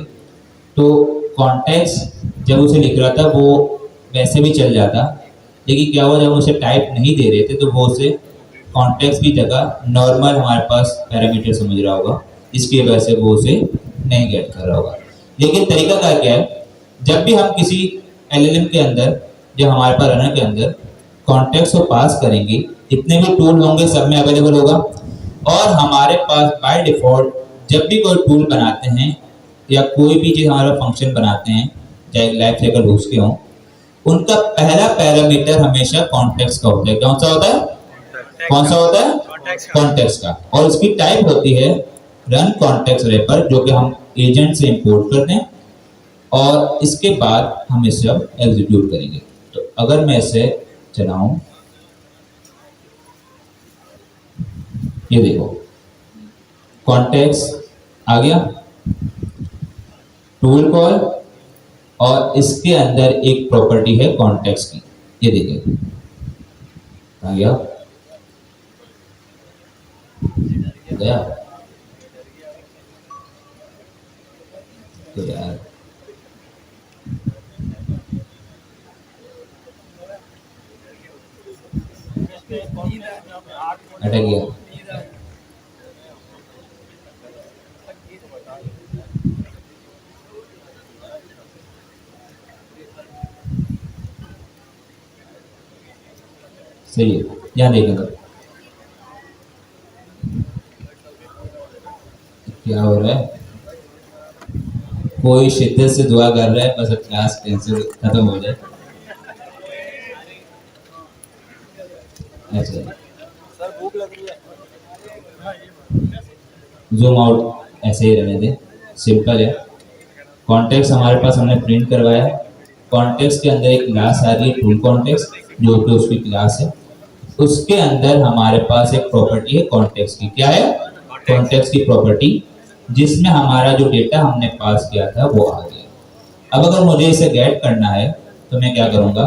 तो कॉन्टेक्स्ट जब उसे लिख रहा था वो वैसे भी चल जाता, लेकिन क्या हुआ जब उसे टाइप नहीं दे रहे थे तो वो उसे कॉन्टेक्स्ट की जगह नॉर्मल हमारे पास पैरामीटर समझ रहा होगा, इसकी वजह से वो उसे नहीं गेट कर रहा होगा। लेकिन तरीका क्या है? जब भी हम किसी एलएलएम के अंदर, जब हमारे पास रनर के अंदर कॉन्टेक्स्ट को पास करेंगे, जितने भी टूल होंगे सब में अवेलेबल होगा। और हमारे पास बाय डिफॉल्ट जब भी कोई टूल बनाते हैं या कोई भी चीज़ हमारा फंक्शन बनाते हैं, चाहे लाइफ साइकिल हुक्स के हों, उनका पहला पैरामीटर हमेशा कॉन्टेक्स्ट का होता है। कौन सा होता है? कौन सा होता है? कॉन्टेक्स्ट का। और इसकी टाइप होती है रन कॉन्टेक्स्ट रैपर, जो कि हम एजेंट से इंपोर्ट करते हैं और इसके बाद हम इसे अब एग्जीक्यूट करेंगे। तो अगर मैं इसे चलाऊं, ये देखो कॉन्टेक्स्ट आ गया, टूल कॉल, और इसके अंदर एक प्रॉपर्टी है कॉन्टेक्स्ट की, ये देखिए आ गया गया। तो यार अटक गया। सही है, यहाँ देखेंगे क्या हो रहा है। कोई शिद्दत से दुआ कर रहा है बस क्लास कैंसिल खत्म हो जाए। अच्छा, सर भूख लग रही है। जूम आउट ऐसे ही रहने दें, सिंपल है। कॉन्टेक्स्ट हमारे पास हमने प्रिंट करवाया है। कॉन्टेक्स्ट के अंदर एक क्लास आ रही है टूल कॉन्टेक्स्ट, जो कि उसकी क्लास है। उसके अंदर हमारे पास एक प्रॉपर्टी है कॉन्टेक्स्ट की। क्या है? कॉन्टेक्स्ट की प्रॉपर्टी, जिसमें हमारा जो डेटा हमने पास किया था वो आ गया। अब अगर मुझे इसे गेट करना है तो मैं क्या करूंगा?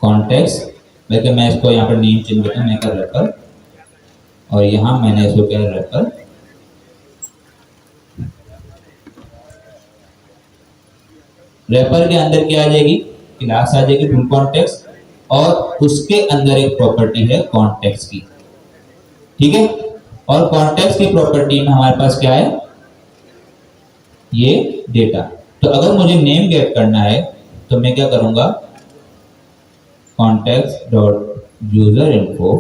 कॉन्टेक्स्ट, लेकिन मैं इसको यहाँ पर नेम चेंज करता हूँ, मैं कर रैपर, और यहाँ मैंने इसको क्या रैपर, रैपर के अंदर क्या आ जाएगी? क्लास आ जाएगी टूल कॉन्टेक्स्ट, और उसके अंदर एक प्रॉपर्टी है कॉन्टेक्स्ट की। ठीक है, और कॉन्टेक्स्ट की प्रॉपर्टी में हमारे पास क्या है? ये डेटा। तो अगर मुझे नेम गेट करना है तो मैं क्या करूंगा? कॉन्टेक्स्ट डॉट यूजर इन्फो,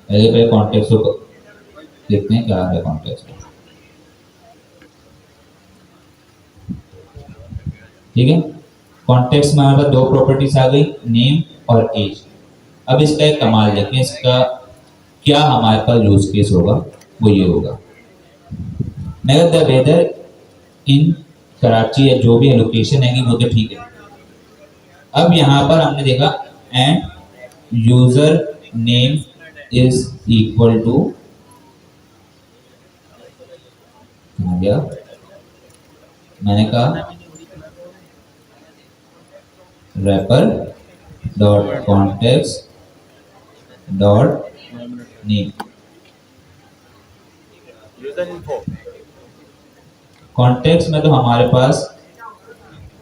पहले कॉन्टेक्स्ट को देखते हैं क्या आ रहा है कॉन्टेक्स्ट। ठीक है, कॉन्टेक्स्ट में हमारे पास दो प्रॉपर्टीज आ गई, नेम और एज। अब इसका एक कमाल देखें, इसका क्या हमारे पास यूज केस होगा, वो ये होगा, मगर द वेदर इन कराची या जो भी लोकेशन है वो तो ठीक है। अब यहाँ पर हमने देखा and user name is equal to गया, मैंने कहा wrapper dot context dot name. User info context में तो हमारे पास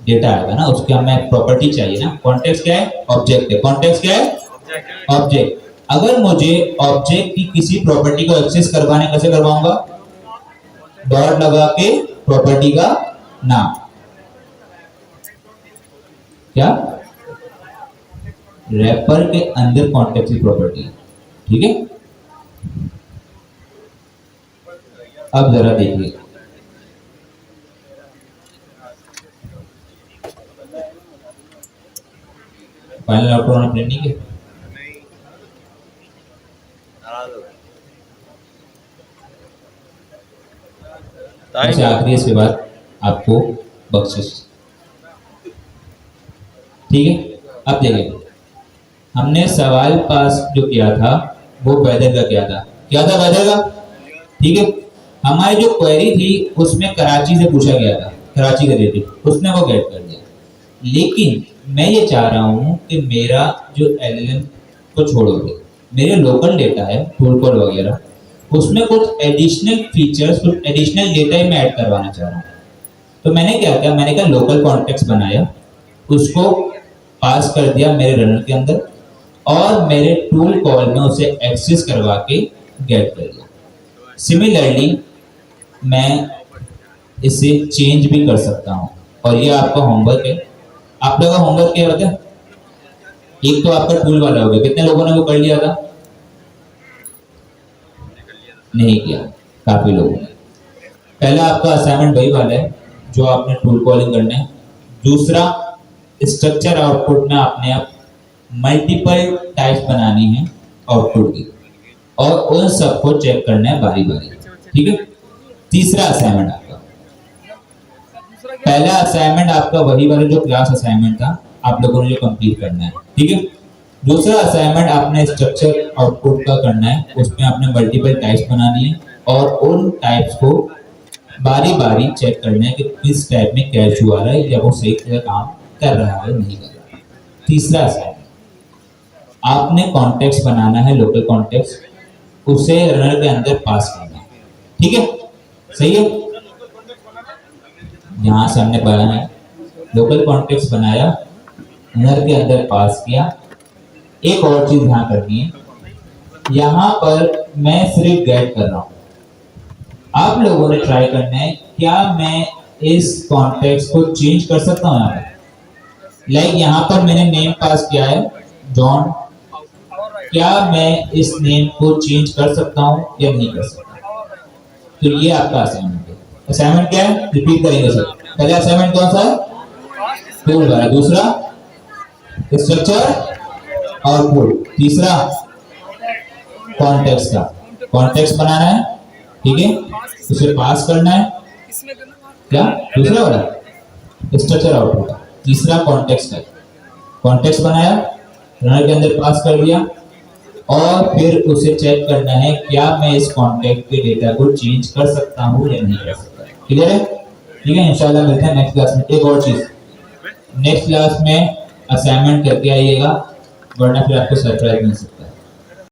डेटा आएगा ना, उसके हमें प्रॉपर्टी चाहिए ना। कॉन्टेक्स्ट क्या है? ऑब्जेक्ट है। कॉन्टेक्स्ट क्या है? ऑब्जेक्ट। अगर मुझे ऑब्जेक्ट की किसी प्रॉपर्टी को एक्सेस करवाने, कैसे करवाऊंगा? डॉट लगा के प्रॉपर्टी का नाम, क्या रैपर के अंदर कॉन्टेक्स्ट की प्रॉपर्टी। ठीक है, अब जरा देखिए, फाइनल आउटपुट होना प्रिंट नहीं किया। अच्छा, आखिरी इसके बाद आपको बख्शिश। ठीक है, अब देखिए, हमने सवाल पास जो किया था वो वेदर का किया था। क्या था? वेदर का। ठीक है, हमारी जो क्वेरी थी उसमें कराची से पूछा गया था, कराची का डेटा, उसने वो गेट कर दिया। लेकिन मैं ये चाह रहा हूँ कि मेरा जो एलएलएम को छोड़ोगे, मेरे लोकल डेटा है टूल कॉल वगैरह, उसमें कुछ एडिशनल फीचर्स, कुछ एडिशनल डेटा ही मैं ऐड करवाना चाह रहा हूँ। तो मैंने क्या किया? मैंने कहा लोकल कॉन्टेक्स्ट बनाया, उसको पास कर दिया मेरे रनर के अंदर, और मेरे टूल कॉल में उसे एक्सेस करवा के गेट कर दिया। सिमिलरली मैं इसे चेंज भी कर सकता हूँ, और ये आपका होमवर्क है। आप लोगों का होमवर्क क्या होता है? एक तो आपका टूल वाला हो गया, कितने लोगों ने वो कर लिया था? नहीं किया, काफी लोगों ने। पहला आपका असाइनमेंट वही वाला है जो आपने टूल कॉलिंग करना है। दूसरा, स्ट्रक्चर आउटपुट में आपने अब मल्टीपल टाइप्स बनानी है आउटपुट की और उन सबको चेक करना है बारी बारी, ठीक है। तीसरा असाइनमेंट आपका, पहला असाइनमेंट आपका वही वाला जो क्लास असाइनमेंट था, आप लोगों ने जो कंप्लीट करना है, ठीक है। दूसरा असाइनमेंट आपने स्ट्रक्चर आउटपुट का करना है, उसमें आपने मल्टीपल टाइप्स बनानी है और उन टाइप्स को बारी बारी चेक करना है कि किस टाइप में क्या इशू आ रहा है या वो सही तरह काम कर रहा है नहीं कर रहा है। तीसरा असाइनमेंट आपने कॉन्टेक्स्ट बनाना है, लोकल कॉन्टेक्स्ट, उसे रनर के अंदर पास करना है, ठीक है, सही है। यहाँ से हमने पढ़ा है लोकल कॉन्टेक्स्ट बनाया, रनर के अंदर पास किया। एक और चीज ध्यान करनी है, यहाँ पर मैं सिर्फ गेट कर रहा हूँ, आप लोगों ने ट्राई करना है क्या मैं इस कॉन्टेक्स्ट को चेंज कर सकता हूँ। यहाँ पर लाइक यहाँ पर मैंने नेम पास किया है जॉन, क्या मैं इस नेम को चेंज कर सकता हूँ या नहीं कर सकता। तो ये आपका असाइनमेंट है। असाइनमेंट क्या है, रिपीट करेंगे सर। पहला असाइनमेंट कौन सा है, टूल वाला। दूसरा स्ट्रक्चर आउटपुट। तीसरा कॉन्टेक्स्ट का, कॉन्टेक्स्ट बनाना है, ठीक है, उसे पास करना है। क्या दूसरा वाला स्ट्रक्चर आउटपुट। तीसरा कॉन्टेक्स्ट है, कॉन्टेक्स्ट बनाया, रनर के अंदर पास कर दिया और फिर उसे चेक करना है क्या मैं इस कॉन्टेक्ट के डेटा को चेंज कर सकता हूँ या नहीं कर सकता। क्लियर है, ठीक है। इंशाल्लाह मिलते हैं नेक्स्ट क्लास में। एक और चीज, नेक्स्ट क्लास में असाइनमेंट करके आइएगा वरना फिर आपको सरप्राइज मिल सकता है।